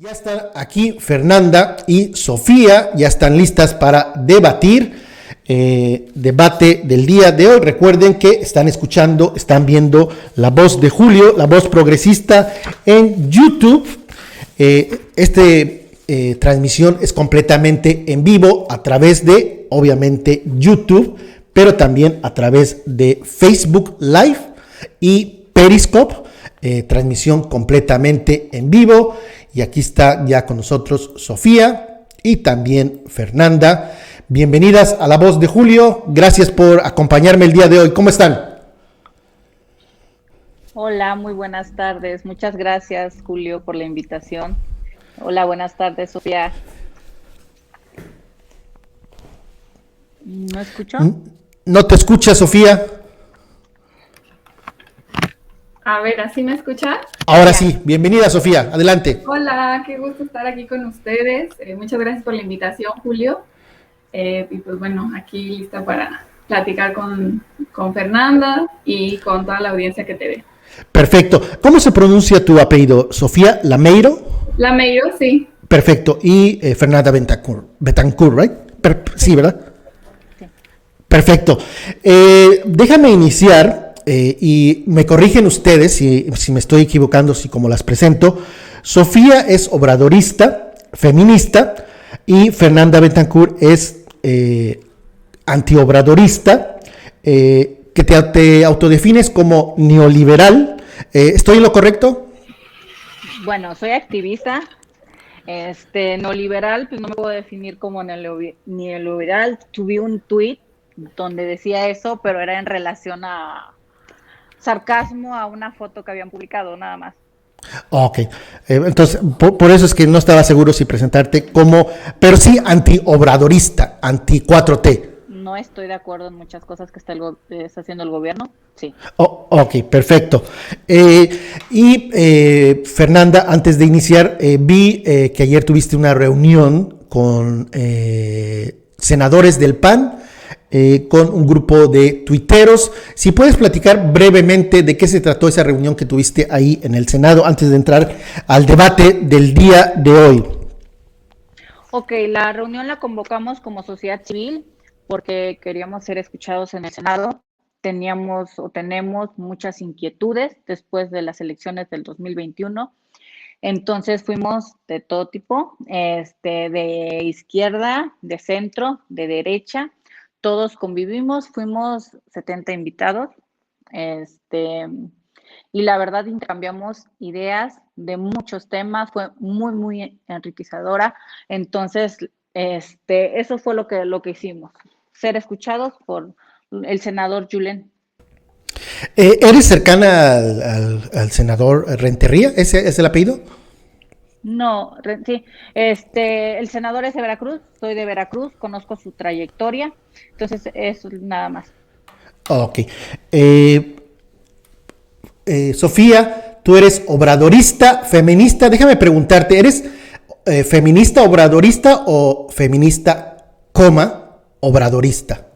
Ya están aquí Fernanda y Sofía, ya están listas para debatir. Debate del día de hoy. Recuerden que están escuchando, están viendo La Voz de Julio, La Voz Progresista en YouTube. Transmisión es completamente en vivo a través de, obviamente, YouTube, pero también a través de Facebook Live y Periscope. Transmisión completamente en vivo. Y aquí está ya con nosotros Sofía y también Fernanda. Bienvenidas a La Voz de Julio. Gracias por acompañarme el día de hoy. ¿Cómo están? Hola, muy buenas tardes. Muchas gracias, Julio, por la invitación. Hola, buenas tardes, Sofía. ¿No escucho? ¿No te escuchas, Sofía? A ver, ¿así me escuchan? Ahora Ya. sí. Bienvenida, Sofía. Adelante. Hola, qué gusto estar aquí con ustedes. Muchas gracias por la invitación, Julio. Y pues bueno, aquí lista para platicar con Fernanda y con toda la audiencia que te ve. Perfecto. ¿Cómo se pronuncia tu apellido? ¿Sofía Lameiro? Lameiro, sí. Perfecto. Y Fernanda Betancourt. Betancourt, ¿right? Sí, ¿verdad? Sí. Perfecto. Déjame iniciar y me corrigen ustedes si me estoy equivocando, si como las presento. Sofía es obradorista, feminista, y Fernanda Betancourt es antiobradorista, que te autodefines como neoliberal. ¿Estoy en lo correcto? Bueno, soy activista, neoliberal, pues no me puedo definir como neoliberal. Tuve un tuit donde decía eso, pero era en relación a sarcasmo a una foto que habían publicado, nada más. Ok, entonces por eso es que no estaba seguro si presentarte como, pero sí antiobradorista, anti 4T. No estoy de acuerdo en muchas cosas que está haciendo el gobierno. Sí. Oh, ok, perfecto. Fernanda, antes de iniciar, vi que ayer tuviste una reunión con senadores del PAN, con un grupo de tuiteros. Si puedes platicar brevemente de qué se trató esa reunión que tuviste ahí en el Senado antes de entrar al debate del día de hoy. Ok, la reunión la convocamos como sociedad civil porque queríamos ser escuchados en el Senado. Teníamos o tenemos muchas inquietudes después de las elecciones del 2021. Entonces fuimos de todo tipo, de izquierda, de centro, de derecha. Todos convivimos, fuimos 70 invitados. Este, y la verdad intercambiamos ideas de muchos temas, fue muy, muy enriquecedora. Entonces, eso fue lo que hicimos, ser escuchados por el senador Julen. ¿Eres cercana al senador Rentería? ¿Ese es el apellido? No, sí, el senador es de Veracruz, soy de Veracruz, conozco su trayectoria, entonces eso nada más. Ok. Eh, Sofía, tú eres obradorista, feminista. Déjame preguntarte, ¿eres feminista obradorista o feminista, coma, obradorista?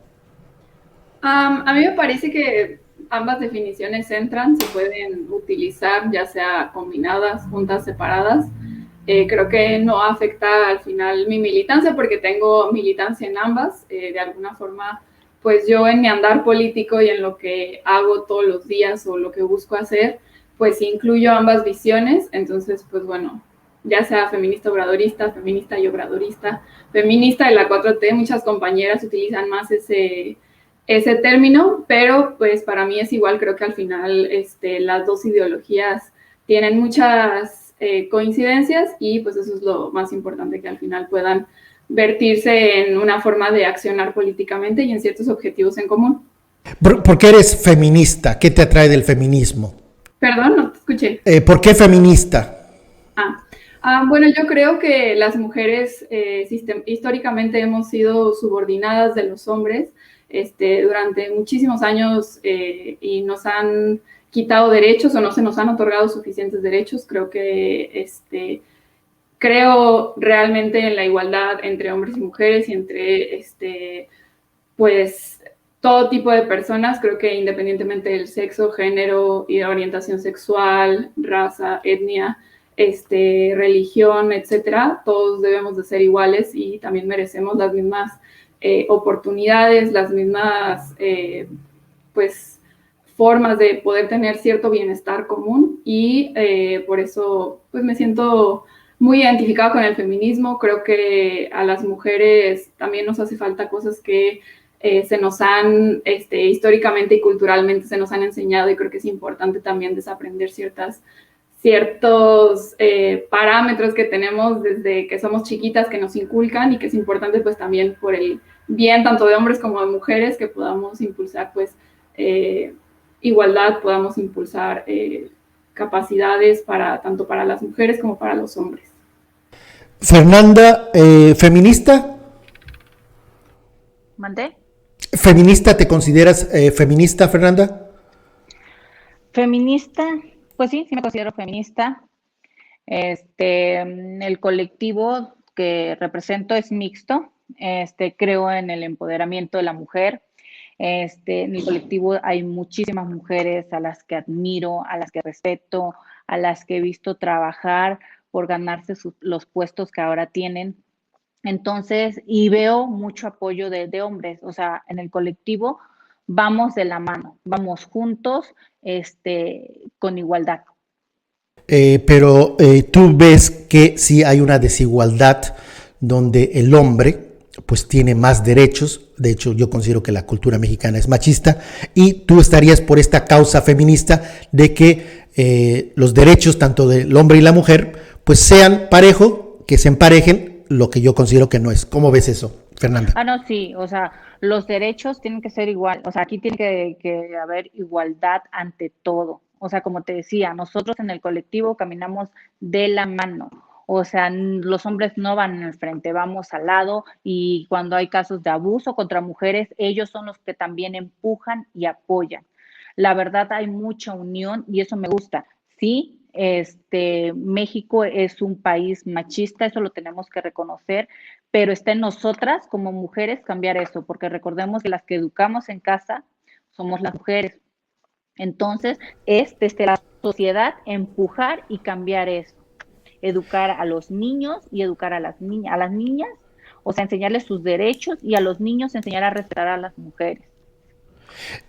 A mí me parece que ambas definiciones entran, se pueden utilizar ya sea combinadas, juntas, separadas. Creo que no afecta al final mi militancia porque tengo militancia en ambas. De alguna forma, pues yo en mi andar político y en lo que hago todos los días o lo que busco hacer, pues incluyo ambas visiones. Entonces, pues bueno, ya sea feminista obradorista, feminista y obradorista, feminista de la 4T, muchas compañeras utilizan más ese término, pero pues para mí es igual, creo que al final las dos ideologías tienen muchas coincidencias y pues eso es lo más importante, que al final puedan vertirse en una forma de accionar políticamente y en ciertos objetivos en común. ¿Por qué eres feminista? ¿Qué te atrae del feminismo? Perdón, no te escuché. ¿Por qué feminista? Bueno, yo creo que las mujeres históricamente hemos sido subordinadas de los hombres durante muchísimos años y nos han quitado derechos o no se nos han otorgado suficientes derechos. Creo que creo realmente en la igualdad entre hombres y mujeres y entre pues todo tipo de personas. Creo que independientemente del sexo, género y orientación sexual, raza, etnia, religión, etcétera, todos debemos de ser iguales y también merecemos las mismas oportunidades, las mismas, pues, formas de poder tener cierto bienestar común y por eso, pues, me siento muy identificada con el feminismo. Creo que a las mujeres también nos hace falta cosas que se nos han, históricamente y culturalmente se nos han enseñado, y creo que es importante también desaprender ciertos parámetros que tenemos desde que somos chiquitas, que nos inculcan, y que es importante pues también por el bien tanto de hombres como de mujeres que podamos impulsar pues igualdad, podamos impulsar capacidades tanto para las mujeres como para los hombres. Fernanda, ¿feminista? ¿Mandé? ¿Feminista? ¿Te consideras feminista, Fernanda? Feminista, pues sí me considero feminista. El colectivo que represento es mixto. Creo en el empoderamiento de la mujer. En el colectivo hay muchísimas mujeres a las que admiro, a las que respeto, a las que he visto trabajar por ganarse los puestos que ahora tienen. Entonces, y veo mucho apoyo de hombres, o sea, en el colectivo vamos de la mano, vamos juntos, con igualdad. Pero tú ves que sí hay una desigualdad donde el hombre pues tiene más derechos. De hecho, yo considero que la cultura mexicana es machista, y tú estarías por esta causa feminista de que los derechos tanto del hombre y la mujer pues sean parejo, que se emparejen, lo que yo considero que no es. ¿Cómo ves eso, Fernanda? No, sí, o sea, los derechos tienen que ser igual, o sea, aquí tiene que haber igualdad ante todo. O sea, como te decía, nosotros en el colectivo caminamos de la mano. O sea, los hombres no van en el frente, vamos al lado, y cuando hay casos de abuso contra mujeres, ellos son los que también empujan y apoyan. La verdad, hay mucha unión y eso me gusta. Sí, México es un país machista, eso lo tenemos que reconocer, pero está en nosotras como mujeres cambiar eso, porque recordemos que las que educamos en casa somos las mujeres. Entonces, es desde la sociedad empujar y cambiar eso. Educar a los niños y educar a las niñas, o sea, enseñarles sus derechos, y a los niños enseñar a respetar a las mujeres.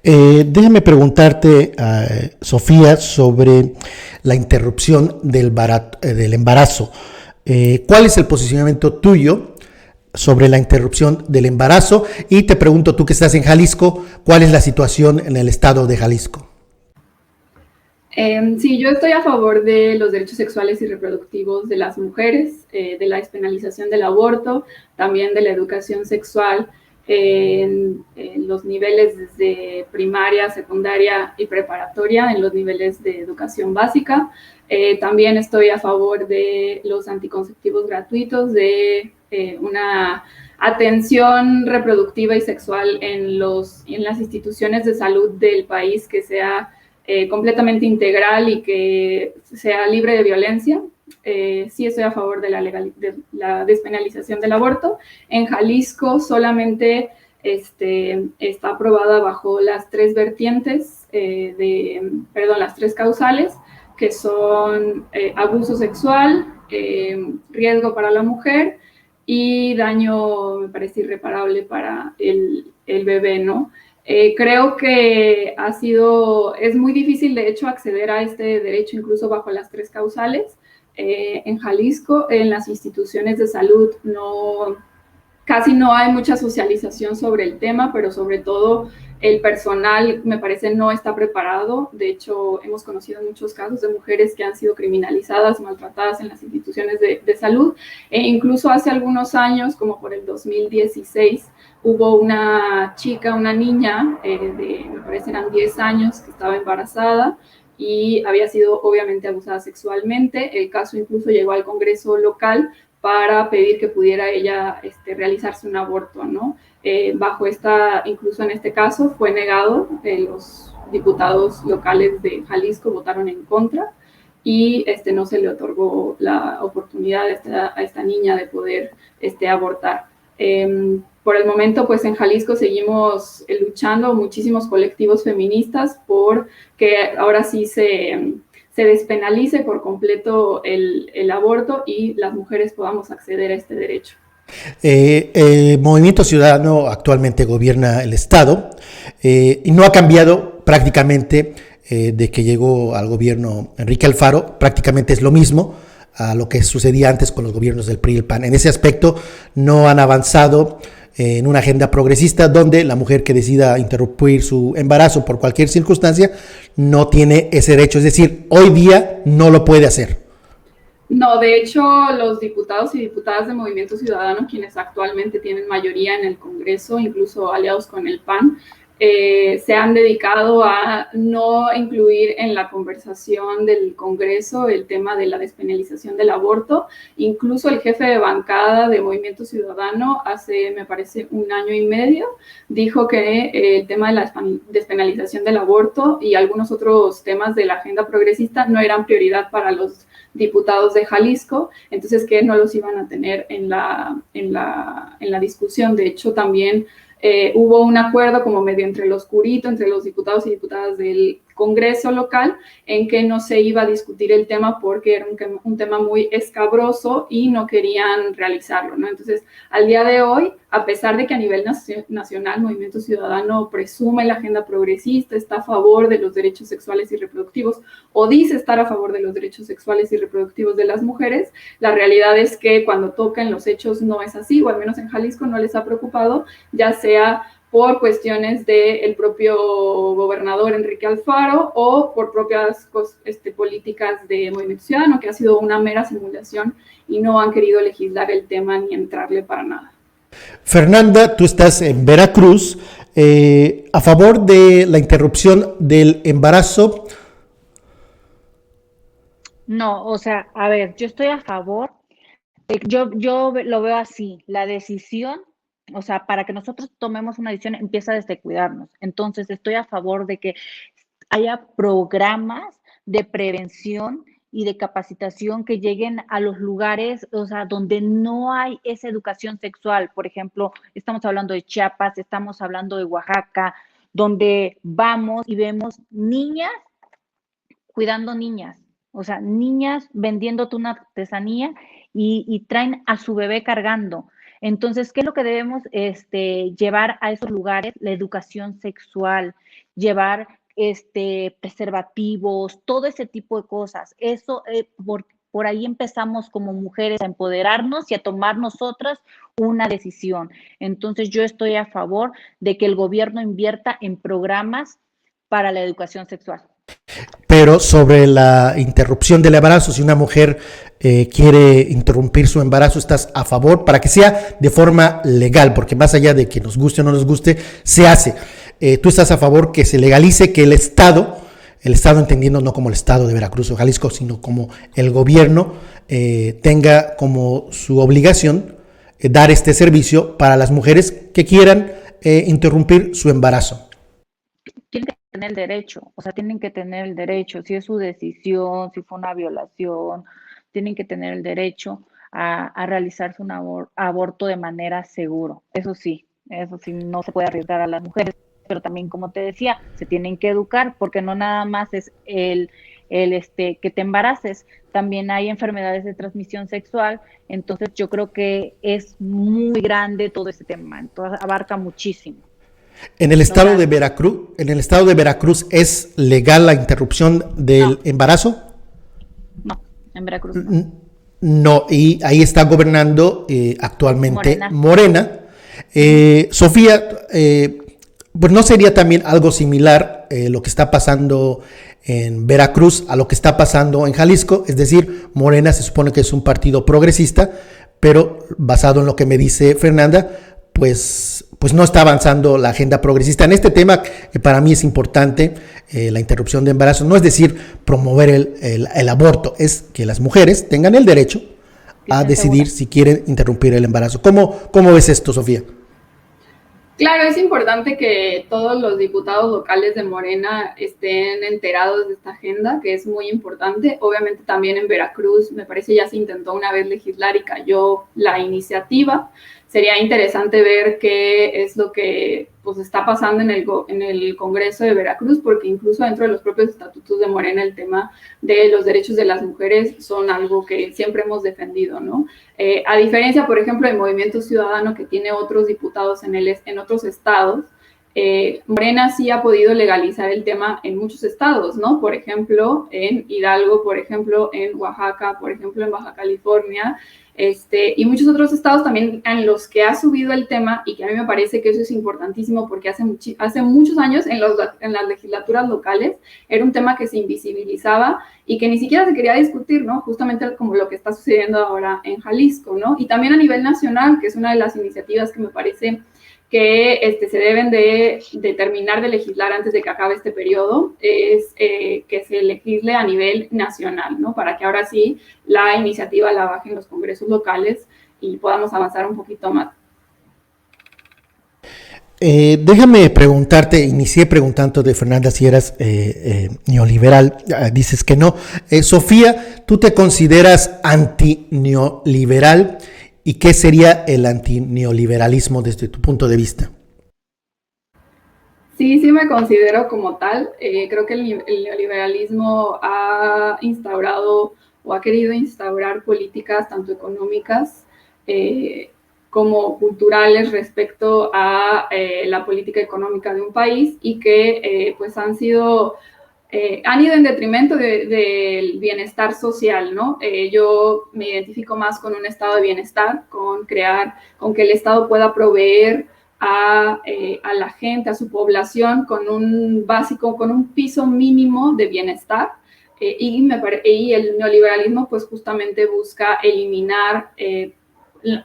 Déjame preguntarte, Sofía, sobre la interrupción del embarazo. ¿Cuál es el posicionamiento tuyo sobre la interrupción del embarazo? Y te pregunto, tú que estás en Jalisco, ¿cuál es la situación en el estado de Jalisco? Sí, yo estoy a favor de los derechos sexuales y reproductivos de las mujeres, de la despenalización del aborto, también de la educación sexual en los niveles desde primaria, secundaria y preparatoria, en los niveles de educación básica. También estoy a favor de los anticonceptivos gratuitos, de una atención reproductiva y sexual en las instituciones de salud del país que sea completamente integral y que sea libre de violencia. Sí estoy a favor de la despenalización del aborto. En Jalisco solamente está aprobada bajo las tres vertientes, las tres causales, que son abuso sexual, riesgo para la mujer y daño, me parece, irreparable para el bebé, ¿no? Creo que es muy difícil, de hecho, acceder a este derecho incluso bajo las tres causales. En Jalisco, en las instituciones de salud, casi no hay mucha socialización sobre el tema, pero sobre todo el personal, me parece, no está preparado. De hecho, hemos conocido muchos casos de mujeres que han sido criminalizadas, maltratadas en las instituciones de salud. Incluso hace algunos años, como por el 2016, hubo una niña me parece eran 10 años, que estaba embarazada y había sido obviamente abusada sexualmente. El caso incluso llegó al Congreso local para pedir que pudiera ella realizarse un aborto, ¿no? Incluso en este caso fue negado, los diputados locales de Jalisco votaron en contra y no se le otorgó la oportunidad a esta niña de poder abortar. Por el momento, pues en Jalisco seguimos luchando, muchísimos colectivos feministas, por que ahora sí se se despenalice por completo el aborto y las mujeres podamos acceder a este derecho. El Movimiento Ciudadano actualmente gobierna el Estado y no ha cambiado prácticamente de que llegó al gobierno Enrique Alfaro, prácticamente es lo mismo a lo que sucedía antes con los gobiernos del PRI y el PAN. En ese aspecto no han avanzado en una agenda progresista donde la mujer que decida interrumpir su embarazo por cualquier circunstancia no tiene ese derecho, es decir, hoy día no lo puede hacer. No, de hecho, los diputados y diputadas de Movimiento Ciudadano, quienes actualmente tienen mayoría en el Congreso, incluso aliados con el PAN, se han dedicado a no incluir en la conversación del Congreso el tema de la despenalización del aborto. Incluso el jefe de bancada de Movimiento Ciudadano hace, me parece, 1 año y medio, dijo que el tema de la despenalización del aborto y algunos otros temas de la agenda progresista no eran prioridad para los diputados de Jalisco, entonces que no los iban a tener en la discusión. De hecho, también hubo un acuerdo como medio entre el oscurito, entre los diputados y diputadas del Congreso local, en que no se iba a discutir el tema porque era un tema muy escabroso y no querían realizarlo, ¿no? Entonces, al día de hoy, a pesar de que a nivel nacional Movimiento Ciudadano presume la agenda progresista, está a favor de los derechos sexuales y reproductivos, o dice estar a favor de los derechos sexuales y reproductivos de las mujeres, la realidad es que cuando tocan los hechos no es así, o al menos en Jalisco no les ha preocupado, ya sea por cuestiones del propio gobernador Enrique Alfaro o por propias políticas de Movimiento Ciudadano, que ha sido una mera simulación y no han querido legislar el tema ni entrarle para nada. Fernanda, tú estás en Veracruz, a favor de la interrupción del embarazo. No, o sea, a ver, yo estoy a favor, yo lo veo así, la decisión, o sea, para que nosotros tomemos una decisión empieza desde cuidarnos. Entonces, estoy a favor de que haya programas de prevención y de capacitación que lleguen a los lugares, o sea, donde no hay esa educación sexual. Por ejemplo, estamos hablando de Chiapas, estamos hablando de Oaxaca, donde vamos y vemos niñas cuidando niñas, o sea, niñas vendiéndote una artesanía y traen a su bebé cargando. Entonces, ¿qué es lo que debemos llevar a esos lugares? La educación sexual, llevar preservativos, todo ese tipo de cosas. Eso, por ahí empezamos como mujeres a empoderarnos y a tomar nosotras una decisión. Entonces, yo estoy a favor de que el gobierno invierta en programas para la educación sexual. Pero sobre la interrupción del embarazo, si una mujer quiere interrumpir su embarazo, ¿estás a favor para que sea de forma legal? Porque más allá de que nos guste o no nos guste, se hace. ¿Tú estás a favor que se legalice, que el Estado entendiendo no como el Estado de Veracruz o Jalisco, sino como el gobierno, tenga como su obligación dar este servicio para las mujeres que quieran interrumpir su embarazo? Tienen que tener el derecho, o sea, tienen que tener el derecho, si es su decisión, si fue una violación, tienen que tener el derecho a realizarse un aborto de manera segura. Eso sí, no se puede arriesgar a las mujeres, pero también, como te decía, se tienen que educar, porque no nada más es el que te embaraces, también hay enfermedades de transmisión sexual, entonces yo creo que es muy grande todo este tema, entonces abarca muchísimo. En el estado de Veracruz, ¿es legal la interrupción del embarazo? No, en Veracruz no. No, y ahí está gobernando actualmente Morena. Sofía, pues no sería también algo similar lo que está pasando en Veracruz a lo que está pasando en Jalisco, es decir, Morena se supone que es un partido progresista, pero basado en lo que me dice Fernanda, pues no está avanzando la agenda progresista en este tema que para mí es importante, la interrupción de embarazo. No es decir promover el aborto, es que las mujeres tengan el derecho a decidir si quieren interrumpir el embarazo. ¿Cómo ves esto, Sofía? Claro, es importante que todos los diputados locales de Morena estén enterados de esta agenda, que es muy importante. Obviamente también en Veracruz, me parece ya se intentó una vez legislar y cayó la iniciativa. Sería interesante ver qué es lo que pues está pasando en el Congreso de Veracruz, porque incluso dentro de los propios estatutos de Morena el tema de los derechos de las mujeres son algo que siempre hemos defendido, ¿no? A diferencia, por ejemplo, del Movimiento Ciudadano, que tiene otros diputados en otros estados, Morena sí ha podido legalizar el tema en muchos estados, ¿no? Por ejemplo, en Hidalgo, por ejemplo, en Oaxaca, por ejemplo, en Baja California, y muchos otros estados también en los que ha subido el tema, y que a mí me parece que eso es importantísimo porque hace muchos años en las legislaturas locales era un tema que se invisibilizaba y que ni siquiera se quería discutir, ¿no? Justamente como lo que está sucediendo ahora en Jalisco, ¿no? Y también a nivel nacional, que es una de las iniciativas que me parece que se deben de terminar de legislar antes de que acabe este periodo, es que se legisle a nivel nacional, ¿no? Para que ahora sí la iniciativa la bajen los congresos locales y podamos avanzar un poquito más. Déjame preguntarte, inicié preguntando de Fernanda si eras neoliberal, dices que no. Sofía, ¿tú te consideras antineoliberal? ¿Y qué sería el antineoliberalismo desde tu punto de vista? Sí, sí me considero como tal. Creo que el neoliberalismo ha instaurado o ha querido instaurar políticas tanto económicas como culturales respecto a la política económica de un país y que pues han ido en detrimento del bienestar social, ¿no? Yo me identifico más con un estado de bienestar, con que el Estado pueda proveer a la gente, a su población, con un piso mínimo de bienestar. Y el neoliberalismo pues justamente busca eliminar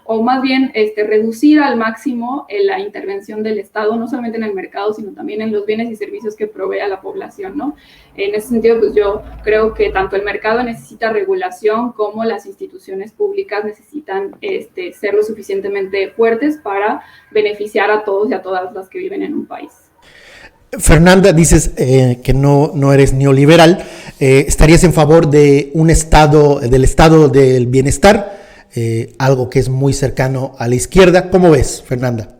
o más bien reducir al máximo la intervención del Estado, no solamente en el mercado, sino también en los bienes y servicios que provee a la población, ¿no? En ese sentido, pues yo creo que tanto el mercado necesita regulación como las instituciones públicas necesitan ser lo suficientemente fuertes para beneficiar a todos y a todas las que viven en un país. Fernanda, dices que no eres neoliberal. ¿Estarías en favor de un estado del bienestar? Algo que es muy cercano a la izquierda. ¿Cómo ves, Fernanda?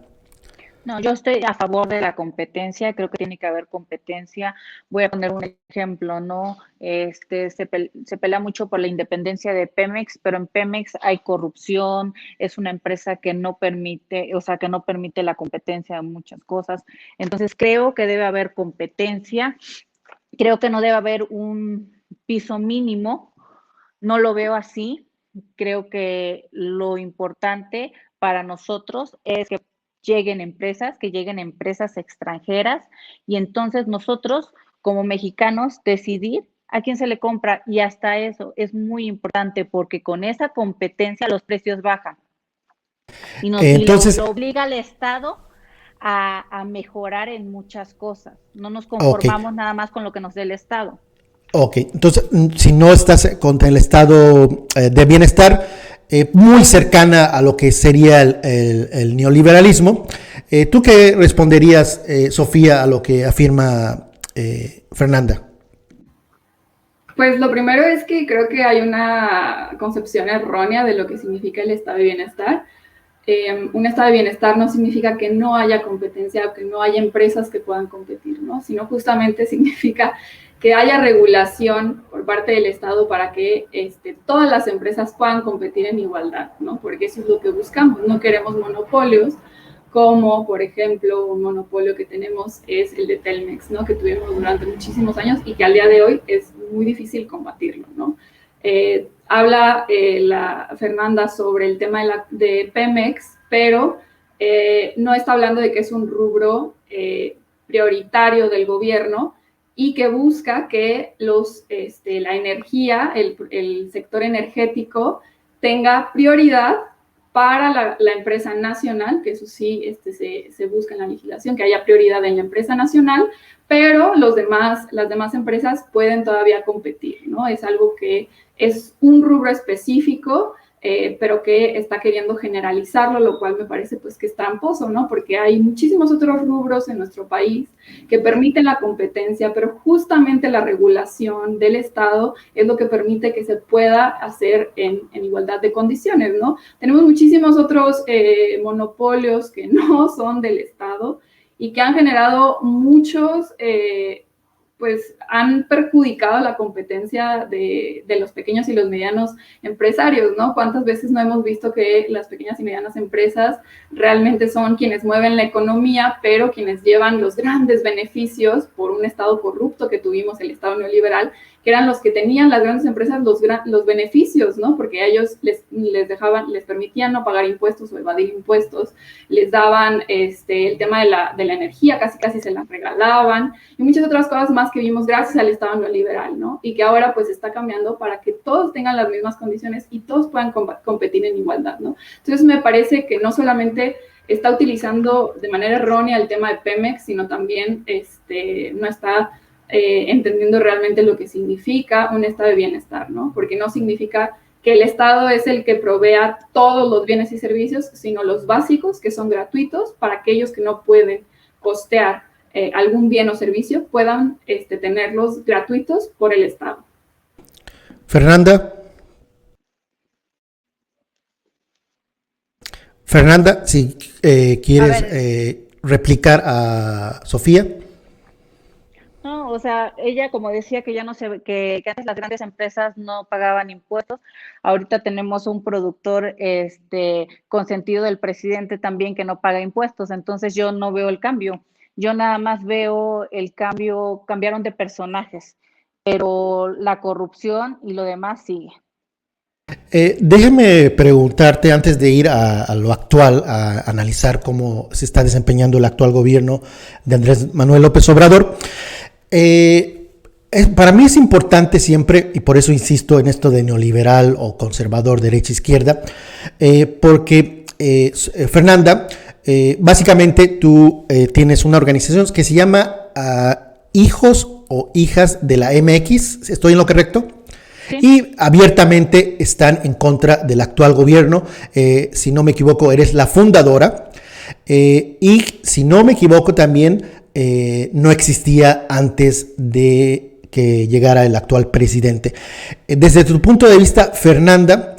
No, yo estoy a favor de la competencia, creo que tiene que haber competencia. Voy a poner un ejemplo, ¿no? Se pelea mucho por la independencia de Pemex, pero en Pemex hay corrupción, es una empresa que no permite, que no permite la competencia de muchas cosas. Entonces creo que debe haber competencia, creo que no debe haber un piso mínimo, no lo veo así. Creo que lo importante para nosotros es que lleguen empresas extranjeras y entonces nosotros como mexicanos decidir a quién se le compra y hasta eso es muy importante porque con esa competencia los precios bajan y Entonces, lo obliga al Estado a mejorar en muchas cosas. No nos conformamos nada más con lo que nos dé el Estado. Ok, entonces, si no estás contra el estado de bienestar, muy cercana a lo que sería el neoliberalismo, ¿tú qué responderías, Sofía, a lo que afirma Fernanda? Pues lo primero es que creo que hay una concepción errónea de lo que significa el estado de bienestar. Un estado de bienestar no significa que no haya competencia o que no haya empresas que puedan competir, ¿no? Sino justamente significa que haya regulación por parte del Estado para que todas las empresas puedan competir en igualdad, ¿no? Porque eso es lo que buscamos. No queremos monopolios, como por ejemplo un monopolio que tenemos es el de Telmex, ¿no? Que tuvimos durante muchísimos años y que al día de hoy es muy difícil combatirlo, ¿no? Habla la Fernanda sobre el tema de Pemex, pero no está hablando de que es un rubro prioritario del gobierno y que busca que la energía, el sector energético tenga prioridad para la empresa nacional, que eso sí se busca en la legislación, que haya prioridad en la empresa nacional, pero las demás empresas pueden todavía competir, ¿no? Es algo que es un rubro específico, pero que está queriendo generalizarlo, lo cual me parece pues que es tramposo, ¿no? Porque hay muchísimos otros rubros en nuestro país que permiten la competencia, pero justamente la regulación del Estado es lo que permite que se pueda hacer en igualdad de condiciones, ¿no? Tenemos muchísimos otros monopolios que no son del Estado y que han generado muchos, pues han perjudicado la competencia de los pequeños y los medianos empresarios, ¿no? ¿Cuántas veces no hemos visto que las pequeñas y medianas empresas realmente son quienes mueven la economía, pero quienes llevan los grandes beneficios por un Estado corrupto que tuvimos, el Estado neoliberal, que eran los que tenían las grandes empresas los beneficios, ¿no? Porque a ellos les permitían no pagar impuestos o evadir impuestos, les daban el tema de la energía, casi se la regalaban, y muchas otras cosas más que vimos gracias al Estado neoliberal, ¿no? Y que ahora pues está cambiando para que todos tengan las mismas condiciones y todos puedan competir en igualdad, ¿no? Entonces me parece que no solamente está utilizando de manera errónea el tema de Pemex, sino también no está entendiendo realmente lo que significa un estado de bienestar, ¿no? Porque no significa que el Estado es el que provea todos los bienes y servicios, sino los básicos, que son gratuitos, para aquellos que no pueden costear algún bien o servicio, puedan tenerlos gratuitos por el Estado. Fernanda. Fernanda, si quieres replicar a Sofía. No, o sea, ella como decía que ya no se que antes las grandes empresas no pagaban impuestos, ahorita tenemos un productor consentido del presidente también que no paga impuestos, entonces yo no veo el cambio, yo nada más veo el cambio, cambiaron de personajes, pero la corrupción y lo demás sigue. Déjame preguntarte antes de ir a lo actual, a analizar cómo se está desempeñando el actual gobierno de Andrés Manuel López Obrador. Para mí es importante siempre, y por eso insisto en esto de neoliberal o conservador, derecha-izquierda, porque Fernanda, básicamente tú tienes una organización que se llama Hijos o Hijas de la MX, ¿estoy en lo correcto? Sí. Y abiertamente están en contra del actual gobierno. Si no me equivoco, eres la fundadora. Y si no me equivoco también, no existía antes de que llegara el actual presidente. Desde tu punto de vista, Fernanda,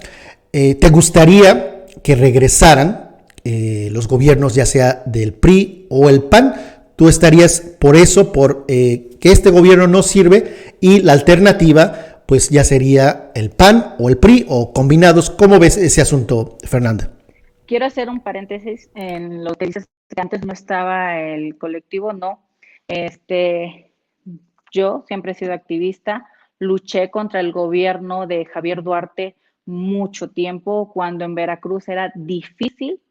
¿te gustaría que regresaran los gobiernos, ya sea del PRI o el PAN? ¿Tú estarías por eso, por que este gobierno no sirve y la alternativa pues ya sería el PAN o el PRI o combinados? ¿Cómo ves ese asunto, Fernanda? Quiero hacer un paréntesis en lo que dices, que antes no estaba el colectivo, no. Yo siempre he sido activista, luché contra el gobierno de Javier Duarte mucho tiempo, cuando en Veracruz era difícil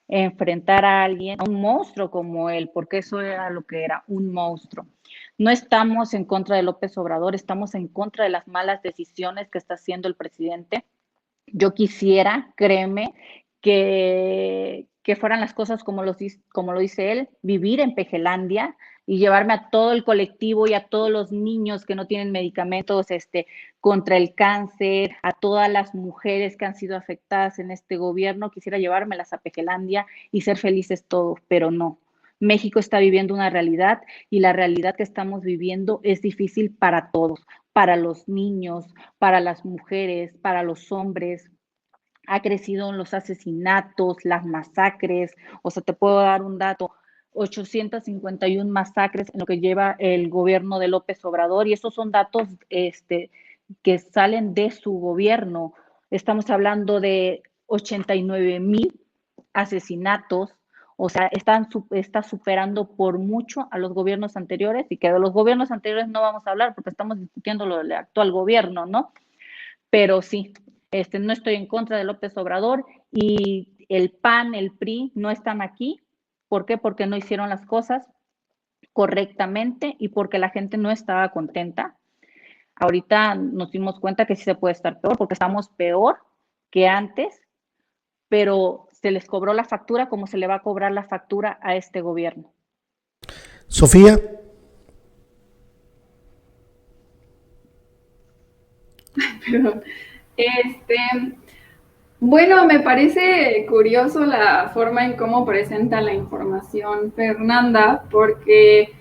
enfrentar a alguien, a un monstruo como él, porque eso era lo que era, un monstruo. No estamos en contra de López Obrador, estamos en contra de las malas decisiones que está haciendo el presidente. Yo quisiera, créeme, que fueran las cosas como lo dice él, vivir en Pejelandia y llevarme a todo el colectivo y a todos los niños que no tienen medicamentos contra el cáncer, a todas las mujeres que han sido afectadas en este gobierno, quisiera llevármelas a Pejelandia y ser felices todos, pero no. México está viviendo una realidad y la realidad que estamos viviendo es difícil para todos, para los niños, para las mujeres, para los hombres. Ha crecido en los asesinatos, las masacres, o sea, te puedo dar un dato, 851 masacres en lo que lleva el gobierno de López Obrador, y esos son datos que salen de su gobierno. Estamos hablando de 89,000 asesinatos, o sea, está superando por mucho a los gobiernos anteriores, y que de los gobiernos anteriores no vamos a hablar porque estamos discutiendo lo del actual gobierno, ¿no? Pero sí, no estoy en contra de López Obrador, y el PAN, el PRI no están aquí. ¿Por qué? Porque no hicieron las cosas correctamente y porque la gente no estaba contenta. Ahorita nos dimos cuenta que sí se puede estar peor, porque estamos peor que antes, pero se les cobró la factura como se le va a cobrar la factura a este gobierno. Sofía. Perdón. Bueno, me parece curioso la forma en cómo presenta la información Fernanda, porque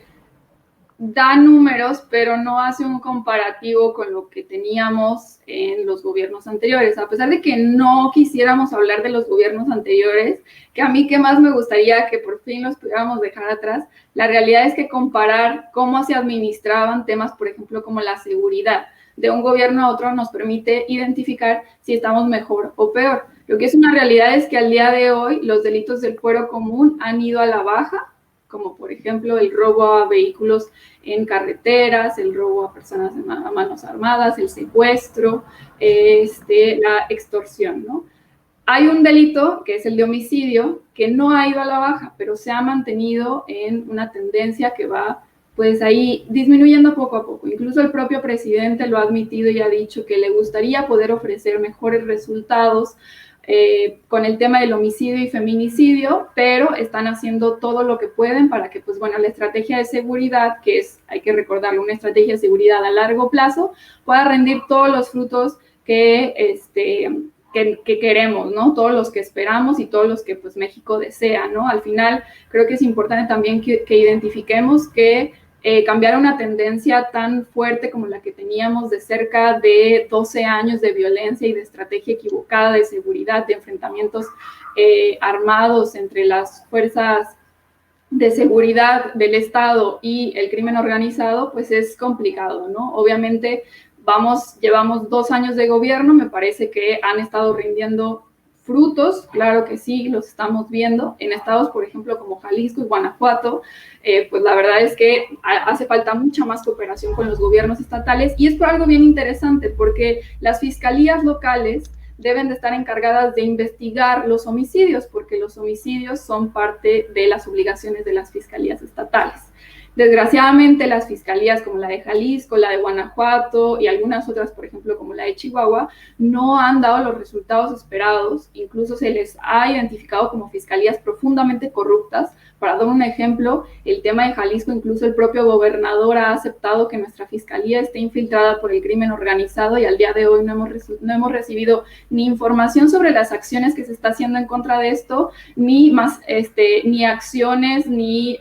da números, pero no hace un comparativo con lo que teníamos en los gobiernos anteriores. A pesar de que no quisiéramos hablar de los gobiernos anteriores, que a mí que más me gustaría que por fin los pudiéramos dejar atrás, la realidad es que comparar cómo se administraban temas, por ejemplo, como la seguridad de un gobierno a otro nos permite identificar si estamos mejor o peor. Lo que es una realidad es que al día de hoy los delitos del fuero común han ido a la baja, como por ejemplo el robo a vehículos en carreteras, el robo a personas a manos armadas, el secuestro, la extorsión, ¿no? Hay un delito, que es el de homicidio, que no ha ido a la baja, pero se ha mantenido en una tendencia que va, pues ahí, disminuyendo poco a poco. Incluso el propio presidente lo ha admitido y ha dicho que le gustaría poder ofrecer mejores resultados con el tema del homicidio y feminicidio, pero están haciendo todo lo que pueden para que, pues bueno, la estrategia de seguridad, que es, hay que recordarlo, una estrategia de seguridad a largo plazo, pueda rendir todos los frutos que queremos, ¿no? Todos los que esperamos y todos los que, pues, México desea, ¿no? Al final, creo que es importante también que identifiquemos que cambiar una tendencia tan fuerte como la que teníamos de cerca de 12 años de violencia y de estrategia equivocada de seguridad, de enfrentamientos armados entre las fuerzas de seguridad del Estado y el crimen organizado, pues es complicado, ¿no? Obviamente llevamos 2 años de gobierno, me parece que han estado rindiendo frutos, claro que sí, los estamos viendo en estados, por ejemplo, como Jalisco y Guanajuato, pues la verdad es que hace falta mucha más cooperación con los gobiernos estatales y es por algo bien interesante, porque las fiscalías locales deben de estar encargadas de investigar los homicidios, porque los homicidios son parte de las obligaciones de las fiscalías estatales. Desgraciadamente, las fiscalías como la de Jalisco, la de Guanajuato y algunas otras, por ejemplo, como la de Chihuahua, no han dado los resultados esperados. Incluso se les ha identificado como fiscalías profundamente corruptas. Para dar un ejemplo, el tema de Jalisco, incluso el propio gobernador ha aceptado que nuestra fiscalía esté infiltrada por el crimen organizado y al día de hoy no hemos recibido ni información sobre las acciones que se está haciendo en contra de esto, ni acciones, ni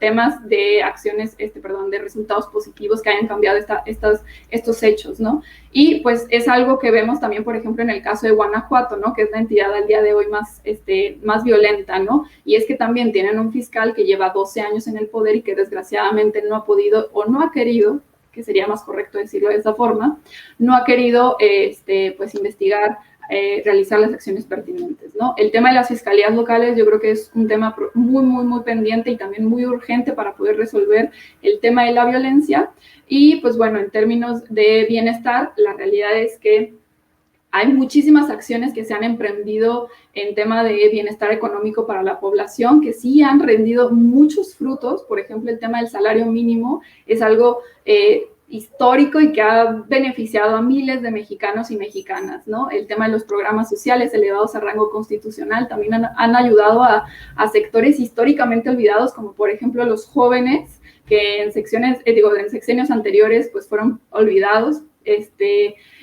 temas de acciones, de resultados positivos que hayan cambiado estos hechos, ¿no? Y pues es algo que vemos también, por ejemplo, en el caso de Guanajuato, ¿no? Que es la entidad al día de hoy más violenta, ¿no? Y es que también tienen un fiscal que lleva 12 años en el poder y que desgraciadamente no ha podido o no ha querido, que sería más correcto decirlo de esa forma, no ha querido pues investigar, realizar las acciones pertinentes, ¿no? El tema de las fiscalías locales yo creo que es un tema muy, muy, muy pendiente y también muy urgente para poder resolver el tema de la violencia. Y pues bueno, en términos de bienestar, la realidad es que hay muchísimas acciones que se han emprendido en tema de bienestar económico para la población que sí han rendido muchos frutos. Por ejemplo, el tema del salario mínimo es algo histórico y que ha beneficiado a miles de mexicanos y mexicanas, ¿no? El tema de los programas sociales elevados a rango constitucional también han ayudado a sectores históricamente olvidados, como por ejemplo los jóvenes, que en sexenios anteriores pues fueron olvidados,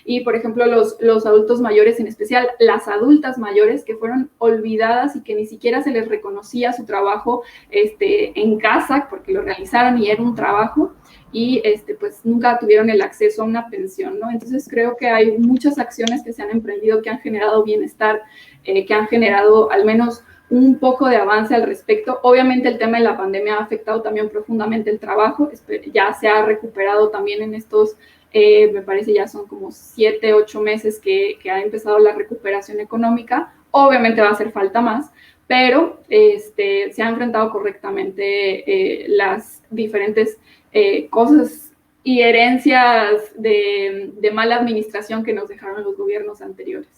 y por ejemplo los adultos mayores, en especial las adultas mayores que fueron olvidadas y que ni siquiera se les reconocía su trabajo en casa porque lo realizaron y era un trabajo y pues nunca tuvieron el acceso a una pensión, ¿no? Entonces creo que hay muchas acciones que se han emprendido que han generado bienestar, que han generado al menos un poco de avance al respecto. Obviamente el tema de la pandemia ha afectado también profundamente el trabajo, ya se ha recuperado también en estos me parece ya son como 7, 8 meses que ha empezado la recuperación económica. Obviamente va a hacer falta más, pero se ha enfrentado correctamente las diferentes cosas y herencias de mala administración que nos dejaron los gobiernos anteriores.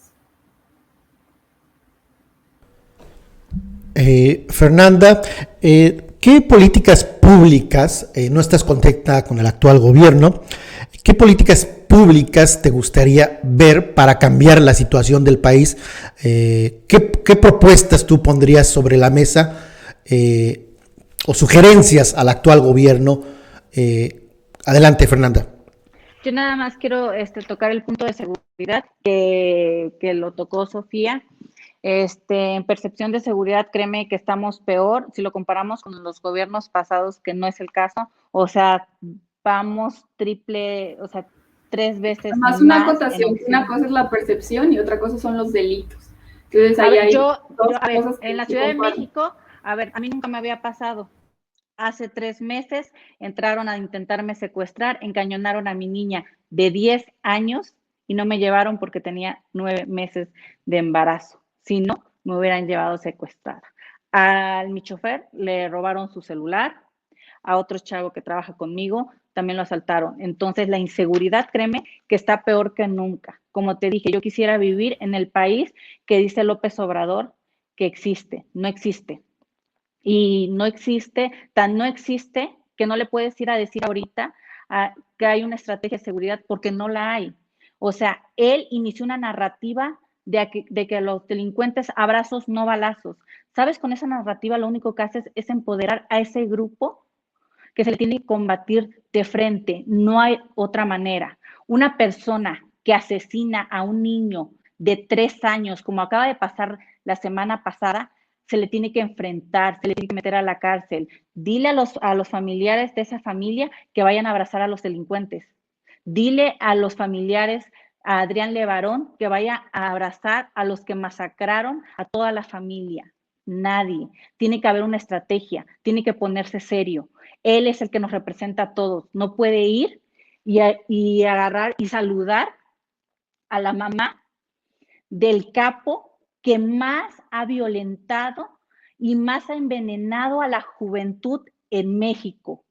Fernanda, ¿qué políticas públicas, no estás contenta con el actual gobierno, qué políticas públicas te gustaría ver para cambiar la situación del país? ¿Qué propuestas tú pondrías sobre la mesa o sugerencias al actual gobierno? Adelante, Fernanda. Yo nada más quiero tocar el punto de seguridad que lo tocó Sofía. En percepción de seguridad, créeme que estamos peor si lo comparamos con los gobiernos pasados, que no es el caso. O sea, vamos triple, o sea, 3 veces Además, más. una acotación, una cosa es la percepción y otra cosa son los delitos. Entonces, ahí hay yo, dos a ver, cosas que en la sí Ciudad de comparto. México, a ver, a mí nunca me había pasado. Hace 3 meses entraron a intentarme secuestrar, encañonaron a mi niña de 10 años y no me llevaron porque tenía 9 meses de embarazo. Si no, me hubieran llevado secuestrada. A mi chofer le robaron su celular, a otro chavo que trabaja conmigo también lo asaltaron. Entonces la inseguridad, créeme, que está peor que nunca. Como te dije, yo quisiera vivir en el país que dice López Obrador que existe, no existe. Y no existe, tan no existe que no le puedes ir a decir ahorita que hay una estrategia de seguridad porque no la hay. O sea, él inició una narrativa de que los delincuentes abrazos, no balazos. ¿Sabes? Con esa narrativa lo único que haces es empoderar a ese grupo que se le tiene que combatir de frente. No hay otra manera. Una persona que asesina a un niño de 3 años, como acaba de pasar la semana pasada, se le tiene que enfrentar, se le tiene que meter a la cárcel. Dile a los familiares de esa familia que vayan a abrazar a los delincuentes. Dile a los familiares, a Adrián Levarón, que vaya a abrazar a los que masacraron a toda la familia. Nadie. Tiene que haber una estrategia, tiene que ponerse serio. Él es el que nos representa a todos. No puede ir y agarrar y saludar a la mamá del capo que más ha violentado y más ha envenenado a la juventud en México.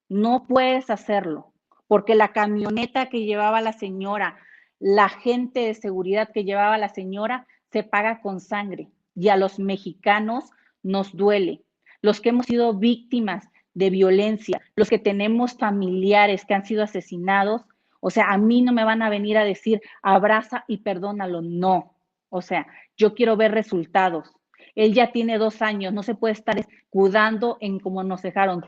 No puedes hacerlo, porque la camioneta que llevaba la señora, la gente de seguridad que llevaba la señora, se paga con sangre. Y a los mexicanos nos duele. Los que hemos sido víctimas de violencia, los que tenemos familiares que han sido asesinados, o sea, a mí no me van a venir a decir abraza y perdónalo, no. O sea, yo quiero ver resultados. Él ya tiene 2 años, no se puede estar escudando en cómo nos dejaron.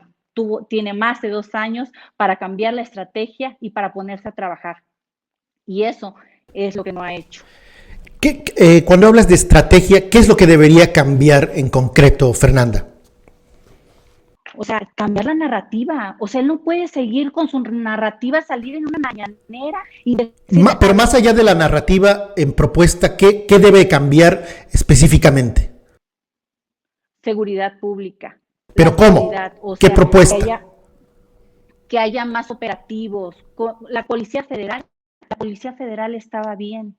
Tiene más de 2 años para cambiar la estrategia y para ponerse a trabajar. Y eso es lo que no ha hecho. Cuando hablas de estrategia, ¿qué es lo que debería cambiar en concreto, Fernanda? O sea, cambiar la narrativa. O sea, él no puede seguir con su narrativa, salir en una mañanera y decir... Pero más allá de la narrativa en propuesta, ¿qué debe cambiar específicamente? Seguridad pública. ¿Pero cómo? O ¿Qué sea, propuesta? Que haya más operativos. La Policía Federal estaba bien.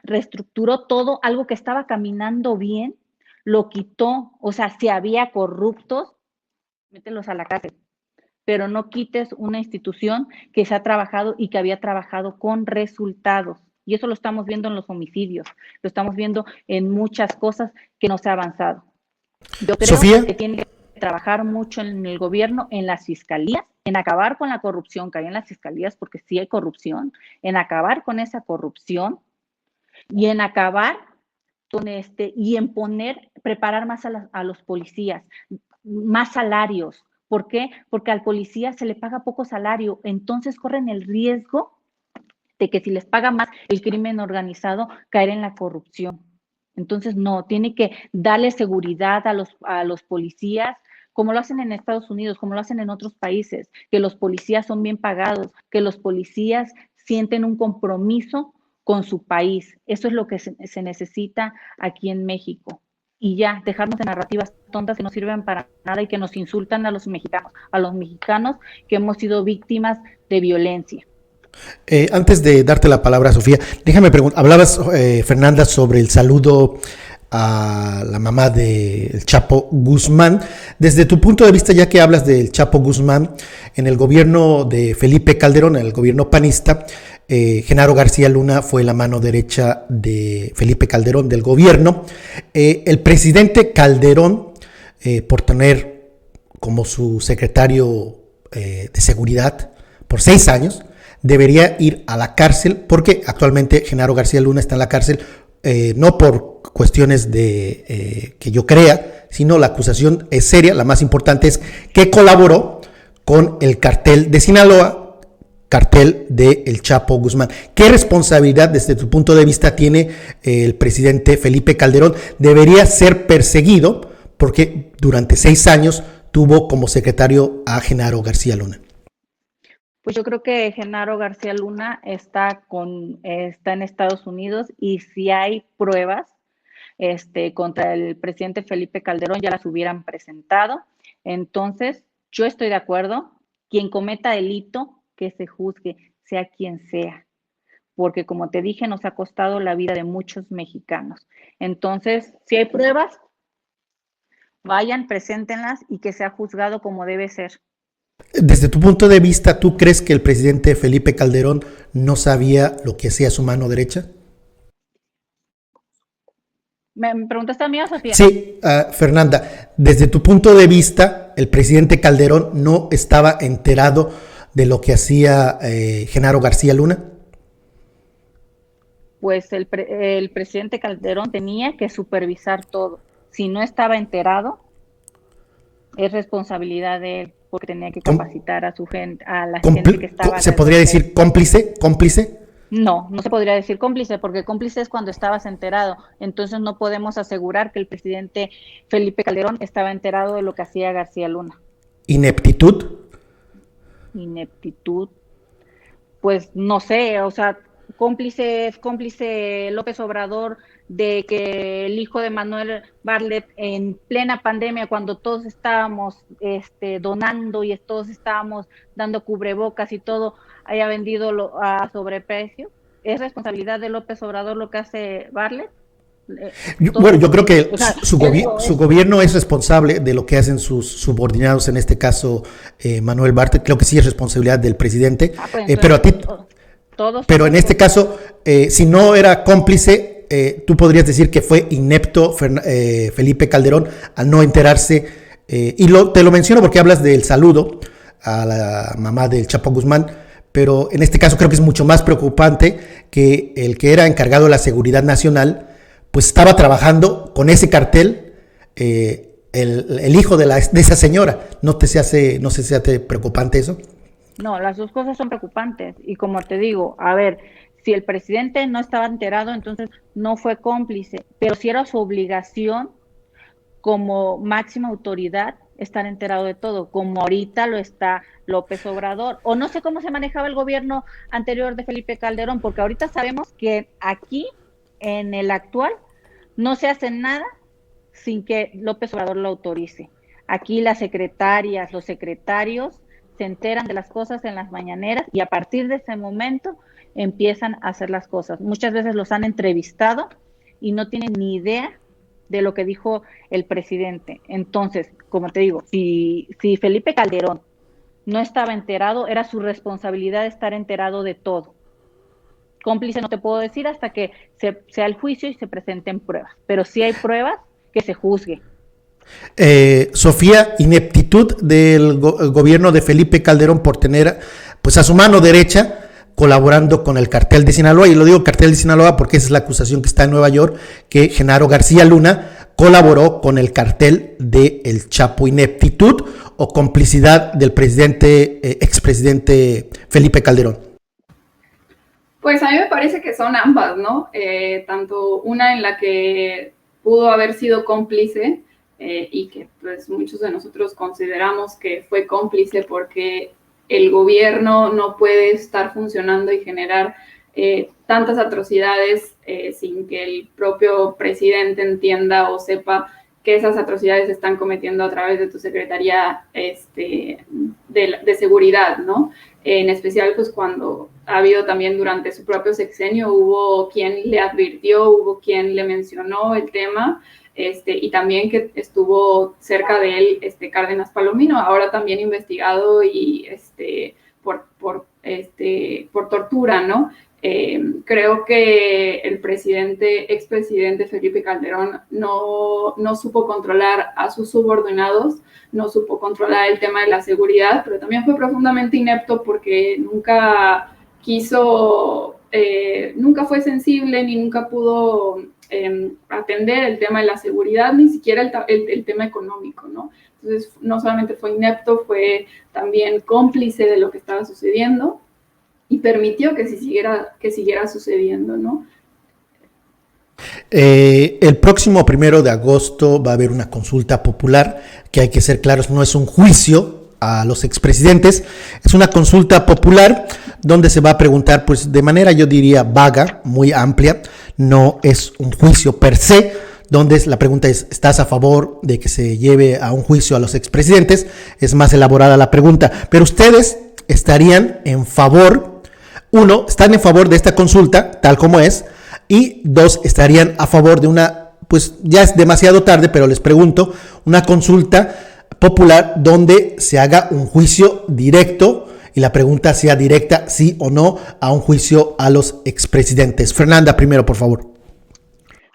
Reestructuró todo, algo que estaba caminando bien, lo quitó. O sea, si había corruptos, mételos a la cárcel. Pero no quites una institución que se ha trabajado y que había trabajado con resultados. Y eso lo estamos viendo en los homicidios, lo estamos viendo en muchas cosas que no se ha avanzado. Yo creo Sofía, que tiene que trabajar mucho en el gobierno, en las fiscalías, en acabar con la corrupción que hay en las fiscalías, porque sí hay corrupción, en acabar con esa corrupción y en acabar con y en preparar más a los policías, más salarios. ¿Por qué? Porque al policía se le paga poco salario, entonces corren el riesgo de que si les paga más el crimen organizado, caer en la corrupción. Entonces, no, tiene que darle seguridad a los policías, como lo hacen en Estados Unidos, como lo hacen en otros países, que los policías son bien pagados, que los policías sienten un compromiso con su país. Eso es lo que se necesita aquí en México. Y ya, dejarnos de narrativas tontas que no sirven para nada y que nos insultan a los mexicanos que hemos sido víctimas de violencia. Antes de darte la palabra, Sofía, déjame preguntar, hablabas, Fernanda, sobre el saludo a la mamá del Chapo Guzmán. Desde tu punto de vista, ya que hablas del Chapo Guzmán, en el gobierno de Felipe Calderón, en el gobierno panista, Genaro García Luna fue la mano derecha de Felipe Calderón del gobierno. El presidente Calderón, por tener como su secretario de seguridad por 6 años, debería ir a la cárcel, porque actualmente Genaro García Luna está en la cárcel, no por cuestiones de que yo crea, sino la acusación es seria. La más importante es que colaboró con el cartel de Sinaloa, cartel de El Chapo Guzmán. ¿Qué responsabilidad desde tu punto de vista tiene el presidente Felipe Calderón? Debería ser perseguido porque durante 6 años tuvo como secretario a Genaro García Luna. Pues yo creo que Genaro García Luna está en Estados Unidos y si hay pruebas contra el presidente Felipe Calderón ya las hubieran presentado. Entonces, yo estoy de acuerdo, quien cometa delito, que se juzgue, sea quien sea, porque como te dije, nos ha costado la vida de muchos mexicanos. Entonces, si hay pruebas, vayan, preséntenlas y que sea juzgado como debe ser. Desde tu punto de vista, ¿tú crees que el presidente Felipe Calderón no sabía lo que hacía su mano derecha? ¿Me preguntaste a mí o Sofía? Sí, Fernanda, desde tu punto de vista, el presidente Calderón no estaba enterado de lo que hacía Genaro García Luna. Pues el presidente Calderón tenía que supervisar todo. Si no estaba enterado, es responsabilidad de él, porque tenía que capacitar a su gente, a la gente que estaba. ¿Se podría decir cómplice? No, no se podría decir cómplice, porque cómplice es cuando estabas enterado. Entonces no podemos asegurar que el presidente Felipe Calderón estaba enterado de lo que hacía García Luna. ¿Ineptitud? Ineptitud, pues no sé, o sea, cómplice López Obrador de que el hijo de Manuel Bartlett en plena pandemia, cuando todos estábamos donando y todos estábamos dando cubrebocas y todo, haya vendido a sobreprecio. ¿Es responsabilidad de López Obrador lo que hace Bartlett? Yo creo que su gobierno es responsable de lo que hacen sus subordinados, en este caso Manuel Bartlett. Creo que sí es responsabilidad del presidente, pero en este caso, si no era cómplice, tú podrías decir que fue inepto Felipe Calderón al no enterarse, y te lo menciono porque hablas del saludo a la mamá del Chapo Guzmán, pero en este caso creo que es mucho más preocupante que el que era encargado de la seguridad nacional pues estaba trabajando con ese cartel, el hijo de esa señora. ¿No se hace preocupante eso? No, las dos cosas son preocupantes. Y como te digo, a ver, si el presidente no estaba enterado, entonces no fue cómplice, pero si era su obligación como máxima autoridad estar enterado de todo, como ahorita lo está López Obrador. O no sé cómo se manejaba el gobierno anterior de Felipe Calderón, porque ahorita sabemos que aquí, en el actual, no se hace nada sin que López Obrador lo autorice. Aquí las secretarias, los secretarios se enteran de las cosas en las mañaneras y a partir de ese momento empiezan a hacer las cosas. Muchas veces los han entrevistado y no tienen ni idea de lo que dijo el presidente. Entonces, como te digo, si Felipe Calderón no estaba enterado, era su responsabilidad estar enterado de todo. Cómplice no te puedo decir hasta que sea el juicio y se presenten pruebas, pero si hay pruebas, que se juzgue. Sofía, ineptitud del gobierno de Felipe Calderón por tener pues a su mano derecha colaborando con el cartel de Sinaloa, y lo digo cartel de Sinaloa porque esa es la acusación que está en Nueva York, que Genaro García Luna colaboró con el cartel de El Chapo. ¿Ineptitud o complicidad del expresidente Felipe Calderón? Pues a mí me parece que son ambas, ¿no? Tanto una en la que pudo haber sido cómplice y que pues muchos de nosotros consideramos que fue cómplice porque el gobierno no puede estar funcionando y generar tantas atrocidades sin que el propio presidente entienda o sepa que esas atrocidades se están cometiendo a través de tu Secretaría de Seguridad, ¿no? En especial, pues cuando ha habido también durante su propio sexenio, hubo quien le advirtió, hubo quien le mencionó el tema, y también que estuvo cerca de él Cárdenas Palomino, ahora también investigado y por tortura, ¿no? Creo que el expresidente Felipe Calderón no supo controlar a sus subordinados, no supo controlar el tema de la seguridad, pero también fue profundamente inepto porque nunca fue sensible ni nunca pudo atender el tema de la seguridad, ni siquiera el tema económico, ¿no? Entonces, no solamente fue inepto, fue también cómplice de lo que estaba sucediendo. y permitió que siguiera sucediendo, ¿no? El próximo 1 de agosto va a haber una consulta popular, que hay que ser claros, no es un juicio a los expresidentes, es una consulta popular donde se va a preguntar, pues de manera yo diría vaga, muy amplia, no es un juicio per se, donde la pregunta es, ¿estás a favor de que se lleve a un juicio a los expresidentes? Es más elaborada la pregunta, pero ustedes estarían en favor, uno, están en favor de esta consulta, tal como es, y dos, estarían a favor de una, pues ya es demasiado tarde, pero les pregunto, una consulta popular donde se haga un juicio directo y la pregunta sea directa, sí o no, a un juicio a los expresidentes. Fernanda, primero, por favor.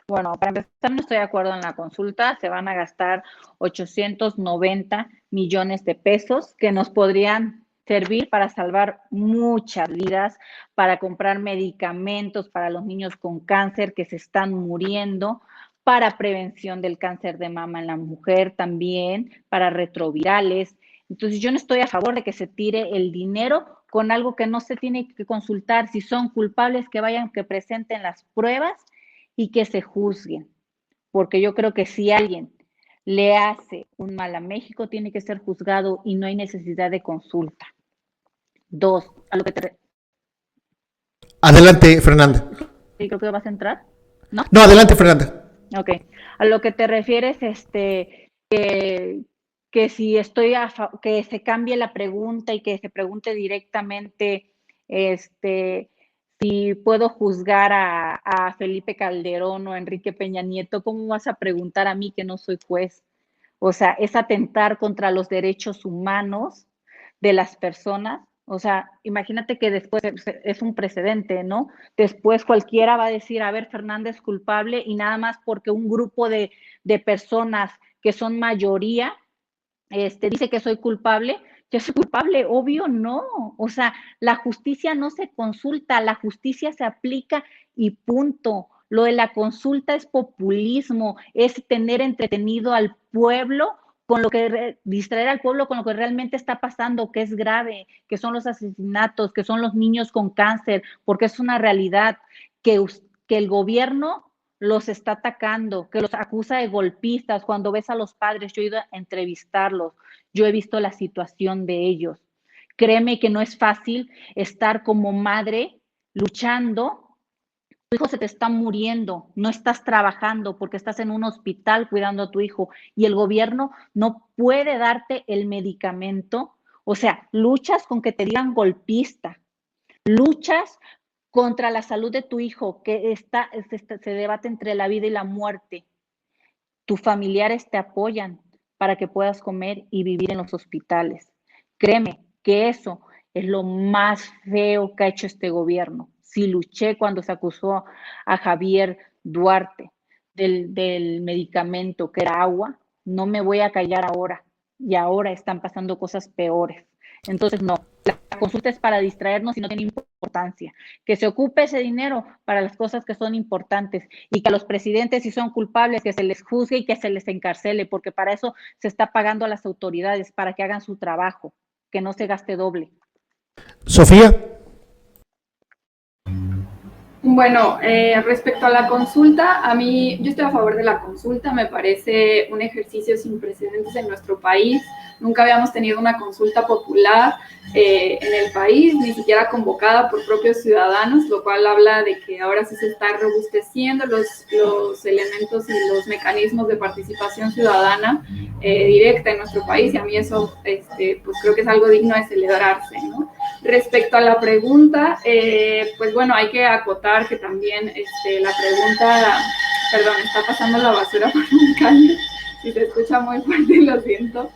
Bueno, para empezar, no estoy de acuerdo en la consulta. Se van a gastar 890 millones de pesos que nos podrían servir para salvar muchas vidas, para comprar medicamentos para los niños con cáncer que se están muriendo, para prevención del cáncer de mama en la mujer también, para retrovirales. Entonces, yo no estoy a favor de que se tire el dinero con algo que no se tiene que consultar. Si son culpables, que vayan, que presenten las pruebas y que se juzguen. Porque yo creo que si alguien le hace un mal a México, tiene que ser juzgado y no hay necesidad de consulta. Dos, a lo que te... Adelante, Fernanda. Sí, creo que vas a entrar, ¿no? No, adelante, Fernanda. Ok. A lo que te refieres, que si estoy que se cambie la pregunta y que se pregunte directamente, si puedo juzgar a Felipe Calderón o a Enrique Peña Nieto, ¿cómo vas a preguntar a mí que no soy juez? O sea, es atentar contra los derechos humanos de las personas. O sea, imagínate que después es un precedente, ¿no? Después cualquiera va a decir, a ver, Fernández es culpable y nada más porque un grupo de personas que son mayoría dice que soy culpable, yo soy culpable, obvio no. O sea, la justicia no se consulta, la justicia se aplica y punto. Lo de la consulta es populismo, es tener entretenido al pueblo con lo que distraer al pueblo con lo que realmente está pasando, que es grave, que son los asesinatos, que son los niños con cáncer, porque es una realidad que el gobierno los está atacando, que los acusa de golpistas. Cuando ves a los padres, yo he ido a entrevistarlos, yo he visto la situación de ellos. Créeme que no es fácil estar como madre luchando. Tu hijo se te está muriendo, no estás trabajando porque estás en un hospital cuidando a tu hijo y el gobierno no puede darte el medicamento. O sea, luchas con que te digan golpista, luchas contra la salud de tu hijo, que se debate entre la vida y la muerte. Tus familiares te apoyan para que puedas comer y vivir en los hospitales. Créeme que eso es lo más feo que ha hecho este gobierno. Si luché cuando se acusó a Javier Duarte del medicamento que era agua, no me voy a callar ahora. Y ahora están pasando cosas peores. Entonces, no, la consulta es para distraernos y no tiene importancia. Que se ocupe ese dinero para las cosas que son importantes y que a los presidentes, si son culpables, que se les juzgue y que se les encarcele, porque para eso se está pagando a las autoridades, para que hagan su trabajo, que no se gaste doble. Sofía. Bueno, respecto a la consulta, yo estoy a favor de la consulta, me parece un ejercicio sin precedentes en nuestro país. Nunca habíamos tenido una consulta popular en el país, ni siquiera convocada por propios ciudadanos, lo cual habla de que ahora sí se están robusteciendo los elementos y los mecanismos de participación ciudadana directa en nuestro país, y a mí eso pues creo que es algo digno de celebrarse, ¿no? Respecto a la pregunta, pues bueno, hay que acotar que también la pregunta, perdón, está pasando la basura por un caño, si se escucha muy fuerte, lo siento.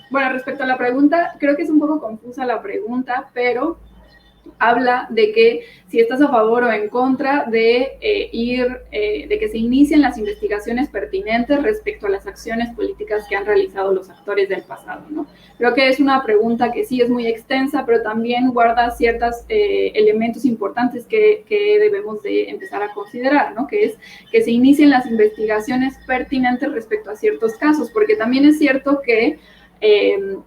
Bueno, respecto a la pregunta, creo que es un poco confusa la pregunta, pero habla de que si estás a favor o en contra de de que se inicien las investigaciones pertinentes respecto a las acciones políticas que han realizado los actores del pasado, ¿no? Creo que es una pregunta que sí es muy extensa, pero también guarda ciertos elementos importantes que debemos de empezar a considerar, ¿no? Que es que se inicien las investigaciones pertinentes respecto a ciertos casos, porque también es cierto que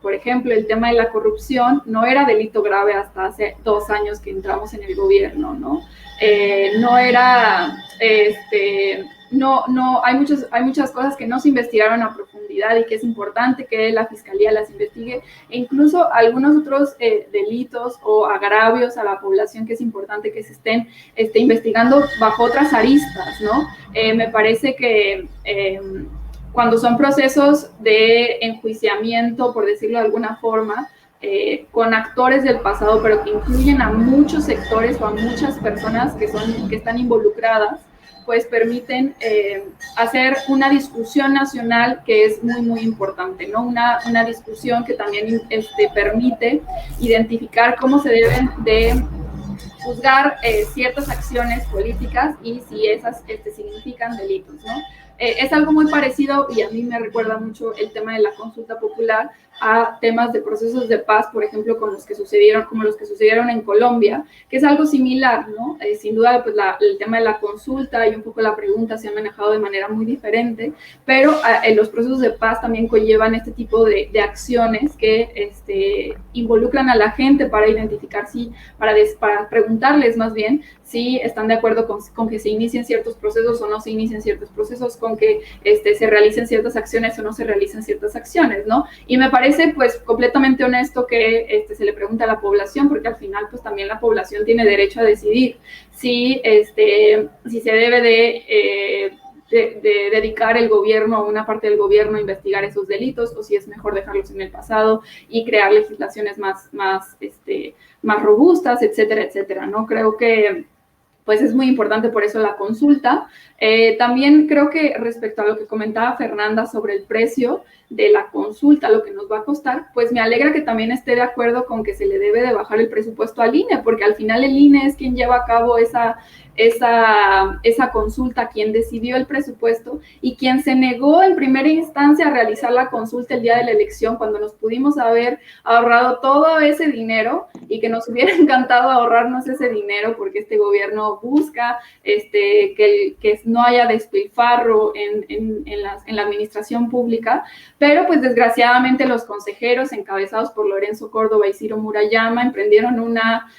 Por ejemplo, el tema de la corrupción no era delito grave hasta hace 2 años que entramos en el gobierno, ¿no? No era, hay muchas cosas que no se investigaron a profundidad y que es importante que la Fiscalía las investigue, e incluso algunos otros delitos o agravios a la población que es importante que se estén investigando bajo otras aristas, ¿no? Me parece que cuando son procesos de enjuiciamiento, por decirlo de alguna forma, con actores del pasado, pero que incluyen a muchos sectores o a muchas personas que están involucradas, pues permiten hacer una discusión nacional que es muy, muy importante, ¿no? Una discusión que también permite identificar cómo se deben de juzgar ciertas acciones políticas y si esas significan delitos, ¿no? Es algo muy parecido y a mí me recuerda mucho el tema de la consulta popular a temas de procesos de paz, por ejemplo, como los que sucedieron en Colombia, que es algo similar, ¿no? Sin duda, pues el tema de la consulta y un poco la pregunta se han manejado de manera muy diferente, pero los procesos de paz también conllevan este tipo de acciones que involucran a la gente para identificar para preguntarles más bien si están de acuerdo con que se inicien ciertos procesos o no se inicien ciertos procesos, con que se realicen ciertas acciones o no se realicen ciertas acciones, ¿no? Y me parece pues completamente honesto que se le pregunte a la población, porque al final pues también la población tiene derecho a decidir si se debe de dedicar el gobierno o una parte del gobierno a investigar esos delitos o si es mejor dejarlos en el pasado y crear legislaciones más robustas, etcétera, etcétera, ¿no? Creo que pues es muy importante por eso la consulta. También creo que respecto a lo que comentaba Fernanda sobre el precio de la consulta, lo que nos va a costar, pues me alegra que también esté de acuerdo con que se le debe de bajar el presupuesto al INE, porque al final el INE es quien lleva a cabo esa consulta, quien decidió el presupuesto y quien se negó en primera instancia a realizar la consulta el día de la elección, cuando nos pudimos haber ahorrado todo ese dinero y que nos hubiera encantado ahorrarnos ese dinero porque este gobierno busca que no haya despilfarro en la administración pública, pero pues desgraciadamente los consejeros encabezados por Lorenzo Córdoba y Ciro Murayama emprendieron una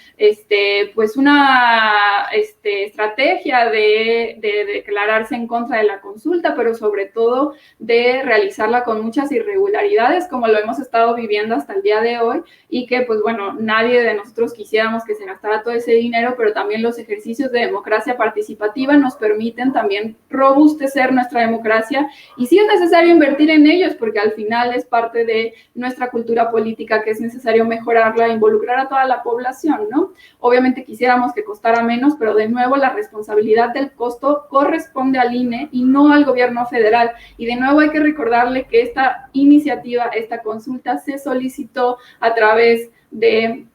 estrategia de declararse en contra de la consulta, pero sobre todo de realizarla con muchas irregularidades, como lo hemos estado viviendo hasta el día de hoy, y que pues bueno, nadie de nosotros quisiéramos que se gastara todo ese dinero, pero también los ejercicios de democracia participativa nos permiten también robustecer nuestra democracia, y sí es necesario invertir en ellos, porque al final es parte de nuestra cultura política que es necesario mejorarla, involucrar a toda la población, ¿no? Obviamente quisiéramos que costara menos, pero de nuevo la responsabilidad del costo corresponde al INE y no al gobierno federal. Y de nuevo hay que recordarle que esta iniciativa, esta consulta se solicitó a través de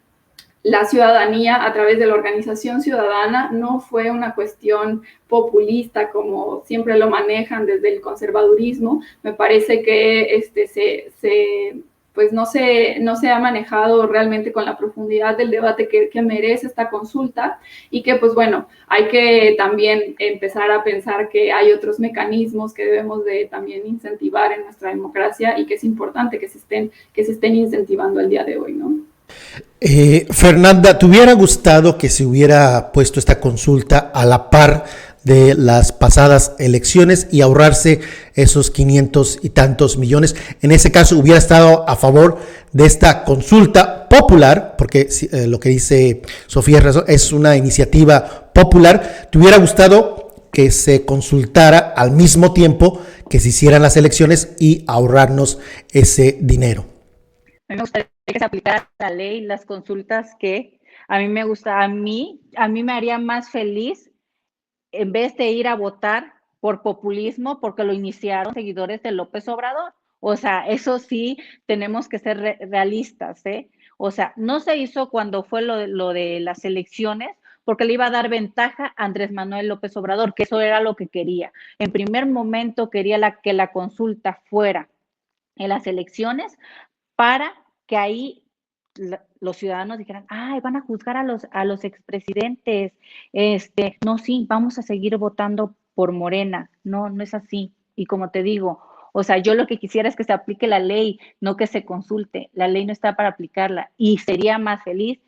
la ciudadanía, a través de la organización ciudadana, no fue una cuestión populista como siempre lo manejan desde el conservadurismo. Me parece que pues no se ha manejado realmente con la profundidad del debate que merece esta consulta, y que pues bueno, hay que también empezar a pensar que hay otros mecanismos que debemos de también incentivar en nuestra democracia y que es importante que se estén incentivando el día de hoy, ¿no? Fernanda, ¿te hubiera gustado que se hubiera puesto esta consulta a la par de las pasadas elecciones y ahorrarse esos 500 y tantos millones? En ese caso, ¿hubiera estado a favor de esta consulta popular? Porque lo que dice Sofía es una iniciativa popular. ¿Te hubiera gustado que se consultara al mismo tiempo que se hicieran las elecciones y ahorrarnos ese dinero? A mí me gustaría que se aplicara la ley, las consultas que a mí me gusta, a mí me haría más feliz en vez de ir a votar por populismo, porque lo iniciaron seguidores de López Obrador. O sea, eso sí, tenemos que ser realistas, ¿eh? O sea, no se hizo cuando fue lo de las elecciones, porque le iba a dar ventaja a Andrés Manuel López Obrador, que eso era lo que quería. En primer momento quería que la consulta fuera en las elecciones para que ahí los ciudadanos dijeran, ay, van a juzgar a los expresidentes, no, sí, vamos a seguir votando por Morena. No, no es así. Y como te digo, O sea, yo lo que quisiera es que se aplique la ley, no que se consulte. La ley no está para aplicarla y sería más feliz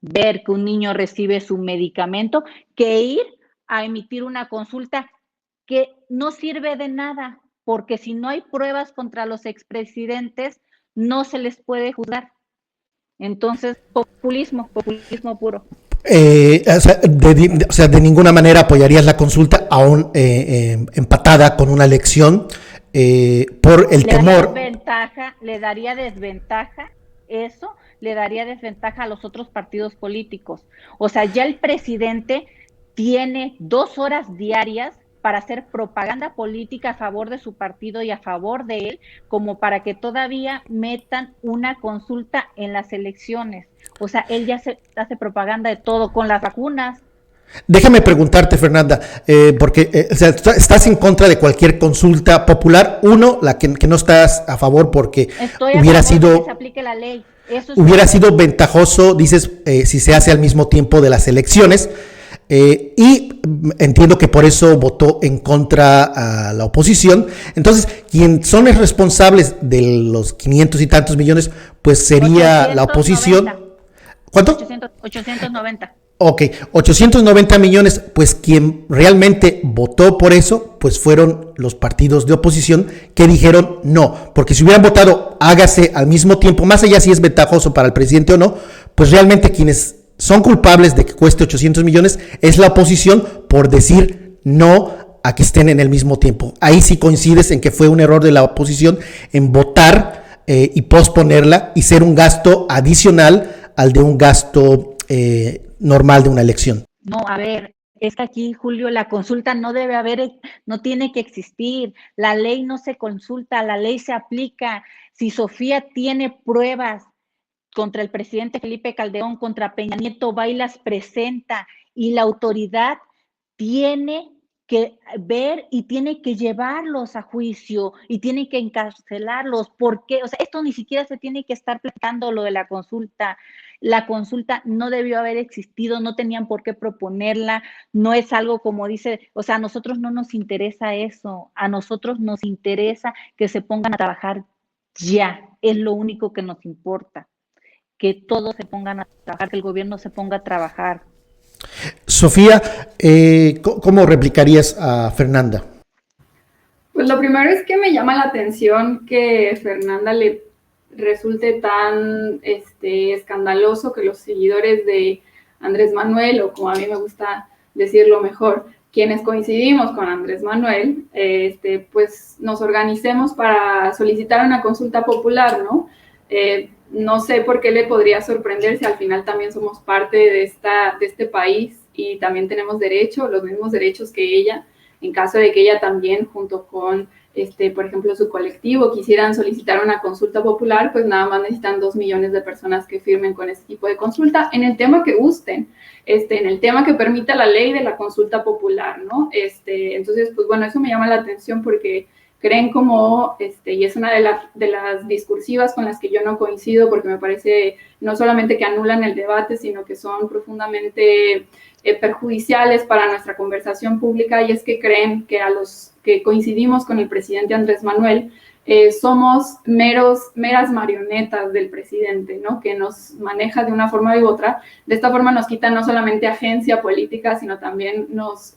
ver que un niño recibe su medicamento que ir a emitir una consulta que no sirve de nada, porque si no hay pruebas contra los expresidentes, no se les puede juzgar. Entonces, populismo puro. O sea, de ninguna manera apoyarías la consulta aún empatada con una elección por el temor. Le daría desventaja eso, le daría desventaja a los otros partidos políticos. O sea, ya el presidente tiene 2 horas diarias para hacer propaganda política a favor de su partido y a favor de él, como para que todavía metan una consulta en las elecciones. O sea, él ya hace propaganda de todo, con las vacunas. Déjame preguntarte, Fernanda, porque o sea, estás en contra de cualquier consulta popular. Uno, la que no estás a favor porque hubiera sido, que se aplique la ley. Hubiera sido ventajoso, dices, si se hace al mismo tiempo de las elecciones. Y entiendo que por eso votó en contra a la oposición. Entonces, quien son los responsables de los 500 y tantos millones, pues sería 890. La oposición. ¿Cuánto? 890. Ok, 890 millones, pues quien realmente votó por eso, pues fueron los partidos de oposición que dijeron no, porque si hubieran votado hágase al mismo tiempo, más allá si es ventajoso para el presidente o no, pues realmente quienes son culpables de que cueste 800 millones es la oposición por decir no a que estén en el mismo tiempo. Ahí sí coincides en que fue un error de la oposición en votar y posponerla y ser un gasto adicional al de un gasto normal de una elección. No, a ver, es que aquí, Julio, la consulta no debe haber, no tiene que existir. La ley no se consulta, la ley se aplica. Si Sofía tiene pruebas contra el presidente Felipe Calderón, contra Peña Nieto, va y las presenta, y la autoridad tiene que ver y tiene que llevarlos a juicio y tiene que encarcelarlos, porque, o sea, esto ni siquiera se tiene que estar platicando lo de la consulta. La consulta no debió haber existido, no tenían por qué proponerla, no es algo como dice, o sea, a nosotros no nos interesa eso, a nosotros nos interesa que se pongan a trabajar ya, es lo único que nos importa, que todos se pongan a trabajar, que el gobierno se ponga a trabajar. Sofía, ¿cómo replicarías a Fernanda? Pues lo primero es que me llama la atención que Fernanda le resulte tan escandaloso que los seguidores de Andrés Manuel, o como a mí me gusta decirlo mejor, quienes coincidimos con Andrés Manuel, pues nos organicemos para solicitar una consulta popular, ¿no? No sé por qué le podría sorprender si al final también somos parte de este país y también tenemos los mismos derechos que ella, en caso de que ella también, junto con, por ejemplo, su colectivo, quisieran solicitar una consulta popular, pues nada más necesitan 2 millones de personas que firmen con ese tipo de consulta en el tema que gusten, en el tema que permita la ley de la consulta popular, ¿no? Entonces, pues bueno, eso me llama la atención porque creen como, y es una de las discursivas con las que yo no coincido, porque me parece no solamente que anulan el debate, sino que son profundamente perjudiciales para nuestra conversación pública, y es que creen que a los que coincidimos con el presidente Andrés Manuel, somos meras marionetas del presidente, ¿no? Que nos maneja de una forma u otra. De esta forma nos quita no solamente agencia política, sino también nos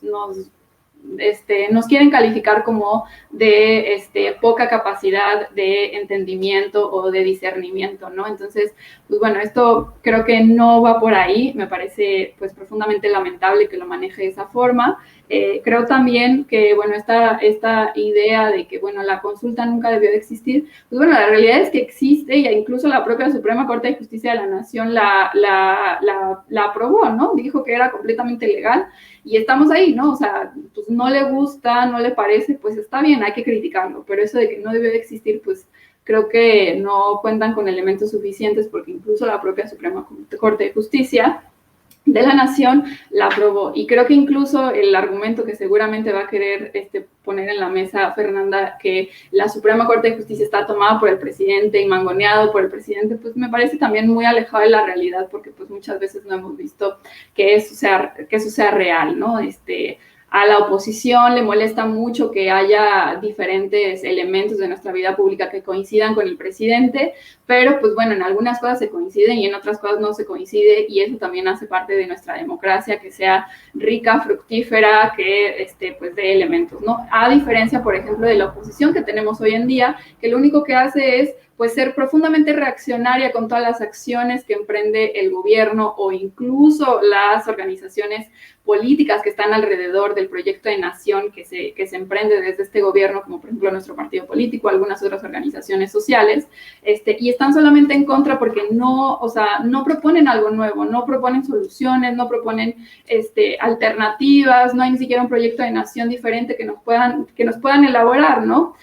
quieren calificar como de poca capacidad de entendimiento o de discernimiento, ¿no? Entonces, pues bueno, esto creo que no va por ahí, me parece pues profundamente lamentable que lo maneje de esa forma. Creo también que, bueno, esta idea de que, bueno, la consulta nunca debió de existir, pues bueno, la realidad es que existe y incluso la propia Suprema Corte de Justicia de la Nación la aprobó, ¿no? Dijo que era completamente legal y estamos ahí, ¿no? O sea, pues no le gusta, no le parece, pues está bien, hay que criticarlo, pero eso de que no debió de existir, pues creo que no cuentan con elementos suficientes porque incluso la propia Suprema Corte de Justicia de la Nación la aprobó. Y creo que incluso el argumento que seguramente va a querer poner en la mesa Fernanda, que la Suprema Corte de Justicia está tomada por el presidente y mangoneado por el presidente, pues me parece también muy alejado de la realidad, porque pues muchas veces no hemos visto que eso sea real, ¿no? A la oposición le molesta mucho que haya diferentes elementos de nuestra vida pública que coincidan con el presidente, pero pues bueno, en algunas cosas se coinciden y en otras cosas no se coincide, y eso también hace parte de nuestra democracia, que sea rica, fructífera, que pues dé elementos, ¿no? A diferencia, por ejemplo, de la oposición que tenemos hoy en día, que lo único que hace es pues ser profundamente reaccionaria con todas las acciones que emprende el gobierno o incluso las organizaciones políticas que están alrededor del proyecto de nación que se emprende desde este gobierno, como por ejemplo nuestro partido político, algunas otras organizaciones sociales, y están solamente en contra porque no, o sea, no proponen algo nuevo, no proponen soluciones, no proponen alternativas, no hay ni siquiera un proyecto de nación diferente que nos puedan elaborar, ¿no?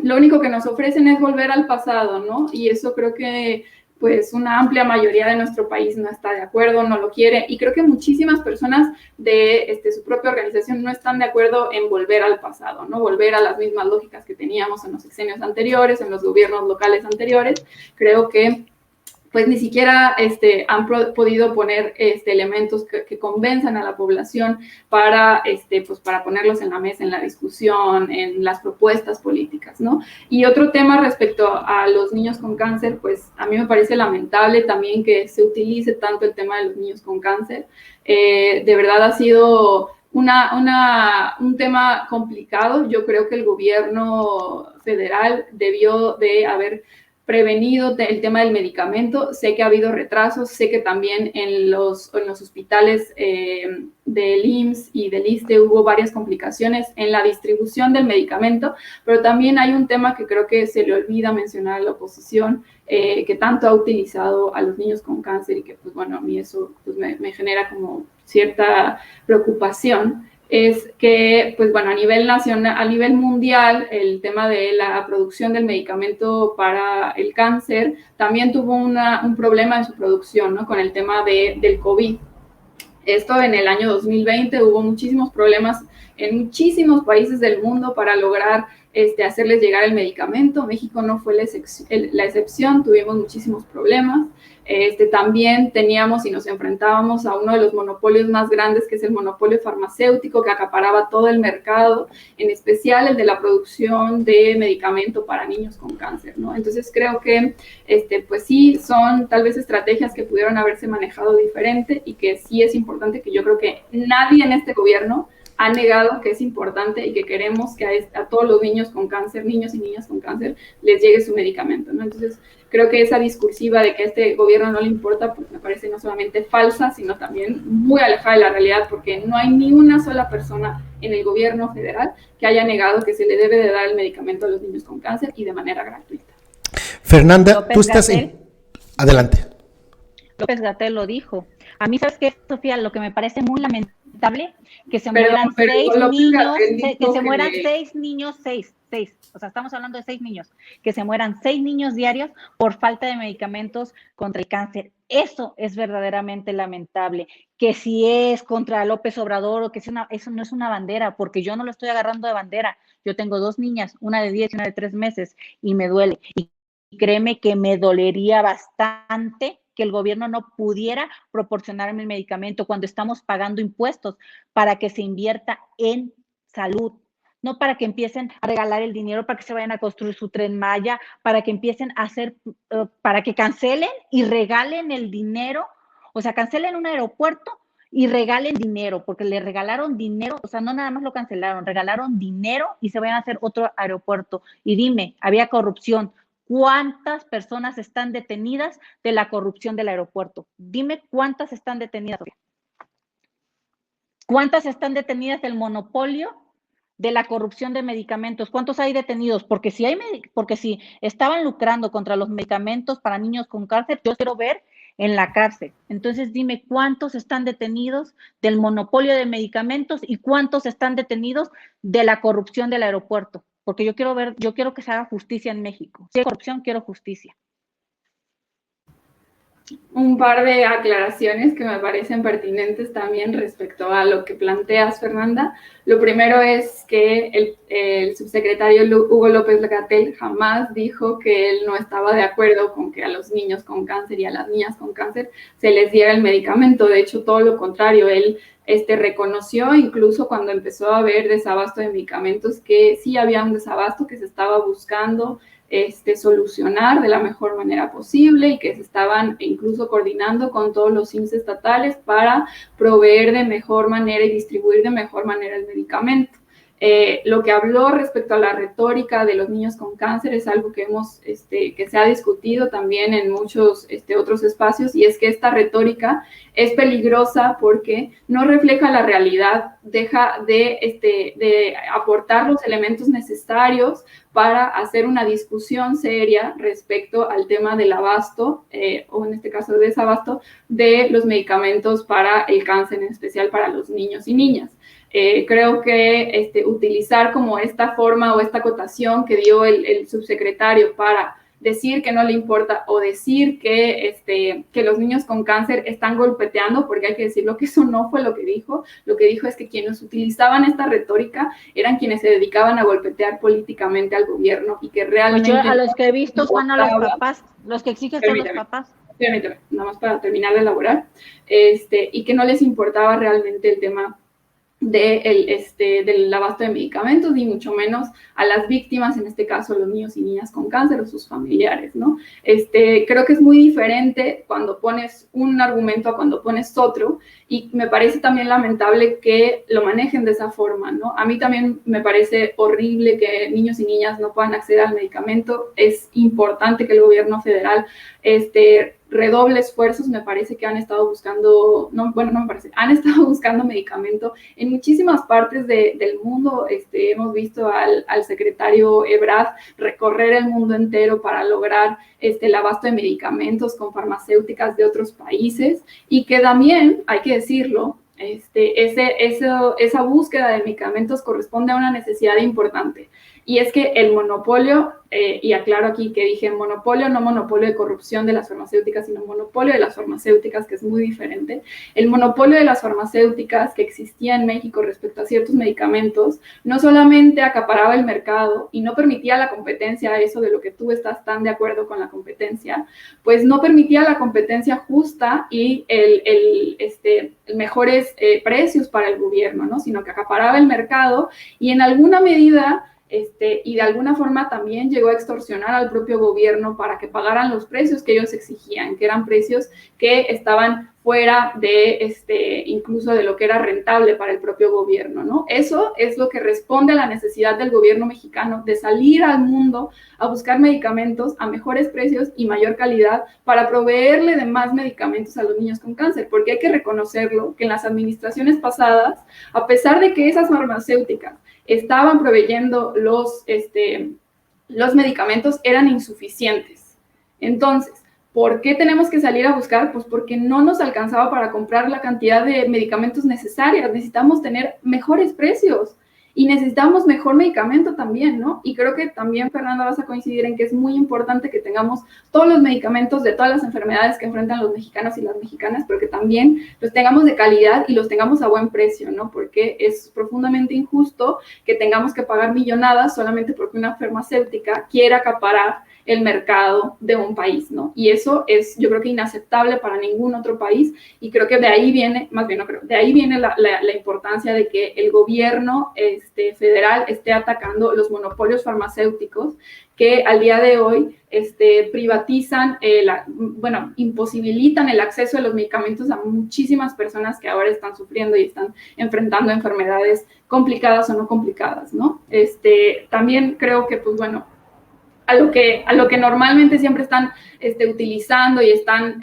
Lo único que nos ofrecen es volver al pasado, ¿no? Y eso creo que pues una amplia mayoría de nuestro país no está de acuerdo, no lo quiere, y creo que muchísimas personas de su propia organización no están de acuerdo en volver al pasado, ¿no? Volver a las mismas lógicas que teníamos en los sexenios anteriores, en los gobiernos locales anteriores. Creo que pues ni siquiera han podido poner elementos que convenzan a la población para, pues para ponerlos en la mesa, en la discusión, en las propuestas políticas, ¿no? Y otro tema respecto a los niños con cáncer, pues a mí me parece lamentable también que se utilice tanto el tema de los niños con cáncer. De verdad ha sido un tema complicado. Yo creo que el gobierno federal debió de haber prevenido el tema del medicamento. Sé que ha habido retrasos, sé que también en los hospitales del IMSS y del ISSSTE hubo varias complicaciones en la distribución del medicamento, pero también hay un tema que creo que se le olvida mencionar a la oposición, que tanto ha utilizado a los niños con cáncer y que, pues bueno, a mí eso pues, me genera como cierta preocupación. Es que, pues bueno, a nivel nacional, a nivel mundial, el tema de la producción del medicamento para el cáncer también tuvo un problema en su producción, ¿no? Con el tema del COVID. Esto en el año 2020 hubo muchísimos problemas en muchísimos países del mundo para lograr hacerles llegar el medicamento. México no fue la excepción, tuvimos muchísimos problemas. También teníamos y nos enfrentábamos a uno de los monopolios más grandes, que es el monopolio farmacéutico, que acaparaba todo el mercado, en especial el de la producción de medicamento para niños con cáncer, ¿no? Entonces creo que, pues sí, son tal vez estrategias que pudieron haberse manejado diferente, y que sí es importante, que yo creo que nadie en este gobierno ha negado que es importante y que queremos que a todos los niños con cáncer, niños y niñas con cáncer, les llegue su medicamento, ¿no? Entonces, creo que esa discursiva de que a este gobierno no le importa, pues me parece no solamente falsa, sino también muy alejada de la realidad, porque no hay ni una sola persona en el gobierno federal que haya negado que se le debe de dar el medicamento a los niños con cáncer y de manera gratuita. Fernanda, López tú estás Gatell. Adelante. López Gatell lo dijo. A mí, ¿sabes qué, Sofía? Lo que me parece muy lamentable, que se mueran seis niños, seis. O sea, estamos hablando de 6 niños, que se mueran 6 niños diarios por falta de medicamentos contra el cáncer. Eso es verdaderamente lamentable. Que si es contra López Obrador o que si eso no es una bandera, porque yo no lo estoy agarrando de bandera. Yo tengo 2 niñas, una de 10 y una de 3 meses, y me duele. Y créeme que me dolería bastante que el gobierno no pudiera proporcionarme el medicamento cuando estamos pagando impuestos para que se invierta en salud, no para que empiecen a regalar el dinero, para que se vayan a construir su Tren Maya, para que empiecen a hacer, para que cancelen y regalen el dinero, o sea, cancelen un aeropuerto y regalen dinero, porque le regalaron dinero, o sea, no nada más lo cancelaron, regalaron dinero y se vayan a hacer otro aeropuerto. Y dime, había corrupción. ¿Cuántas personas están detenidas de la corrupción del aeropuerto? Dime cuántas están detenidas. ¿Cuántas están detenidas del monopolio de la corrupción de medicamentos? ¿Cuántos hay detenidos? Porque si estaban lucrando contra los medicamentos para niños con cáncer, yo quiero ver en la cárcel. Entonces dime cuántos están detenidos del monopolio de medicamentos y cuántos están detenidos de la corrupción del aeropuerto. Porque yo quiero que se haga justicia en México. Si hay corrupción, quiero justicia. un par de aclaraciones que me parecen pertinentes también respecto a lo que planteas, Fernanda. Lo primero es que el subsecretario Hugo López-Gatell jamás dijo que él no estaba de acuerdo con que a los niños con cáncer y a las niñas con cáncer se les diera el medicamento. De hecho, todo lo contrario, él reconoció incluso cuando empezó a haber desabasto de medicamentos que sí había un desabasto que se estaba buscando solucionar de la mejor manera posible y que se estaban incluso coordinando con todos los IMSS estatales para proveer de mejor manera y distribuir de mejor manera el medicamento. Lo que habló respecto a la retórica de los niños con cáncer es algo que que se ha discutido también en muchos otros espacios, y es que esta retórica es peligrosa porque no refleja la realidad, deja de aportar los elementos necesarios para hacer una discusión seria respecto al tema del abasto, o en este caso desabasto, de los medicamentos para el cáncer, en especial para los niños y niñas. Creo que utilizar como esta forma o esta acotación que dio el subsecretario para decir que no le importa o decir que los niños con cáncer están golpeteando, porque hay que decirlo que eso no fue lo que dijo es que quienes utilizaban esta retórica eran quienes se dedicaban a golpetear políticamente al gobierno y que realmente... Pues yo a los que he visto son a los papás, los que exigen son los papás. Permítame, nada más para terminar de elaborar, y que no les importaba realmente el tema del abasto de medicamentos, ni mucho menos a las víctimas, en este caso los niños y niñas con cáncer o sus familiares, ¿no? Creo que es muy diferente cuando pones un argumento a cuando pones otro, y me parece también lamentable que lo manejen de esa forma, ¿no? A mí también me parece horrible que niños y niñas no puedan acceder al medicamento. Es importante que el gobierno federal redoble esfuerzos. Me parece que han estado buscando, han estado buscando medicamento en muchísimas partes del mundo. Hemos visto al secretario Ebrard recorrer el mundo entero para lograr el abasto de medicamentos con farmacéuticas de otros países, y que también, hay que decirlo, esa búsqueda de medicamentos corresponde a una necesidad importante, y es que el monopolio, y aclaro aquí que dije monopolio, no monopolio de corrupción de las farmacéuticas, sino monopolio de las farmacéuticas, que es muy diferente. El monopolio de las farmacéuticas que existía en México respecto a ciertos medicamentos no solamente acaparaba el mercado y no permitía la competencia, eso de lo que tú estás tan de acuerdo con la competencia, pues no permitía la competencia justa y mejores precios para el gobierno, ¿no? Sino que acaparaba el mercado y en alguna medida y de alguna forma también llegó a extorsionar al propio gobierno para que pagaran los precios que ellos exigían, que eran precios que estaban fuera de incluso de lo que era rentable para el propio gobierno, ¿no? Eso es lo que responde a la necesidad del gobierno mexicano de salir al mundo a buscar medicamentos a mejores precios y mayor calidad para proveerle de más medicamentos a los niños con cáncer, porque hay que reconocerlo que en las administraciones pasadas, a pesar de que esas farmacéuticas estaban proveyendo los medicamentos, eran insuficientes. Entonces, ¿por qué tenemos que salir a buscar? Pues porque no nos alcanzaba para comprar la cantidad de medicamentos necesarias. Necesitamos tener mejores precios y necesitamos mejor medicamento también, ¿no? Y creo que también, Fernanda, vas a coincidir en que es muy importante que tengamos todos los medicamentos de todas las enfermedades que enfrentan los mexicanos y las mexicanas, pero que también los tengamos de calidad y los tengamos a buen precio, ¿no? Porque es profundamente injusto que tengamos que pagar millonadas solamente porque una farmacéutica quiera acaparar el mercado de un país, ¿no? Y eso es, yo creo que inaceptable para ningún otro país, y creo que de ahí viene, más bien no creo, de ahí viene la importancia de que el gobierno federal esté atacando los monopolios farmacéuticos que al día de hoy privatizan, imposibilitan el acceso a los medicamentos a muchísimas personas que ahora están sufriendo y están enfrentando enfermedades complicadas o no complicadas, ¿no? También creo que, pues bueno, a lo que normalmente siempre están utilizando y están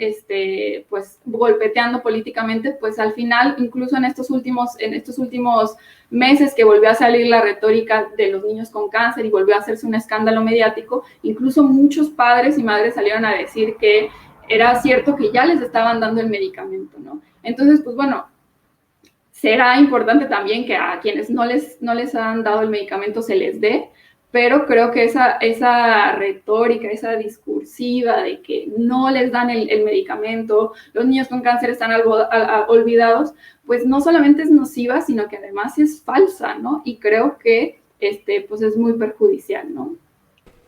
pues golpeteando políticamente, pues al final, incluso en estos últimos meses que volvió a salir la retórica de los niños con cáncer y volvió a hacerse un escándalo mediático, incluso muchos padres y madres salieron a decir que era cierto que ya les estaban dando el medicamento, ¿no? Entonces, pues bueno, será importante también que a quienes no les han dado el medicamento se les dé, pero creo que esa retórica, esa discursiva de que no les dan el medicamento, los niños con cáncer están olvidados, pues no solamente es nociva, sino que además es falsa, ¿no? Y creo que pues es muy perjudicial, ¿no?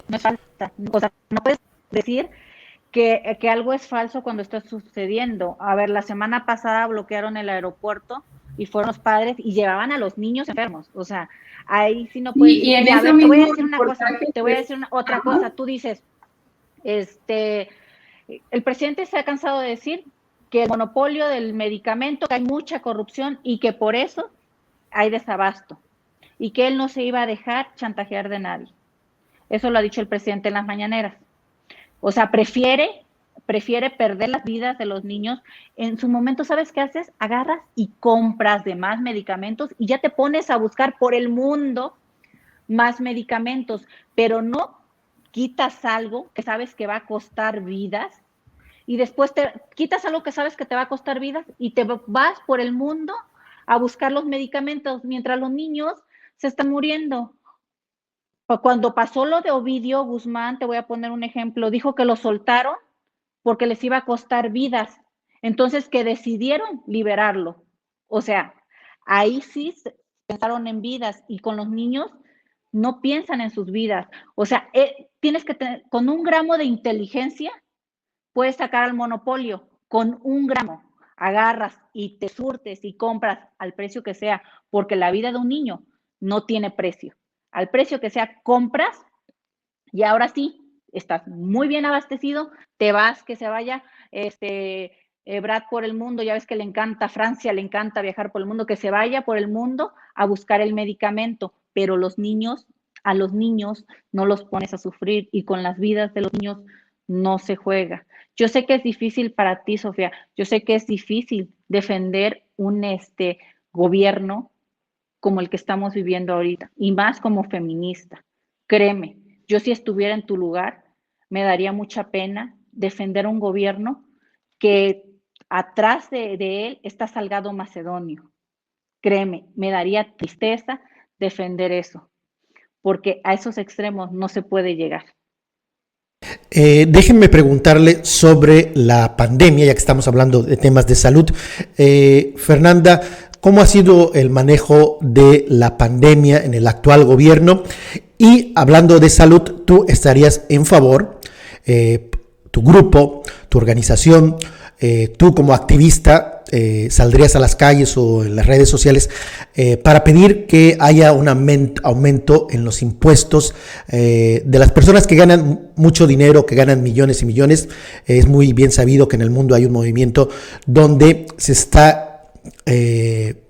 No es falsa, o sea, no puedes decir que algo es falso cuando está sucediendo. A ver, la semana pasada bloquearon el aeropuerto y fueron los padres y llevaban a los niños enfermos. O sea, ahí sí no puedes decir. Y a ver, te voy a decir una cosa, te voy a pues, decir otra cosa. Tú dices, el presidente se ha cansado de decir que el monopolio del medicamento, que hay mucha corrupción y que por eso hay desabasto y que él no se iba a dejar chantajear de nadie. Eso lo ha dicho el presidente en las mañaneras. O sea, prefiere perder las vidas de los niños. En su momento, ¿sabes qué haces? Agarras y compras de más medicamentos y ya te pones a buscar por el mundo más medicamentos, pero no quitas algo que sabes que va a costar vidas y después te quitas algo que sabes que te va a costar vidas y te vas por el mundo a buscar los medicamentos mientras los niños se están muriendo. Cuando pasó lo de Ovidio Guzmán, te voy a poner un ejemplo, dijo que lo soltaron porque les iba a costar vidas, entonces que decidieron liberarlo. O sea, ahí sí pensaron en vidas y con los niños no piensan en sus vidas. O sea, tienes que tener, con 1 gramo de inteligencia, puedes sacar al monopolio, con 1 gramo. Agarras y te surtes y compras al precio que sea, porque la vida de un niño no tiene precio. Al precio que sea, compras y ahora sí, estás muy bien abastecido, te vas, que se vaya Brad por el mundo, ya ves que le encanta Francia, le encanta viajar por el mundo, que se vaya por el mundo a buscar el medicamento, pero a los niños no los pones a sufrir y con las vidas de los niños no se juega. Yo sé que es difícil para ti, Sofía, yo sé que es difícil defender un gobierno como el que estamos viviendo ahorita, y más como feminista. Créeme, yo si estuviera en tu lugar, me daría mucha pena defender un gobierno que atrás de él está Salgado Macedonio. Créeme, me daría tristeza defender eso, porque a esos extremos no se puede llegar. Déjenme preguntarle sobre la pandemia, ya que estamos hablando de temas de salud. Fernanda, ¿cómo ha sido el manejo de la pandemia en el actual gobierno? Y hablando de salud, ¿tú estarías en favor, tu grupo, tu organización, tú como activista, saldrías a las calles o en las redes sociales para pedir que haya un aumento en los impuestos de las personas que ganan mucho dinero, que ganan millones y millones? Es muy bien sabido que en el mundo hay un movimiento donde se está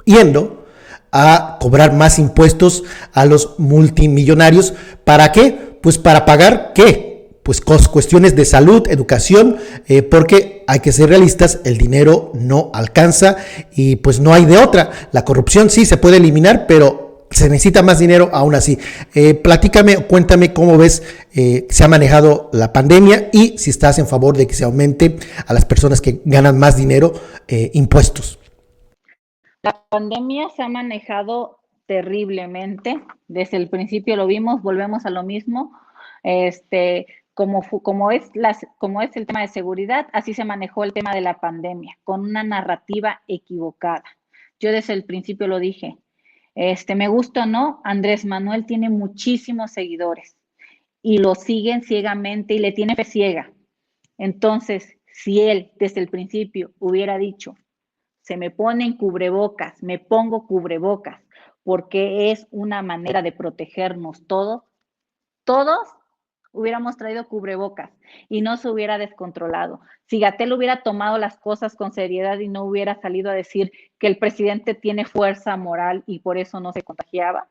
yendo a cobrar más impuestos a los multimillonarios. ¿Para qué? Pues para pagar ¿qué? Pues cuestiones de salud, educación, porque hay que ser realistas, el dinero no alcanza y pues no hay de otra. La corrupción sí se puede eliminar, pero se necesita más dinero aún así. Platícame, cuéntame cómo ves se ha manejado la pandemia y si estás en favor de que se aumente a las personas que ganan más dinero impuestos. La pandemia se ha manejado terriblemente. Desde el principio lo vimos, volvemos a lo mismo. Como es el tema de seguridad, así se manejó el tema de la pandemia, con una narrativa equivocada. Yo desde el principio lo dije, me gusta o no, Andrés Manuel tiene muchísimos seguidores y lo siguen ciegamente y le tiene fe ciega. Entonces, si él desde el principio hubiera dicho, se me ponen cubrebocas, me pongo cubrebocas, porque es una manera de protegernos todos hubiéramos traído cubrebocas y no se hubiera descontrolado. Si Gatell hubiera tomado las cosas con seriedad y no hubiera salido a decir que el presidente tiene fuerza moral y por eso no se contagiaba,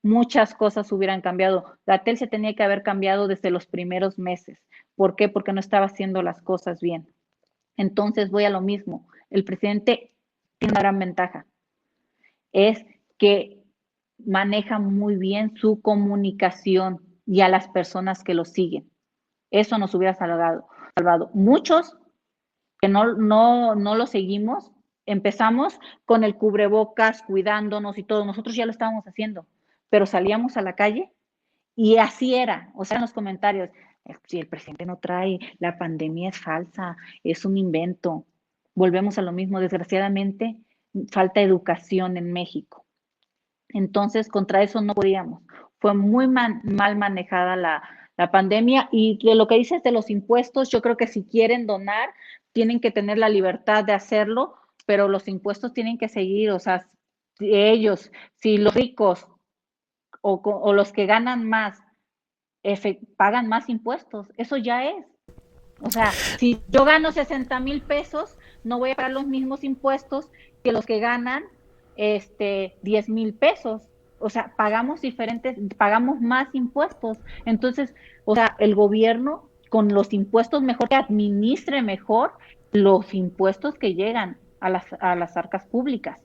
muchas cosas hubieran cambiado. Gatell se tenía que haber cambiado desde los primeros meses. ¿Por qué? Porque no estaba haciendo las cosas bien. Entonces voy a lo mismo. El presidente tiene una gran ventaja. Es que maneja muy bien su comunicación y a las personas que lo siguen. Eso nos hubiera salvado. Muchos que no lo seguimos, empezamos con el cubrebocas, cuidándonos y todo. Nosotros ya lo estábamos haciendo, pero salíamos a la calle Y así era, o sea, en los comentarios, si el presidente no trae, la pandemia es falsa, es un invento. Volvemos a lo mismo, desgraciadamente, falta educación en México. Entonces, contra eso no podíamos. Fue muy mal manejada la pandemia y de lo que dices de los impuestos, yo creo que si quieren donar, tienen que tener la libertad de hacerlo, pero los impuestos tienen que seguir, o sea, si ellos, si los ricos o los que ganan más pagan más impuestos, eso ya es. O sea, si yo gano 60,000 pesos, no voy a pagar los mismos impuestos que los que ganan 10,000 pesos. O sea, pagamos más impuestos. Entonces, o sea, el gobierno con los impuestos mejor que administre mejor los impuestos que llegan a las arcas públicas.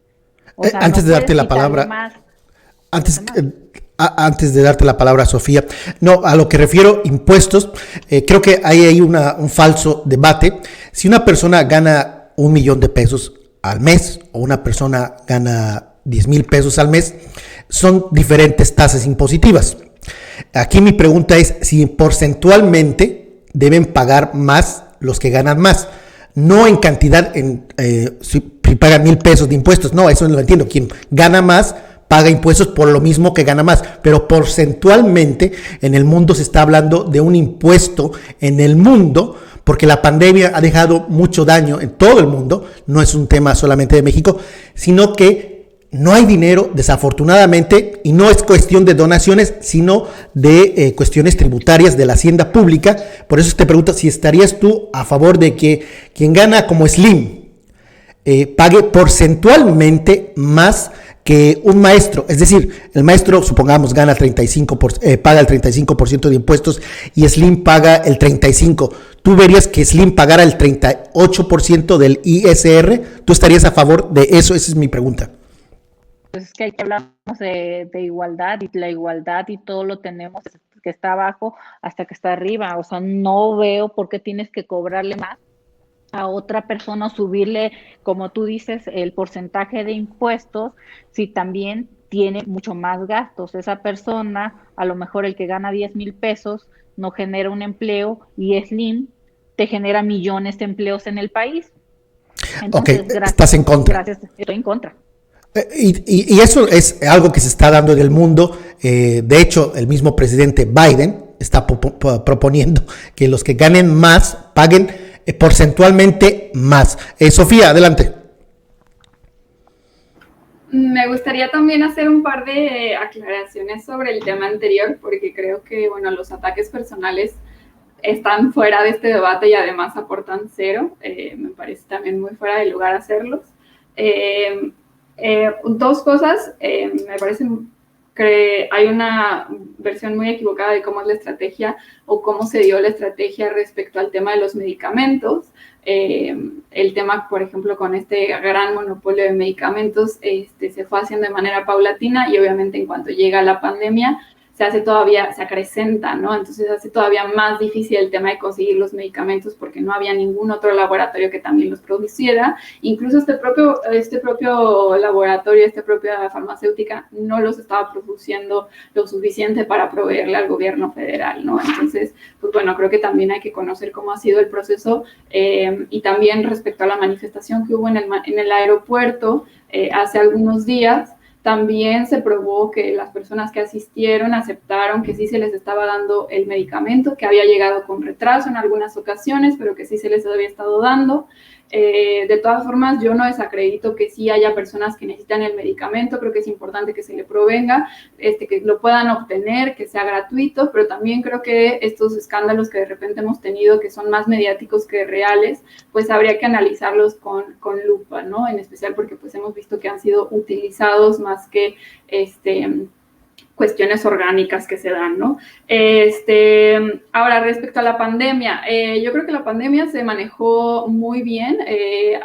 O sea, Antes no de darte puedes la quitarle palabra, más a los antes, demás. antes de darte la palabra, Sofía, no, a lo que refiero, impuestos, creo que hay ahí un falso debate. Si una persona gana 1 millón de pesos al mes o una persona gana 10,000 pesos al mes, son diferentes tasas impositivas. Aquí mi pregunta es si porcentualmente deben pagar más los que ganan más, no en cantidad, si pagan 1,000 pesos de impuestos, no, eso no lo entiendo. Quien gana más paga impuestos por lo mismo que gana más, pero porcentualmente en el mundo se está hablando de un impuesto en el mundo, porque la pandemia ha dejado mucho daño en todo el mundo, no es un tema solamente de México, sino que no hay dinero, desafortunadamente, y no es cuestión de donaciones, sino de cuestiones tributarias de la hacienda pública. Por eso te pregunto si estarías tú a favor de que quien gana como Slim pague porcentualmente más que un maestro. Es decir, el maestro, supongamos, paga el 35% de impuestos y Slim paga el 35%. ¿Tú verías que Slim pagara el 38% del ISR? ¿Tú estarías a favor de eso? Esa es mi pregunta. Pues es que aquí hablamos de igualdad y la igualdad y todo lo tenemos que está abajo hasta que está arriba. O sea, no veo por qué tienes que cobrarle más a otra persona o subirle, como tú dices, el porcentaje de impuestos si también tiene mucho más gastos. Esa persona, a lo mejor el que gana 10,000 pesos, no genera un empleo y Slim te genera millones de empleos en el país. Entonces, Ok, estás en contra. Gracias, estoy en contra. Y eso es algo que se está dando en el mundo. De hecho, el mismo presidente Biden está proponiendo que los que ganen más paguen porcentualmente más. Sofía, adelante. Me gustaría también hacer un par de aclaraciones sobre el tema anterior, porque creo que, bueno, los ataques personales están fuera de este debate y además aportan cero. Me parece también muy fuera de lugar hacerlos. Dos cosas, me parece que hay una versión muy equivocada de cómo es la estrategia o cómo se dio la estrategia respecto al tema de los medicamentos. El tema, por ejemplo, con este gran monopolio de medicamentos se fue haciendo de manera paulatina y obviamente en cuanto llega la pandemia se acrecenta, ¿no? Entonces hace todavía más difícil el tema de conseguir los medicamentos porque no había ningún otro laboratorio que también los produciera. Incluso este propio laboratorio, esta propia farmacéutica no los estaba produciendo lo suficiente para proveerle al gobierno federal, ¿no? Entonces, pues bueno, creo que también hay que conocer cómo ha sido el proceso y también respecto a la manifestación que hubo en el aeropuerto hace algunos días. También se probó que las personas que asistieron aceptaron que sí se les estaba dando el medicamento, que había llegado con retraso en algunas ocasiones, pero que sí se les había estado dando. De todas formas, yo no desacredito que sí haya personas que necesitan el medicamento, creo que es importante que se le provenga, que lo puedan obtener, que sea gratuito, pero también creo que estos escándalos que de repente hemos tenido, que son más mediáticos que reales, pues habría que analizarlos con lupa, ¿no? En especial porque pues hemos visto que han sido utilizados más que cuestiones orgánicas que se dan, ¿no? Ahora, respecto a la pandemia, yo creo que la pandemia se manejó muy bien,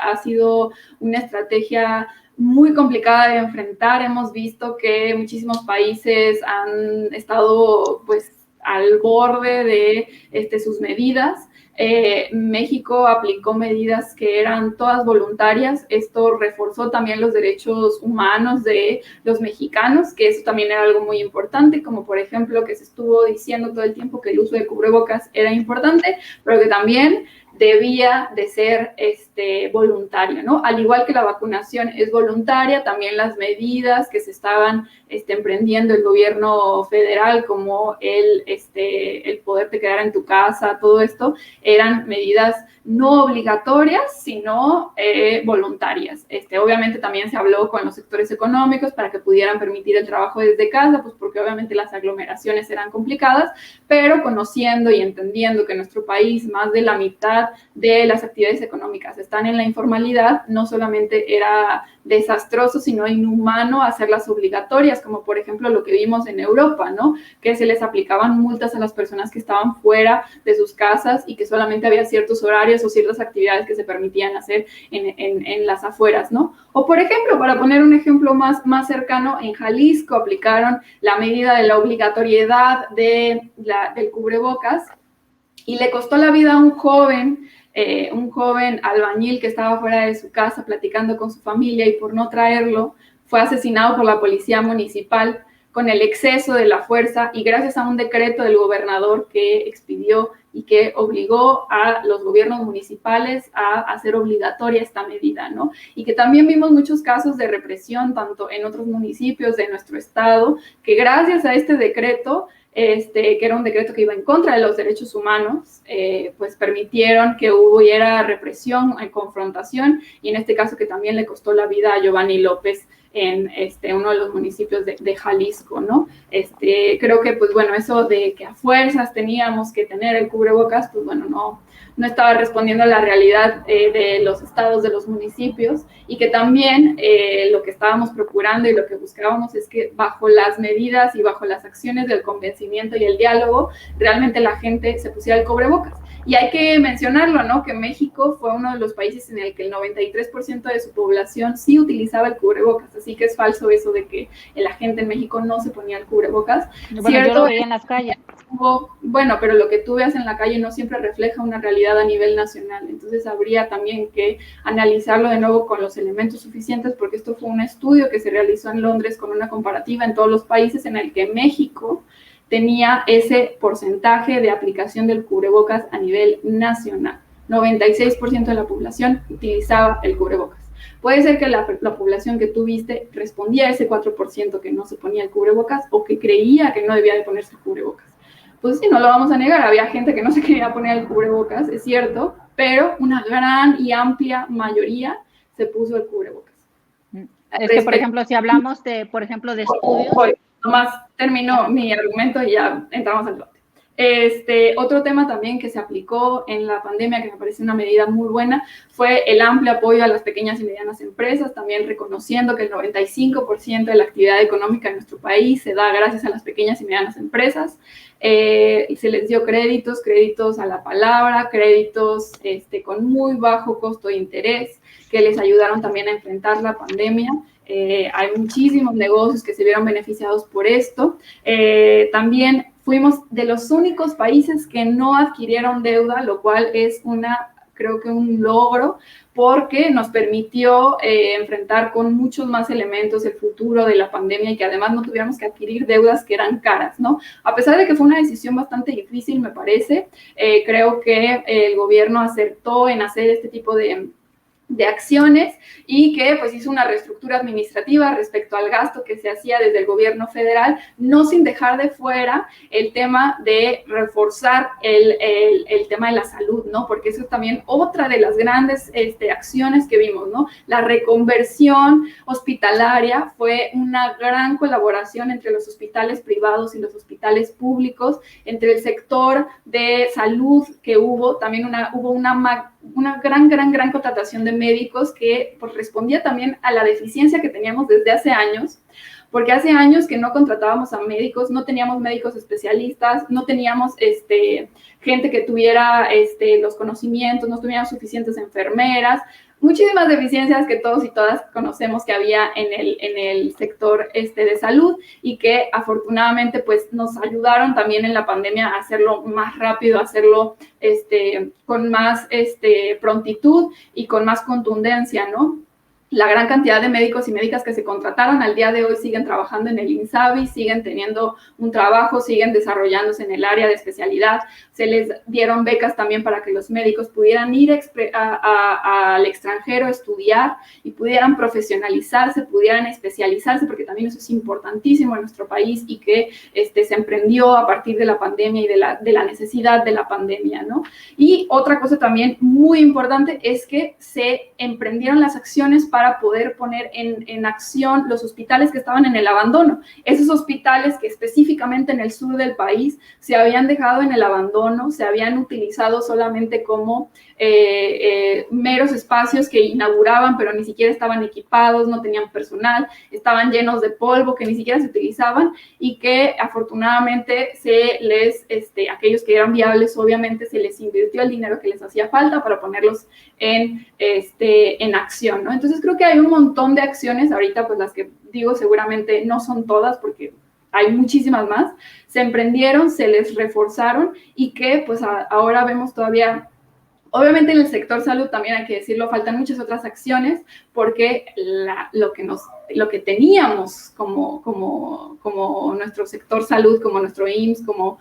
ha sido una estrategia muy complicada de enfrentar. Hemos visto que muchísimos países han estado, pues, al borde de sus medidas. México aplicó medidas que eran todas voluntarias. Esto reforzó también los derechos humanos de los mexicanos, que eso también era algo muy importante, como por ejemplo que se estuvo diciendo todo el tiempo que el uso de cubrebocas era importante, pero que también debía de ser voluntario, ¿no? Al igual que la vacunación es voluntaria, también las medidas que se estaban emprendiendo el gobierno federal, como el poderte quedar en tu casa, todo esto, eran medidas no obligatorias, sino voluntarias. Obviamente también se habló con los sectores económicos para que pudieran permitir el trabajo desde casa, pues porque obviamente las aglomeraciones eran complicadas, pero conociendo y entendiendo que en nuestro país más de la mitad de las actividades económicas están en la informalidad, no solamente era desastroso, sino inhumano hacerlas obligatorias, como por ejemplo lo que vimos en Europa, ¿no? Que se les aplicaban multas a las personas que estaban fuera de sus casas y que solamente había ciertos horarios o ciertas actividades que se permitían hacer en las afueras, ¿no? O por ejemplo, para poner un ejemplo más cercano, en Jalisco aplicaron la medida de la obligatoriedad del cubrebocas y le costó la vida a un joven albañil que estaba fuera de su casa platicando con su familia y por no traerlo fue asesinado por la policía municipal con el exceso de la fuerza y gracias a un decreto del gobernador que expidió y que obligó a los gobiernos municipales a hacer obligatoria esta medida, ¿no? Y que también vimos muchos casos de represión, tanto en otros municipios de nuestro estado, que gracias a este decreto, que era un decreto que iba en contra de los derechos humanos, pues permitieron que hubiera represión, confrontación, y en este caso que también le costó la vida a Giovanni López en uno de los municipios de Jalisco, ¿no? Creo que, pues bueno, eso de que a fuerzas teníamos que tener el cubrebocas, pues bueno, no estaba respondiendo a la realidad de los estados, de los municipios, y que también lo que estábamos procurando y lo que buscábamos es que bajo las medidas y bajo las acciones del convencimiento y el diálogo, realmente la gente se pusiera el cubrebocas. Y hay que mencionarlo, ¿no? Que México fue uno de los países en el que el 93% de su población sí utilizaba el cubrebocas, así que es falso eso de que la gente en México no se ponía el cubrebocas. Bueno, ¿cierto? Yo lo veía en las calles. Bueno, pero lo que tú veas en la calle no siempre refleja una realidad a nivel nacional, entonces habría también que analizarlo de nuevo con los elementos suficientes, porque esto fue un estudio que se realizó en Londres con una comparativa en todos los países en el que México tenía ese porcentaje de aplicación del cubrebocas a nivel nacional. 96% de la población utilizaba el cubrebocas. Puede ser que la población que tú viste respondía a ese 4% que no se ponía el cubrebocas o que creía que no debía de ponerse el cubrebocas. Pues sí, no lo vamos a negar, había gente que no se quería poner el cubrebocas, es cierto, pero una gran y amplia mayoría se puso el cubrebocas. Es que, por ejemplo, si hablamos de estudios... Nomás termino mi argumento y ya entramos al debate. Otro tema también que se aplicó en la pandemia, que me parece una medida muy buena, fue el amplio apoyo a las pequeñas y medianas empresas, también reconociendo que el 95% de la actividad económica en nuestro país se da gracias a las pequeñas y medianas empresas. Se les dio créditos a la palabra, créditos con muy bajo costo de interés, que les ayudaron también a enfrentar la pandemia. Hay muchísimos negocios que se vieron beneficiados por esto. También fuimos de los únicos países que no adquirieron deuda, lo cual es creo que un logro, porque nos permitió enfrentar con muchos más elementos el futuro de la pandemia y que además no tuviéramos que adquirir deudas que eran caras, ¿no? A pesar de que fue una decisión bastante difícil, me parece, creo que el gobierno acertó en hacer este tipo de acciones y que pues hizo una reestructura administrativa respecto al gasto que se hacía desde el gobierno federal, no sin dejar de fuera el tema de reforzar el tema de la salud, ¿no? Porque eso es también otra de las grandes acciones que vimos, ¿no? La reconversión hospitalaria fue una gran colaboración entre los hospitales privados y los hospitales públicos, entre el sector de salud que hubo, también hubo una gran contratación de médicos que pues, respondía también a la deficiencia que teníamos desde hace años, porque hace años que no contratábamos a médicos, no teníamos médicos especialistas, no teníamos gente que tuviera los conocimientos, no teníamos suficientes enfermeras. muchísimas deficiencias que todos y todas conocemos que había en el sector de salud y que afortunadamente pues nos ayudaron también en la pandemia a hacerlo más rápido, a hacerlo con más prontitud y con más contundencia, ¿no? La gran cantidad de médicos y médicas que se contrataron al día de hoy siguen trabajando en el INSABI, siguen teniendo un trabajo, siguen desarrollándose en el área de especialidad. Se les dieron becas también para que los médicos pudieran ir al extranjero a estudiar y pudieran profesionalizarse, pudieran especializarse, porque también eso es importantísimo en nuestro país y que se emprendió a partir de la pandemia y de la necesidad de la pandemia, ¿no? Y otra cosa también muy importante es que se emprendieron las acciones para poder poner en acción los hospitales que estaban en el abandono. Esos hospitales que específicamente en el sur del país se habían dejado en el abandono, se habían utilizado solamente como meros espacios que inauguraban, pero ni siquiera estaban equipados, no tenían personal, estaban llenos de polvo que ni siquiera se utilizaban y que afortunadamente aquellos que eran viables, obviamente se les invirtió el dinero que les hacía falta para ponerlos en acción, ¿no? Entonces creo que hay un montón de acciones, ahorita pues las que digo seguramente no son todas porque hay muchísimas más, se emprendieron, se les reforzaron y que pues ahora vemos todavía. Obviamente en el sector salud también hay que decirlo, faltan muchas otras acciones porque lo que teníamos como nuestro sector salud, como nuestro IMSS, como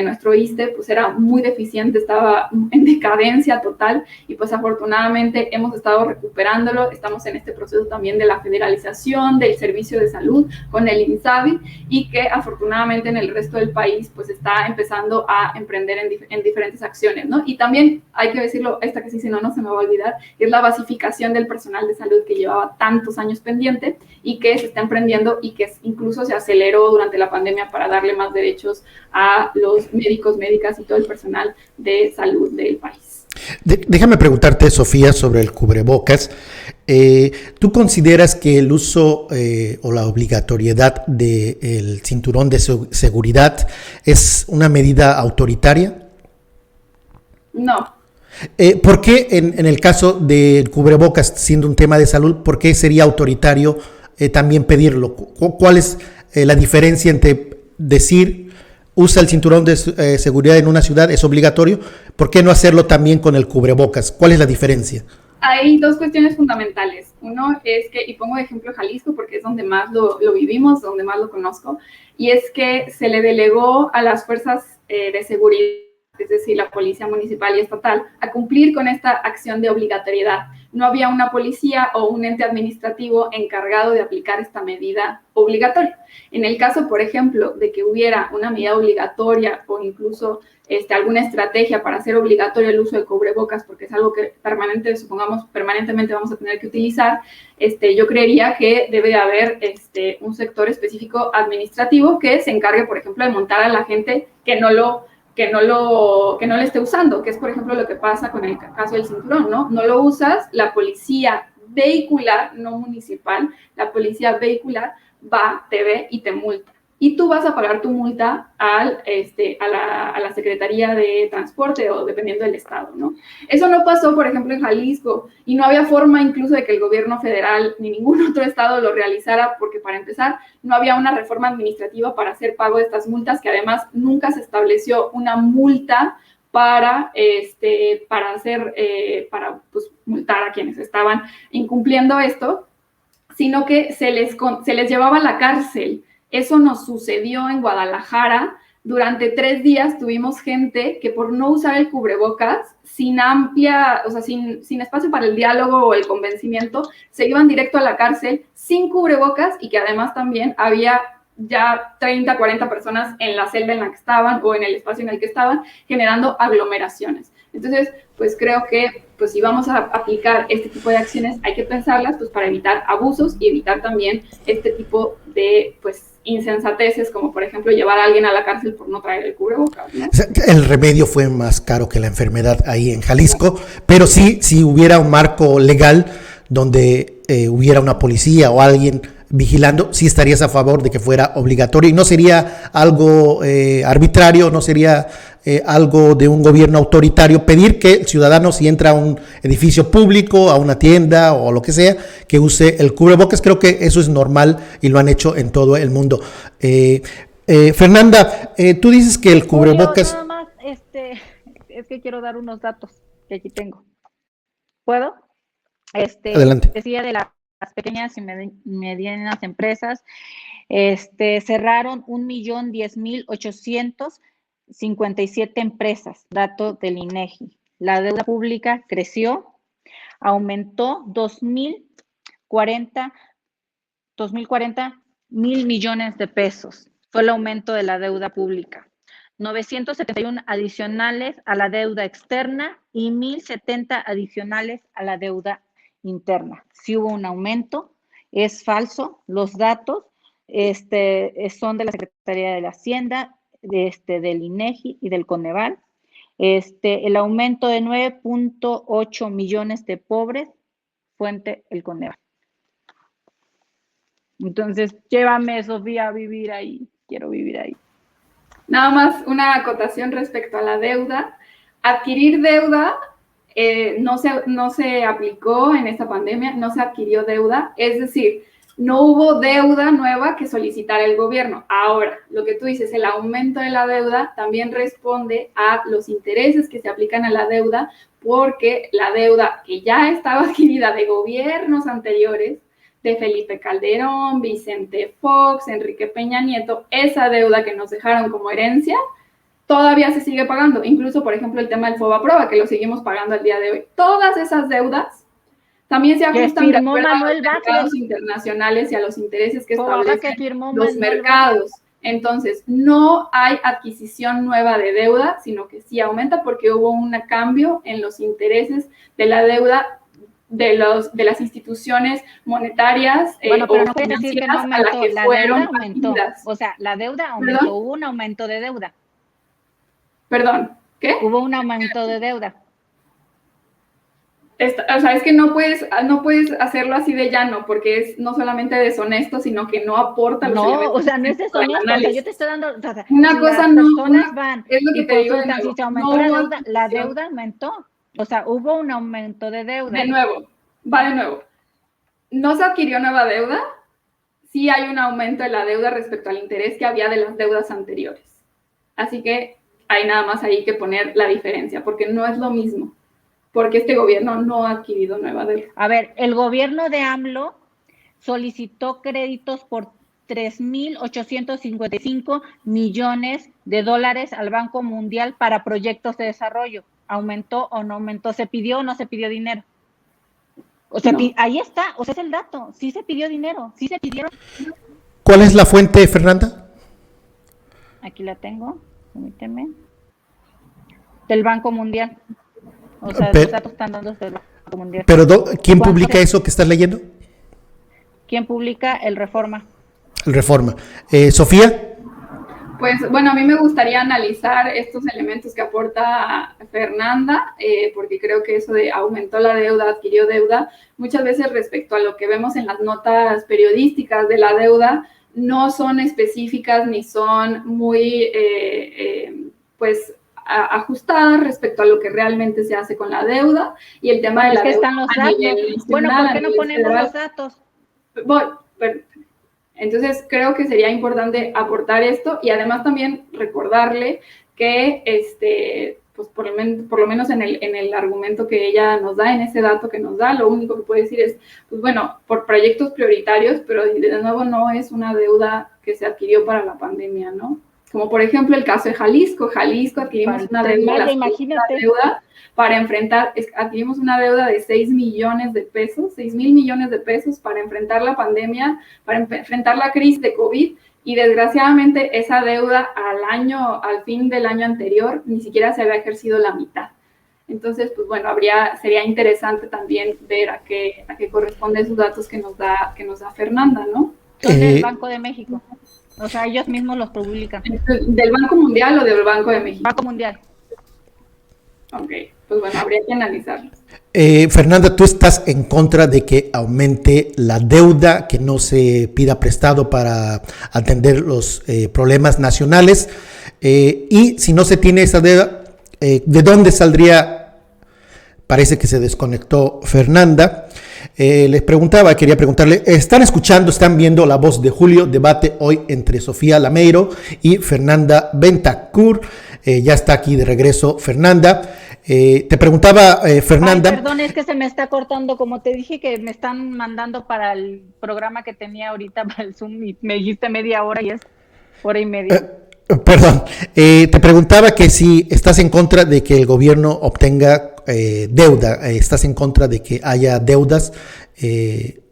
nuestro ISSSTE, pues era muy deficiente, estaba en decadencia total y pues afortunadamente hemos estado recuperándolo, estamos en este proceso también de la federalización del servicio de salud con el INSABI y que afortunadamente en el resto del país pues está empezando a emprender en diferentes acciones, ¿no? Y también hay que decirlo, esta que sí, si no, no se me va a olvidar, que es la basificación del personal de salud que llevaba tantos años pendiente y que se está emprendiendo y que incluso se aceleró durante la pandemia para darle más derechos a los médicos, médicas y todo el personal de salud del país. Déjame preguntarte, Sofía, sobre el cubrebocas. ¿Tú consideras que el uso o la obligatoriedad del cinturón de seguridad es una medida autoritaria? No. ¿Por qué en el caso del cubrebocas, siendo un tema de salud, por qué sería autoritario también pedirlo? ¿Cuál es la diferencia entre decir usa el cinturón de seguridad en una ciudad, es obligatorio? ¿Por qué no hacerlo también con el cubrebocas? ¿Cuál es la diferencia? Hay dos cuestiones fundamentales. Uno es que, y pongo de ejemplo Jalisco porque es donde más lo vivimos, donde más lo conozco, y es que se le delegó a las fuerzas de seguridad, es decir, la policía municipal y estatal, a cumplir con esta acción de obligatoriedad. No había una policía o un ente administrativo encargado de aplicar esta medida obligatoria. En el caso, por ejemplo, de que hubiera una medida obligatoria o incluso alguna estrategia para hacer obligatorio el uso de cubrebocas, porque es algo que permanentemente vamos a tener que utilizar, yo creería que debe de haber un sector específico administrativo que se encargue, por ejemplo, de montar a la gente que no lo esté usando, que es, por ejemplo, lo que pasa con el caso del cinturón, ¿no? No lo usas, la policía vehicular, no municipal, la policía vehicular te ve y te multa. Y tú vas a pagar tu multa a la Secretaría de Transporte o dependiendo del estado, ¿no? Eso no pasó, por ejemplo, en Jalisco y no había forma incluso de que el gobierno federal ni ningún otro estado lo realizara porque, para empezar, no había una reforma administrativa para hacer pago de estas multas, que además nunca se estableció una multa para multar a quienes estaban incumpliendo esto, sino que se les llevaba a la cárcel. Eso nos sucedió en Guadalajara. Durante 3 días tuvimos gente que por no usar el cubrebocas, sin espacio para el diálogo o el convencimiento, se iban directo a la cárcel sin cubrebocas y que además también había ya 30, 40 personas en la celda en la que estaban o en el espacio en el que estaban, generando aglomeraciones. Entonces, pues creo que pues si vamos a aplicar este tipo de acciones, hay que pensarlas pues para evitar abusos y evitar también este tipo de insensateces, como por ejemplo llevar a alguien a la cárcel por no traer el cubrebocas, ¿no? El remedio fue más caro que la enfermedad ahí en Jalisco, pero sí, si hubiera un marco legal donde hubiera una policía o alguien vigilando, sí estarías a favor de que fuera obligatorio y no sería algo arbitrario, no sería algo de un gobierno autoritario pedir que el ciudadano, si entra a un edificio público, a una tienda o lo que sea, que use el cubrebocas. Creo que eso es normal y lo han hecho en todo el mundo. Fernanda, tú dices que el cubrebocas... Julio, nada más, es que quiero dar unos datos que aquí tengo. ¿Puedo? Adelante. Decía de las pequeñas y medianas empresas, cerraron 1.010.857 empresas, dato del INEGI. La deuda pública creció, aumentó 2.040 mil millones de pesos. Fue el aumento de la deuda pública. 971 adicionales a la deuda externa y 1.070 adicionales a la deuda interna. Sí hubo un aumento, es falso, los datos son de la Secretaría de la Hacienda, del INEGI y del Coneval. El aumento de 9.8 millones de pobres, fuente el Coneval. Entonces, llévame, Sofía, a vivir ahí, quiero vivir ahí. Nada más una acotación respecto a la deuda. Adquirir deuda no se aplicó en esta pandemia, no se adquirió deuda, es decir, no hubo deuda nueva que solicitar el gobierno. Ahora, lo que tú dices, el aumento de la deuda también responde a los intereses que se aplican a la deuda, porque la deuda que ya estaba adquirida de gobiernos anteriores, de Felipe Calderón, Vicente Fox, Enrique Peña Nieto, esa deuda que nos dejaron como herencia, todavía se sigue pagando. Incluso, por ejemplo, el tema del FOBAPROBA, que lo seguimos pagando al día de hoy. Todas esas deudas también se ajustan de acuerdo a los mercados internacionales y a los intereses que establecen los mercados. Entonces, no hay adquisición nueva de deuda, sino que sí aumenta porque hubo un cambio en los intereses de la deuda de las instituciones monetarias pero no puedes decir que no aumentó, la deuda aumentó. O sea, la deuda aumentó. ¿Perdón? Hubo un aumento de deuda. Perdón, ¿qué? Hubo un aumento de deuda. O sea, es que no puedes hacerlo así de llano, porque es no solamente deshonesto, sino que no aporta los elementos. No, o sea, no es deshonesto, o sea, yo te estoy dando, o sea, una si cosa las personas van es lo que y te digo, si se aumentó la deuda aumentó. O sea, hubo un aumento de deuda. De nuevo. No se adquirió nueva deuda, sí hay un aumento de la deuda respecto al interés que había de las deudas anteriores. Así que hay nada más ahí que poner la diferencia, porque no es lo mismo, porque este gobierno no ha adquirido nueva deuda. A ver, el gobierno de AMLO solicitó créditos por 3.855 millones de dólares al Banco Mundial para proyectos de desarrollo. ¿Aumentó o no aumentó? ¿Se pidió o no se pidió dinero? O sea, no. Ahí está, o sea, es el dato. Sí se pidió dinero, sí se pidieron. ¿Cuál es la fuente, Fernanda? Aquí la tengo, permíteme. Del Banco Mundial. O sea, los datos están dando del Banco Mundial. Pero, ¿quién publica eso que estás leyendo? ¿Quién publica? El Reforma. El Reforma. ¿Sofía? Pues bueno, a mí me gustaría analizar estos elementos que aporta Fernanda, porque creo que eso de aumentó la deuda, adquirió deuda, muchas veces respecto a lo que vemos en las notas periodísticas de la deuda, no son específicas ni son muy, ajustadas respecto a lo que realmente se hace con la deuda y el tema de la deuda. Están los datos. Bueno, ¿por qué no ponemos los datos? Entonces, creo que sería importante aportar esto y además también recordarle que, pues por lo menos en el argumento que ella nos da, en ese dato que nos da, lo único que puede decir es, pues bueno, por proyectos prioritarios, pero de nuevo no es una deuda que se adquirió para la pandemia, ¿no? Como por ejemplo el caso de Jalisco. Adquirimos una deuda para enfrentar, adquirimos una deuda de 6 millones de pesos, 6,000 millones de pesos para enfrentar la pandemia, para enfrentar la crisis de COVID, y desgraciadamente esa deuda al fin del año anterior, ni siquiera se había ejercido la mitad. Entonces, pues bueno, sería interesante también ver a qué corresponden esos datos que nos da Fernanda, ¿no? Son del Banco de México. O sea, ellos mismos los publican. ¿Del Banco Mundial o del Banco de México? Banco Mundial. Ok. pues bueno, habría que analizarlo. Fernanda, ¿tú estás en contra de que aumente la deuda, que no se pida prestado para atender los problemas nacionales? Y si no se tiene esa deuda, ¿de dónde saldría? Parece que se desconectó Fernanda. Les preguntaba, quería preguntarle, ¿están escuchando, están viendo La Voz de Julio? Debate hoy entre Sofía Lameiro y Fernanda Bentancur. Ya está aquí de regreso Fernanda. Te preguntaba, Fernanda. Ay, perdón, es que se me está cortando. Como te dije que me están mandando para el programa que tenía ahorita para el Zoom y me dijiste media hora y es hora y media. Perdón, te preguntaba que si estás en contra de que el gobierno obtenga deuda, estás en contra de que haya deudas,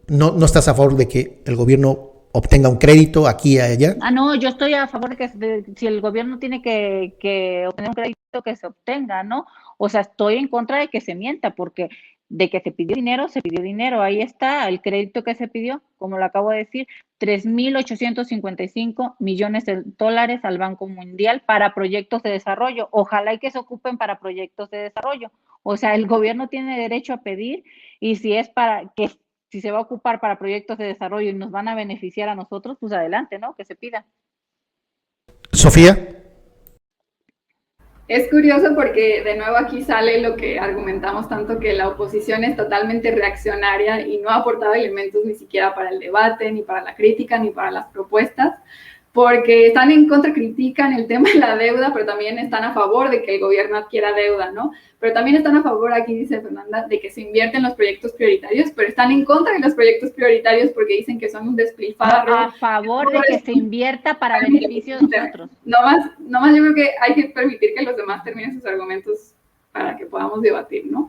no estás a favor de que el gobierno obtenga un crédito aquí y allá. No, yo estoy a favor de que si el gobierno tiene que obtener un crédito, que se obtenga, ¿no? O sea, estoy en contra de que se mienta, porque de que se pidió dinero, ahí está el crédito que se pidió, como lo acabo de decir, 3.855 millones de dólares al Banco Mundial para proyectos de desarrollo. Ojalá y que se ocupen para proyectos de desarrollo. O sea, el gobierno tiene derecho a pedir, y si es para que si se va a ocupar para proyectos de desarrollo y nos van a beneficiar a nosotros, pues adelante, ¿no? Que se pida. Sofía. Es curioso porque de nuevo aquí sale lo que argumentamos tanto, que la oposición es totalmente reaccionaria y no ha aportado elementos ni siquiera para el debate, ni para la crítica, ni para las propuestas, porque están en contra, critican el tema de la deuda, pero también están a favor de que el gobierno adquiera deuda, ¿no? Pero también están a favor, aquí dice Fernanda, de que se invierten los proyectos prioritarios, pero están en contra de los proyectos prioritarios porque dicen que son un despilfarro. A favor de que se invierta para beneficio de nosotros. No más yo creo que hay que permitir que los demás terminen sus argumentos para que podamos debatir, ¿no?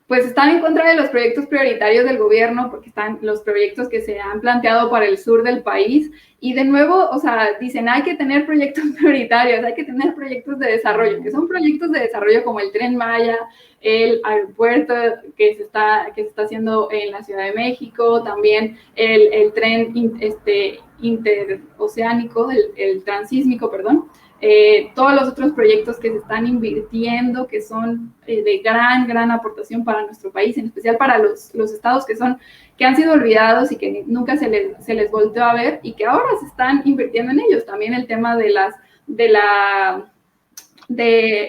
Pues están en contra de los proyectos prioritarios del gobierno, porque están los proyectos que se han planteado para el sur del país, y de nuevo, o sea, dicen, hay que tener proyectos prioritarios, hay que tener proyectos de desarrollo, que son proyectos de desarrollo como el Tren Maya, el aeropuerto que se está haciendo en la Ciudad de México, también el tren interoceánico, el transísmico, perdón, todos los otros proyectos que se están invirtiendo, que son de gran aportación para nuestro país, en especial para los estados que han sido olvidados y que nunca se les volteó a ver, y que ahora se están invirtiendo en ellos. También el tema de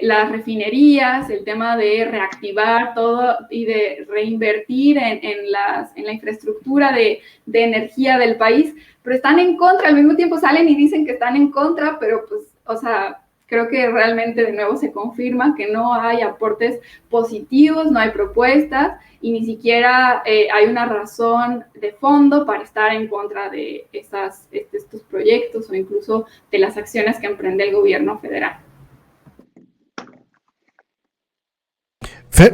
las refinerías, el tema de reactivar todo y de reinvertir en la infraestructura de energía del país, pero están en contra, al mismo tiempo salen y dicen que están en contra, pero pues, o sea, creo que realmente de nuevo se confirma que no hay aportes positivos, no hay propuestas, y ni siquiera hay una razón de fondo para estar en contra de estos proyectos o incluso de las acciones que emprende el gobierno federal.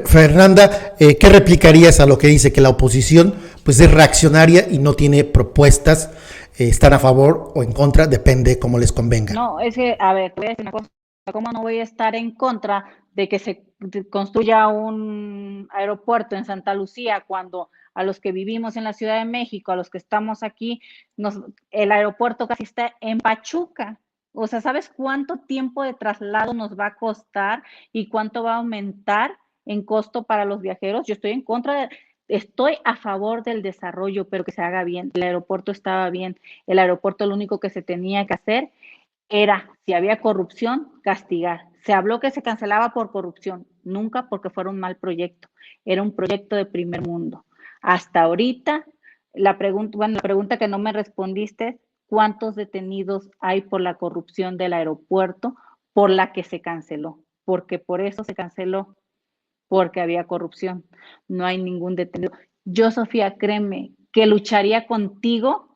Fernanda, ¿qué replicarías a lo que dice que la oposición pues es reaccionaria y no tiene propuestas? ¿Están a favor o en contra? Depende cómo les convenga. No, es que, a ver, te voy a decir una cosa, ¿cómo no voy a estar en contra de que se construya un aeropuerto en Santa Lucía cuando a los que vivimos en la Ciudad de México, a los que estamos aquí, el aeropuerto casi está en Pachuca? O sea, ¿sabes cuánto tiempo de traslado nos va a costar y cuánto va a aumentar en costo para los viajeros? Yo estoy a favor del desarrollo, pero que se haga bien. El aeropuerto estaba bien. El aeropuerto, lo único que se tenía que hacer era, si había corrupción, castigar. Se habló que se cancelaba por corrupción, nunca porque fuera un mal proyecto. Era un proyecto de primer mundo. Hasta ahorita, la pregunta que no me respondiste, ¿cuántos detenidos hay por la corrupción del aeropuerto por la que se canceló? Porque por eso se canceló, porque había corrupción. No hay ningún detenido. Yo, Sofía, créeme que lucharía contigo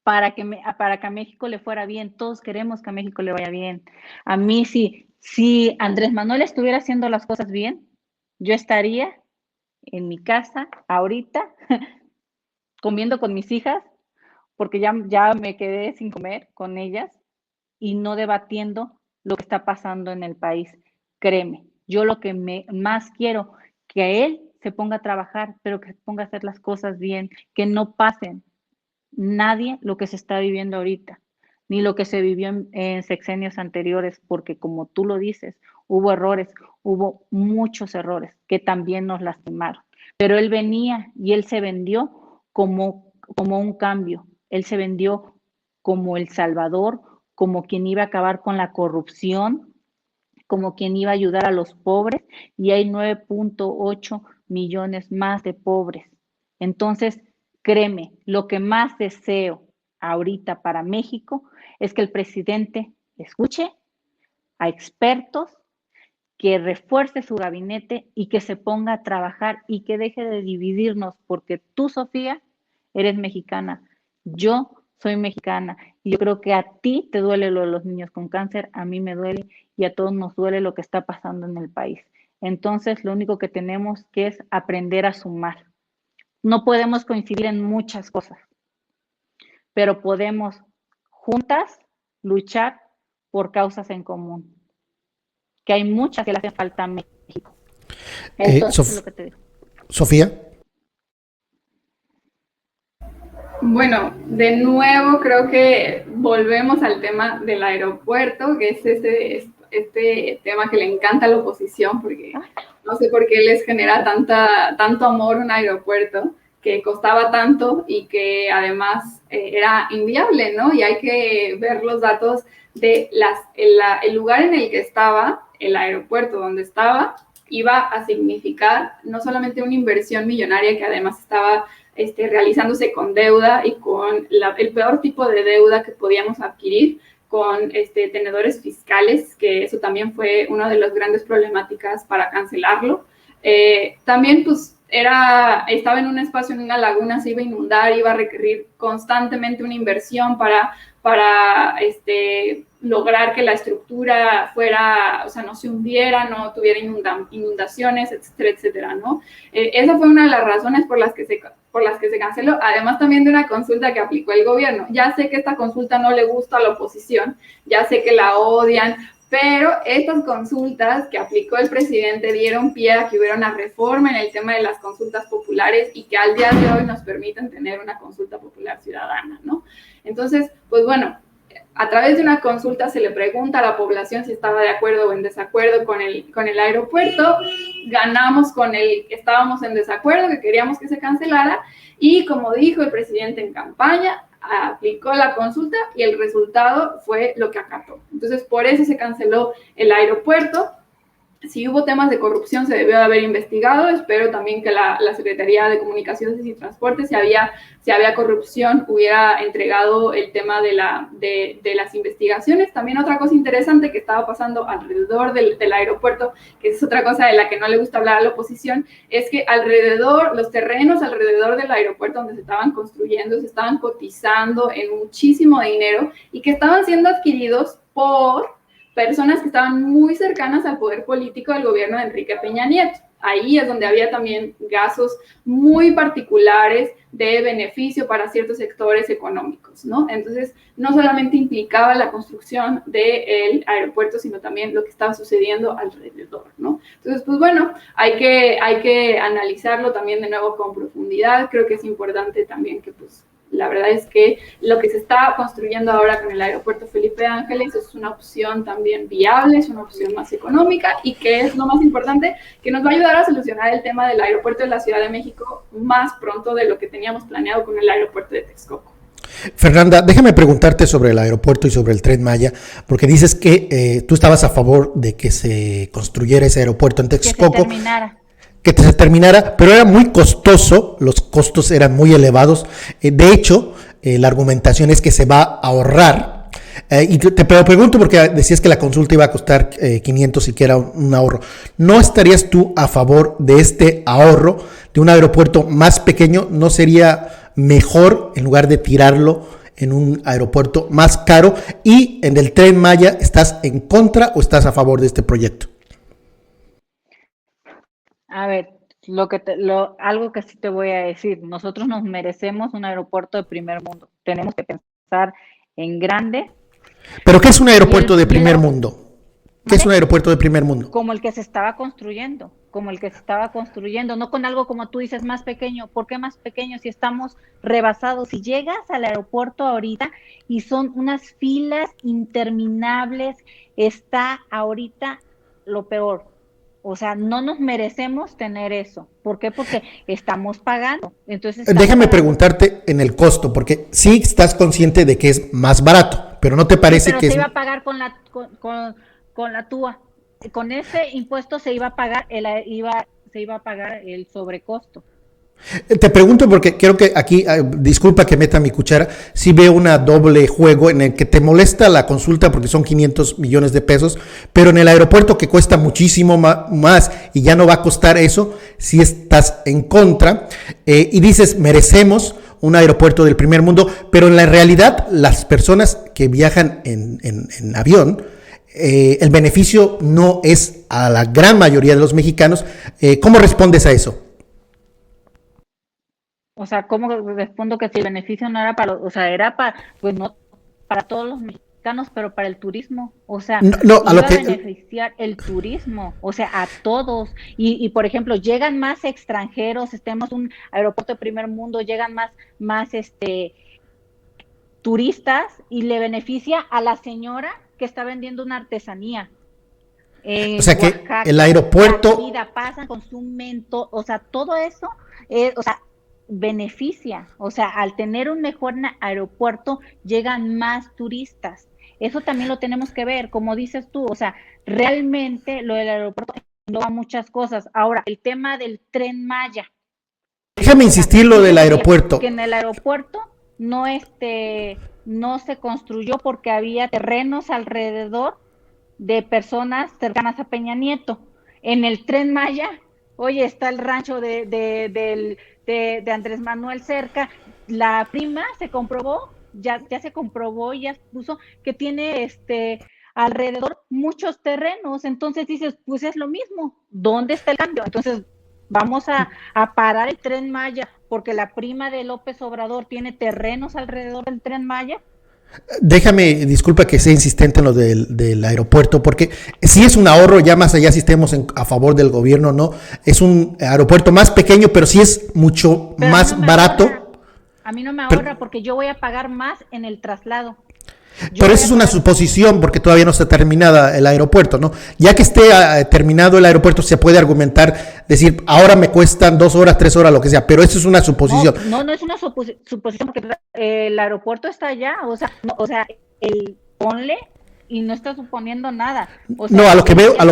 para que a México le fuera bien. Todos queremos que a México le vaya bien. A mí, si Andrés Manuel estuviera haciendo las cosas bien, yo estaría en mi casa ahorita comiendo con mis hijas, porque ya me quedé sin comer con ellas, y no debatiendo lo que está pasando en el país. Créeme, yo lo que más quiero, que él se ponga a trabajar, pero que se ponga a hacer las cosas bien, que no pasen nadie lo que se está viviendo ahorita. ni lo que se vivió en sexenios anteriores, porque como tú lo dices, hubo errores, hubo muchos errores que también nos lastimaron. Pero él venía y él se vendió como un cambio, él se vendió como el Salvador, como quien iba a acabar con la corrupción, como quien iba a ayudar a los pobres, y hay 9.8 millones más de pobres. Entonces, créeme, lo que más deseo ahorita para México es que el presidente escuche a expertos, que refuerce su gabinete y que se ponga a trabajar y que deje de dividirnos, porque tú, Sofía, eres mexicana, yo soy mexicana y yo creo que a ti te duele lo de los niños con cáncer, a mí me duele y a todos nos duele lo que está pasando en el país. Entonces, lo único que tenemos que es aprender a sumar. No podemos coincidir en muchas cosas, pero podemos juntas luchar por causas en común, que hay muchas que le hacen falta a México. Eso es lo que te digo. Sofía. Bueno, de nuevo creo que volvemos al tema del aeropuerto, que es este tema que le encanta a la oposición, porque no sé por qué les genera tanto amor un aeropuerto que costaba tanto y que además era inviable, ¿no? Y hay que ver los datos de el lugar en el que estaba, el aeropuerto donde estaba, iba a significar no solamente una inversión millonaria que además estaba realizándose con deuda y con el peor tipo de deuda que podíamos adquirir, con tenedores fiscales, que eso también fue una de las grandes problemáticas para cancelarlo. También pues estaba en un espacio, en una laguna, se iba a inundar, iba a requerir constantemente una inversión para lograr que la estructura fuera, o sea, no se hundiera, no tuviera inundaciones, etcétera, etcétera, ¿no? Esa fue una de las razones por las que se canceló, además también de una consulta que aplicó el gobierno. Ya sé que esta consulta no le gusta a la oposición, ya sé que la odian, pero estas consultas que aplicó el presidente dieron pie a que hubiera una reforma en el tema de las consultas populares y que al día de hoy nos permiten tener una consulta popular ciudadana, ¿no? Entonces, pues bueno, a través de una consulta se le pregunta a la población si estaba de acuerdo o en desacuerdo con el aeropuerto. Ganamos con el que estábamos en desacuerdo, que queríamos que se cancelara, y como dijo el presidente en campaña, aplicó la consulta y el resultado fue lo que acató. Entonces, por eso se canceló el aeropuerto. Si hubo temas de corrupción, se debió de haber investigado. Espero también que la Secretaría de Comunicaciones y Transportes, si había corrupción, hubiera entregado el tema de las investigaciones. También otra cosa interesante que estaba pasando alrededor del aeropuerto, que es otra cosa de la que no le gusta hablar a la oposición, es que los terrenos alrededor del aeropuerto donde se estaban construyendo, se estaban cotizando en muchísimo dinero y que estaban siendo adquiridos por personas que estaban muy cercanas al poder político del gobierno de Enrique Peña Nieto. Ahí es donde había también gastos muy particulares de beneficio para ciertos sectores económicos, ¿no? Entonces, no solamente implicaba la construcción del aeropuerto, sino también lo que estaba sucediendo alrededor, ¿no? Entonces, pues bueno, hay que analizarlo también de nuevo con profundidad. Creo que es importante también que, pues, la verdad es que lo que se está construyendo ahora con el aeropuerto Felipe Ángeles es una opción también viable, es una opción más económica y que es lo más importante, que nos va a ayudar a solucionar el tema del aeropuerto de la Ciudad de México más pronto de lo que teníamos planeado con el aeropuerto de Texcoco. Fernanda, déjame preguntarte sobre el aeropuerto y sobre el Tren Maya, porque dices que tú estabas a favor de que se construyera ese aeropuerto en Texcoco. Que se terminara, pero era muy costoso, los costos eran muy elevados. De hecho, la argumentación es que se va a ahorrar. Y te pregunto porque decías que la consulta iba a costar 500 y que era un ahorro. ¿No estarías tú a favor de este ahorro de un aeropuerto más pequeño? ¿No sería mejor, en lugar de tirarlo en un aeropuerto más caro? Y en el Tren Maya, ¿estás en contra o estás a favor de este proyecto? A ver, algo que sí te voy a decir, nosotros nos merecemos un aeropuerto de primer mundo, tenemos que pensar en grande. ¿Pero qué es un aeropuerto de primer mundo? ¿Qué es un aeropuerto de primer mundo? Como el que se estaba construyendo, no con algo como tú dices más pequeño. ¿Por qué más pequeño si estamos rebasados? Si llegas al aeropuerto ahorita y son unas filas interminables, está ahorita lo peor. O sea, no nos merecemos tener eso. ¿Por qué? Porque estamos pagando. Entonces, déjame preguntarte en el costo, porque sí estás consciente de que es más barato, pero ¿no te parece pero que se iba a pagar con la TUA? Con ese impuesto se iba a pagar el sobrecosto. Te pregunto porque creo que aquí, disculpa que meta mi cuchara, sí veo una doble juego en el que te molesta la consulta porque son 500 millones de pesos, pero en el aeropuerto que cuesta muchísimo más y ya no va a costar eso, si estás en contra y dices merecemos un aeropuerto del primer mundo, pero en la realidad las personas que viajan en avión, el beneficio no es a la gran mayoría de los mexicanos. ¿Cómo respondes a eso? O sea, ¿cómo respondo que si el beneficio no era era para, pues no para todos los mexicanos, pero para el turismo? O sea, no a lo que beneficiar el turismo, o sea, a todos. Y por ejemplo, llegan más extranjeros, estemos un aeropuerto de primer mundo, llegan más turistas y le beneficia a la señora que está vendiendo una artesanía. O sea, Oaxaca, que el aeropuerto la vida pasan, consumen, o sea, todo eso, beneficia, o sea, al tener un mejor aeropuerto llegan más turistas. Eso también lo tenemos que ver, como dices tú, o sea, realmente lo del aeropuerto engloba muchas cosas. Ahora, el tema del Tren Maya. Déjame insistir lo del aeropuerto. Que en el aeropuerto no se construyó porque había terrenos alrededor de personas cercanas a Peña Nieto. En el Tren Maya, oye, está el rancho de Andrés Manuel cerca, la prima se comprobó, ya se comprobó y ya puso que tiene alrededor muchos terrenos, entonces dices, pues es lo mismo, ¿dónde está el cambio? Entonces vamos a parar el Tren Maya porque la prima de López Obrador tiene terrenos alrededor del Tren Maya. Déjame, disculpa que sea insistente en lo del aeropuerto, porque sí es un ahorro, ya más allá si estemos a favor del gobierno, ¿no? Es un aeropuerto más pequeño, pero sí es mucho más barato. A mí no me ahorra porque yo voy a pagar más en el traslado. Pero eso es una suposición porque todavía no está terminada el aeropuerto, ¿no? Ya que esté terminado el aeropuerto se puede argumentar, decir, ahora me cuestan 2 horas, 3 horas, lo que sea, pero eso es una suposición. No es una suposición porque el aeropuerto está allá, ponle y no está suponiendo nada. No, a lo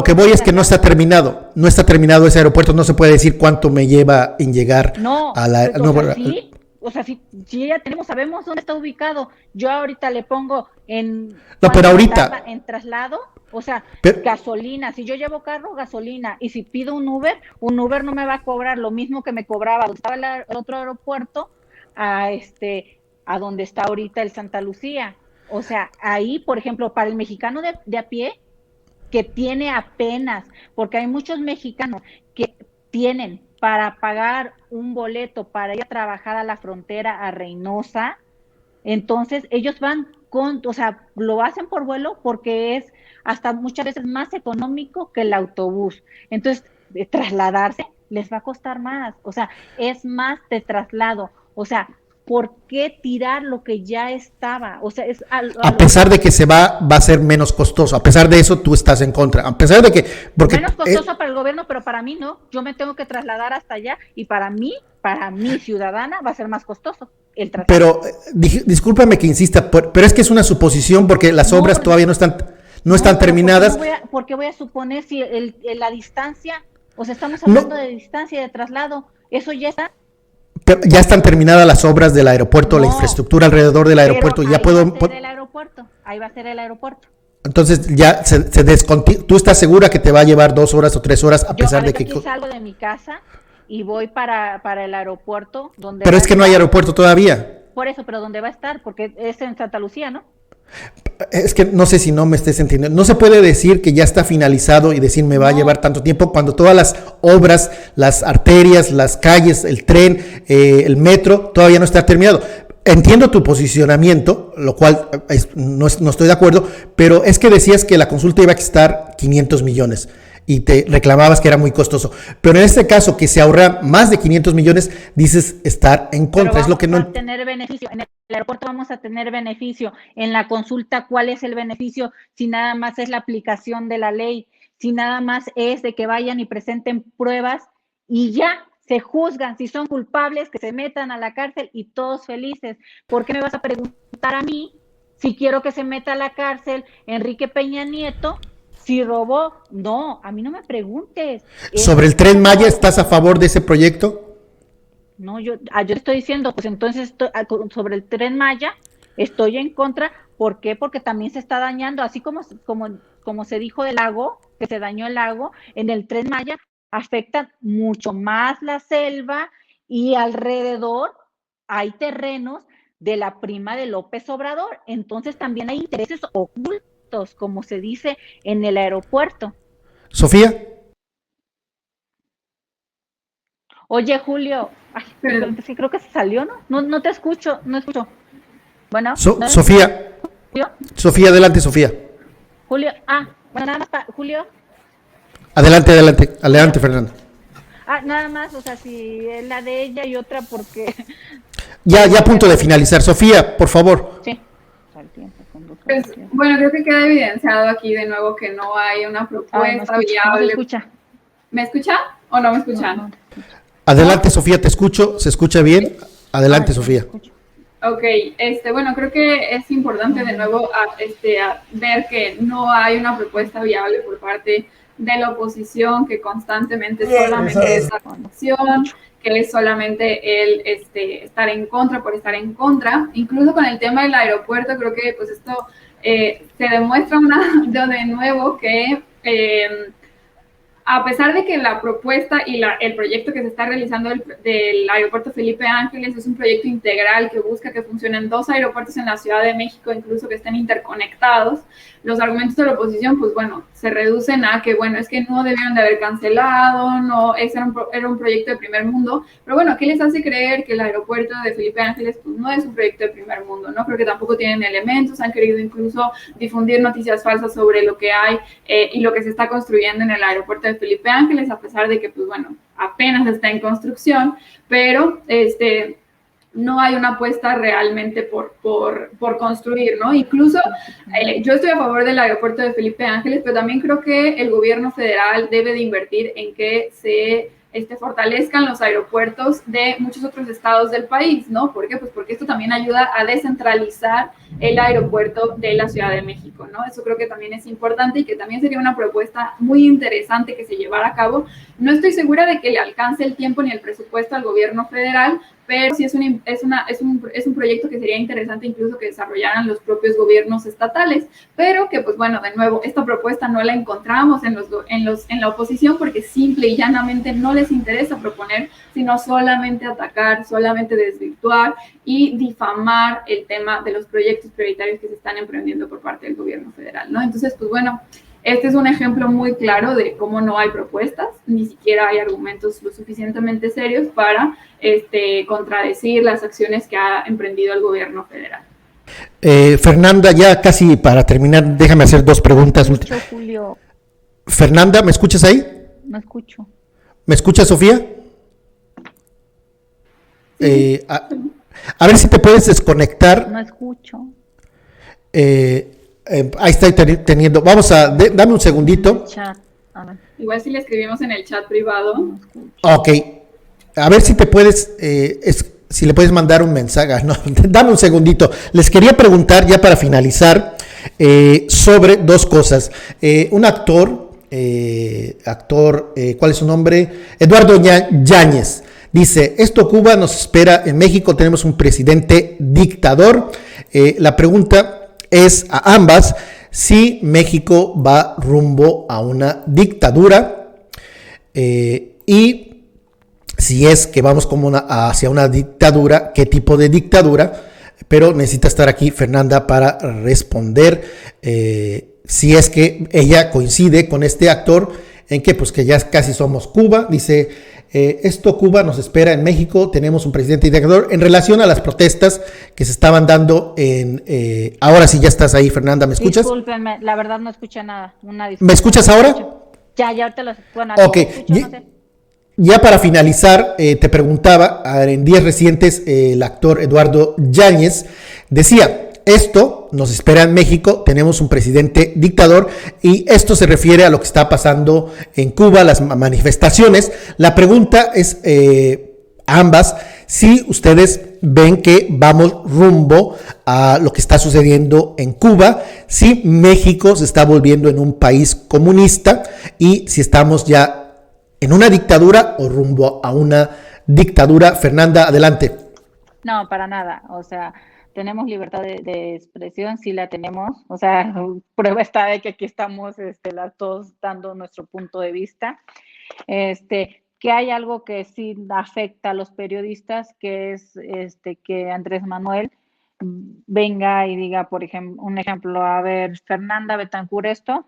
que voy es que no está terminado ese aeropuerto, no se puede decir cuánto me lleva en llegar a la... Sí. O sea, si ya sabemos dónde está ubicado, yo ahorita le pongo en traslado, o sea, gasolina, si yo llevo carro, gasolina, y si pido un Uber no me va a cobrar lo mismo que me cobraba donde estaba el otro aeropuerto a donde está ahorita el Santa Lucía. O sea, ahí, por ejemplo, para el mexicano de a pie, que tiene apenas, porque hay muchos mexicanos que tienen para pagar un boleto para ir a trabajar a la frontera a Reynosa, entonces ellos van lo hacen por vuelo porque es hasta muchas veces más económico que el autobús. Entonces, trasladarse les va a costar más, o sea, es más de traslado, o sea, ¿por qué tirar lo que ya estaba? O sea, a pesar de que va a ser menos costoso, a pesar de eso tú estás en contra, a pesar de que... menos costoso para el gobierno, pero para mí no, yo me tengo que trasladar hasta allá y para mí ciudadana va a ser más costoso el traslado. Pero, discúlpame que insista, pero es que es una suposición porque las obras todavía no están terminadas. ¿Por qué voy a suponer si la distancia, o sea, estamos hablando de distancia de traslado, eso ya está... Pero ya están terminadas las obras del aeropuerto, la infraestructura alrededor del aeropuerto. Ya ahí va a ser el aeropuerto. Entonces ya ¿tú estás segura que te va a llevar 2 horas o 3 horas a pesar de que... Yo salgo de mi casa y voy para el aeropuerto. Pero es que no hay aeropuerto todavía. Por eso, pero ¿dónde va a estar? Porque es en Santa Lucía, ¿no? Es que no sé si no me estés entendiendo. No se puede decir que ya está finalizado y decir me va a llevar tanto tiempo cuando todas las obras, las arterias, las calles, el tren, el metro, todavía no está terminado. entiendo tu posicionamiento, lo cual no estoy de acuerdo, pero es que decías que la consulta iba a costar 500 millones y te reclamabas que era muy costoso. Pero en este caso, que se ahorra más de 500 millones, dices estar en contra. Pero es lo que no. vamos a tener beneficio. En el aeropuerto vamos a tener beneficio. En la consulta, ¿cuál es el beneficio? Si nada más es la aplicación de la ley, si nada más es de que vayan y presenten pruebas y ya se juzgan. Si son culpables, que se metan a la cárcel y todos felices. ¿Por qué me vas a preguntar a mí si quiero que se meta a la cárcel Enrique Peña Nieto? Si robó, no, a mí no me preguntes. ¿Sobre el Tren Maya estás a favor de ese proyecto? No, yo estoy diciendo, pues entonces sobre el Tren Maya estoy en contra. ¿Por qué? Porque también se está dañando, así como se dijo del lago, que se dañó el lago, en el Tren Maya afecta mucho más la selva y alrededor hay terrenos de la prima de López Obrador. Entonces también hay intereses ocultos, como se dice en el aeropuerto. Sofía. Oye, Julio, creo que se salió, ¿no? No te escucho, no escucho. Bueno. Sofía. ¿Julio? Sofía, adelante, Sofía. Julio, bueno, nada más Julio. Adelante, Fernanda. Nada más, o sea, si es la de ella y otra porque... Ya a punto de finalizar. Sofía, por favor. Sí. Pues, bueno, creo que queda evidenciado aquí de nuevo que no hay una propuesta viable. No se escucha. ¿Me escucha o no me escuchan? No. Adelante, Sofía, te escucho. ¿Se escucha bien? Adelante, Sofía. Ok, bueno, creo que es importante de nuevo a ver que no hay una propuesta viable por parte de la oposición, que constantemente solamente es la corrupción, que es solamente el estar en contra por estar en contra. Incluso con el tema del aeropuerto, creo que pues esto se demuestra de nuevo que a pesar de que la propuesta y el proyecto que se está realizando del aeropuerto Felipe Ángeles es un proyecto integral que busca que funcionen 2 aeropuertos en la Ciudad de México, incluso que estén interconectados, los argumentos de la oposición, pues bueno, se reducen a que, bueno, es que no debieron de haber cancelado, no, ese era un proyecto de primer mundo, pero bueno, ¿qué les hace creer que el aeropuerto de Felipe Ángeles pues no es un proyecto de primer mundo, ¿no? Creo que tampoco tienen elementos, han querido incluso difundir noticias falsas sobre lo que hay y lo que se está construyendo en el aeropuerto de Felipe Ángeles, a pesar de que, pues bueno, apenas está en construcción, pero no hay una apuesta realmente por construir, ¿no? Incluso yo estoy a favor del aeropuerto de Felipe Ángeles, pero también creo que el gobierno federal debe de invertir en que se fortalezcan los aeropuertos de muchos otros estados del país, ¿no? ¿Por qué? Pues porque esto también ayuda a descentralizar el aeropuerto de la Ciudad de México, ¿no? Eso creo que también es importante y que también sería una propuesta muy interesante que se llevara a cabo. No estoy segura de que le alcance el tiempo ni el presupuesto al gobierno federal, pero sí es un proyecto que sería interesante incluso que desarrollaran los propios gobiernos estatales, pero que, pues bueno, de nuevo, esta propuesta no la encontramos en la oposición porque simple y llanamente no les interesa proponer, sino solamente atacar, solamente desvirtuar y difamar el tema de los proyectos prioritarios que se están emprendiendo por parte del gobierno federal, ¿no? Entonces, pues bueno, este es un ejemplo muy claro de cómo no hay propuestas, ni siquiera hay argumentos lo suficientemente serios para contradecir las acciones que ha emprendido el gobierno federal. Fernanda, ya casi para terminar, déjame hacer 2 preguntas. Julio. Fernanda, ¿me escuchas ahí? No escucho. ¿Me escuchas, Sofía? A ver si te puedes desconectar. No escucho. Ahí estoy teniendo. Vamos a. Dame un segundito. Igual si le escribimos en el chat privado. Ok. A ver si te puedes. Si le puedes mandar un mensaje. No, dame un segundito. Les quería preguntar, ya para finalizar, sobre 2 cosas. Un actor. ¿Cuál es su nombre? Eduardo Yáñez. Dice, esto Cuba nos espera en México, tenemos un presidente dictador. La pregunta es a ambas si México va rumbo a una dictadura y si es que vamos como hacia una dictadura, qué tipo de dictadura, pero necesita estar aquí Fernanda para responder si es que ella coincide con este actor en que pues que ya casi somos Cuba, dice Esto Cuba nos espera en México, tenemos un presidente dictador. En relación a las protestas que se estaban dando ahora sí ya estás ahí, Fernanda, ¿me escuchas? Discúlpenme, la verdad no escuché nada. ¿Me escuchas ahora? Ya te lo bueno, ok, escucho, no sé. Ya para finalizar, te preguntaba, en días recientes el actor Eduardo Yáñez decía, esto nos espera en México, tenemos un presidente dictador y esto se refiere a lo que está pasando en Cuba, las manifestaciones. La pregunta es a ambas, si ustedes ven que vamos rumbo a lo que está sucediendo en Cuba, si México se está volviendo en un país comunista y si estamos ya en una dictadura o rumbo a una dictadura. Fernanda, adelante. No, para nada, o sea, tenemos libertad de expresión, sí la tenemos, o sea, prueba está de que aquí estamos las dos dando nuestro punto de vista. Que hay algo que sí afecta a los periodistas, que es que Andrés Manuel venga y diga, por ejemplo, un ejemplo, a ver, Fernanda Betancur esto,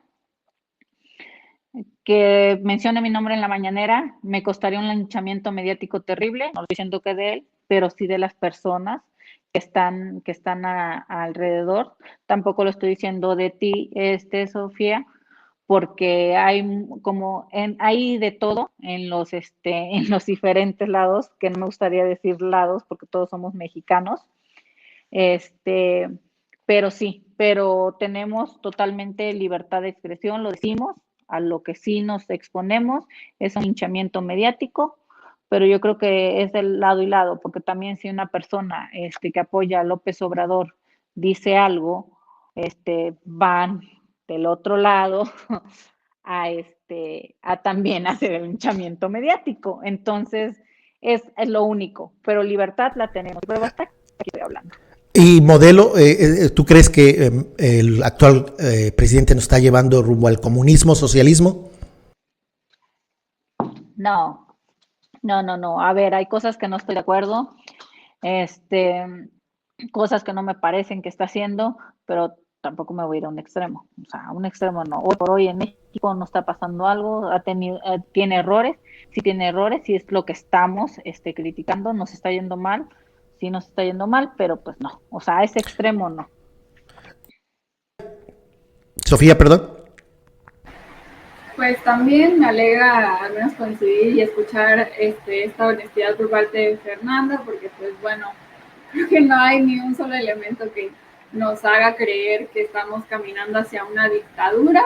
que mencione mi nombre en la mañanera, me costaría un linchamiento mediático terrible, no estoy diciendo que de él, pero sí de las personas que están alrededor. Tampoco lo estoy diciendo de ti, Sofía, porque hay hay de todo en los diferentes lados, que no me gustaría decir lados porque todos somos mexicanos. Pero tenemos totalmente libertad de expresión, lo decimos. A lo que sí nos exponemos es un linchamiento mediático, pero yo creo que es del lado y lado, porque también si una persona que apoya a López Obrador dice algo, van del otro lado a también hacer el linchamiento mediático. Entonces, es lo único, pero libertad la tenemos. Pero hasta aquí estoy hablando. Y modelo, ¿tú crees que el actual presidente nos está llevando rumbo al comunismo, socialismo? No. A ver, hay cosas que no estoy de acuerdo, cosas que no me parecen que está haciendo, pero tampoco me voy a ir a un extremo. O sea, a un extremo no. Hoy por hoy en México no está pasando algo, tiene errores, sí es lo que estamos criticando, nos está yendo mal. Sí nos está yendo mal, pero pues no, o sea, a ese extremo no. Sofía, perdón. Pues también me alegra al menos coincidir y escuchar esta honestidad por parte de Fernanda, porque pues bueno, creo que no hay ni un solo elemento que nos haga creer que estamos caminando hacia una dictadura.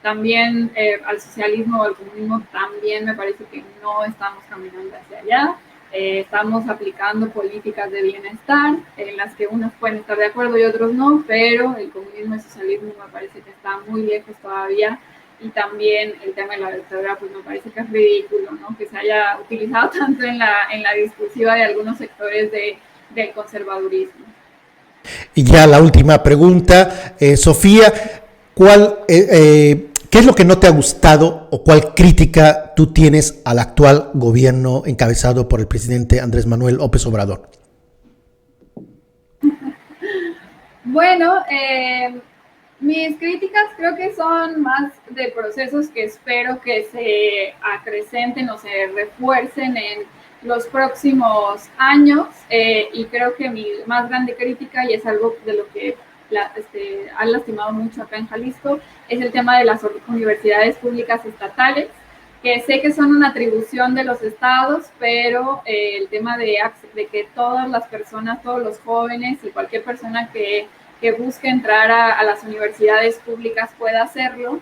También al socialismo o al comunismo también me parece que no estamos caminando hacia allá. Estamos aplicando políticas de bienestar en las que unos pueden estar de acuerdo y otros no, pero el comunismo y el socialismo me parece que está muy lejos todavía, y también el tema de la dictadura pues me parece que es ridículo, ¿no? Que se haya utilizado tanto en la discursiva de algunos sectores del conservadurismo. Y ya la última pregunta, Sofía, ¿qué es lo que no te ha gustado o cuál crítica tú tienes al actual gobierno encabezado por el presidente Andrés Manuel López Obrador? Bueno, mis críticas creo que son más de procesos que espero que se acrecenten o se refuercen en los próximos años, y creo que mi más grande crítica, y es algo de lo que han lastimado mucho acá en Jalisco, es el tema de las universidades públicas estatales, que sé que son una atribución de los estados, pero el tema de que todas las personas, todos los jóvenes y cualquier persona que busque entrar a las universidades públicas pueda hacerlo.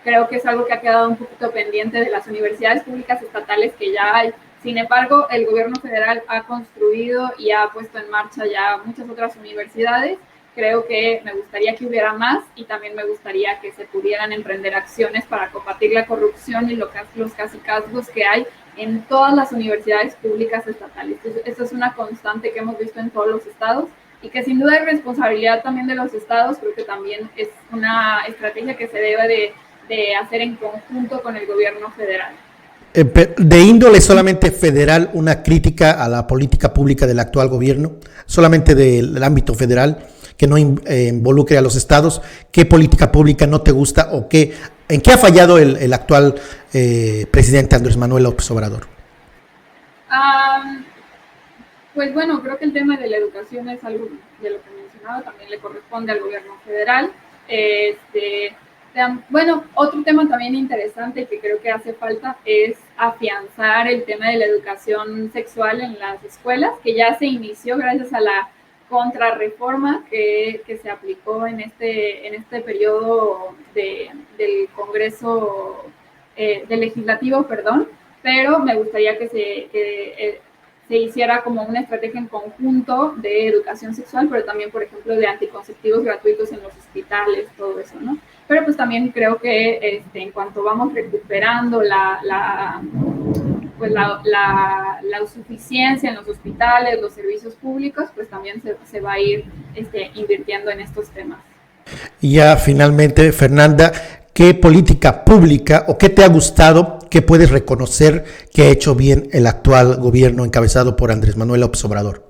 Creo que es algo que ha quedado un poquito pendiente de las universidades públicas estatales que ya hay. Sin embargo, el gobierno federal ha construido y ha puesto en marcha ya muchas otras universidades. Creo que me gustaría que hubiera más, y también me gustaría que se pudieran emprender acciones para combatir la corrupción y los cacicazgos que hay en todas las universidades públicas estatales. Eso es una constante que hemos visto en todos los estados, y que sin duda es responsabilidad también de los estados. Creo que también es una estrategia que se debe de hacer en conjunto con el gobierno federal. De índole solamente federal, una crítica a la política pública del actual gobierno, solamente del ámbito federal, que no involucre a los estados. ¿Qué política pública no te gusta o qué ¿En qué ha fallado el actual presidente Andrés Manuel López Obrador? Pues bueno, creo que el tema de la educación es algo de lo que mencionaba, también le corresponde al gobierno federal. Bueno, otro tema también interesante que creo que hace falta es afianzar el tema de la educación sexual en las escuelas, que ya se inició gracias a la contrarreforma que se aplicó en este periodo del Congreso, del Legislativo, perdón, pero me gustaría que se hiciera como una estrategia en conjunto de educación sexual, pero también, por ejemplo, de anticonceptivos gratuitos en los hospitales, todo eso, ¿no? Pero pues también creo que en cuanto vamos recuperando la suficiencia en los hospitales, los servicios públicos, pues también se va a ir invirtiendo en estos temas. Y ya finalmente, Fernanda, ¿qué política pública o qué te ha gustado, qué puedes reconocer que ha hecho bien el actual gobierno encabezado por Andrés Manuel López Obrador?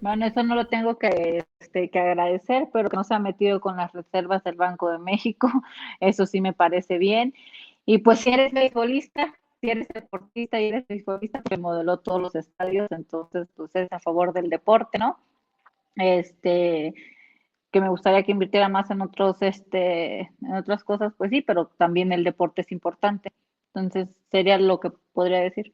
Bueno, eso no lo tengo que agradecer, pero que no se ha metido con las reservas del Banco de México, eso sí me parece bien. Y pues si eres deportista y eres beisbolista, que modeló todos los estadios, entonces pues es a favor del deporte, ¿no? Que me gustaría que invirtiera más en otras cosas, pues sí, pero también el deporte es importante. Entonces sería lo que podría decir.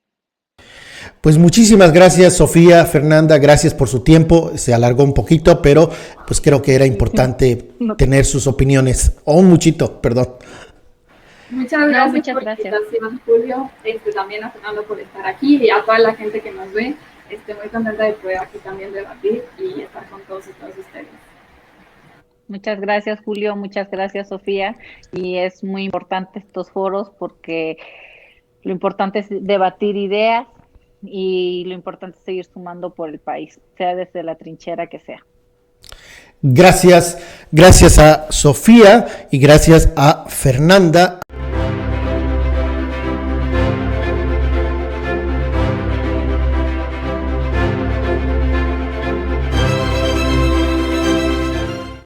Pues muchísimas gracias, Sofía, Fernanda, gracias por su tiempo, se alargó un poquito, pero pues creo que era importante tener sus opiniones, o un muchito, perdón. Muchas gracias por la invitación, Julio, también a Fernando por estar aquí y a toda la gente que nos ve, muy contenta de poder aquí también debatir y estar con todos y todas ustedes. Muchas gracias, Julio, muchas gracias, Sofía, y es muy importante estos foros porque lo importante es debatir ideas y lo importante es seguir sumando por el país, sea desde la trinchera que sea. Gracias a Sofía y gracias a Fernanda.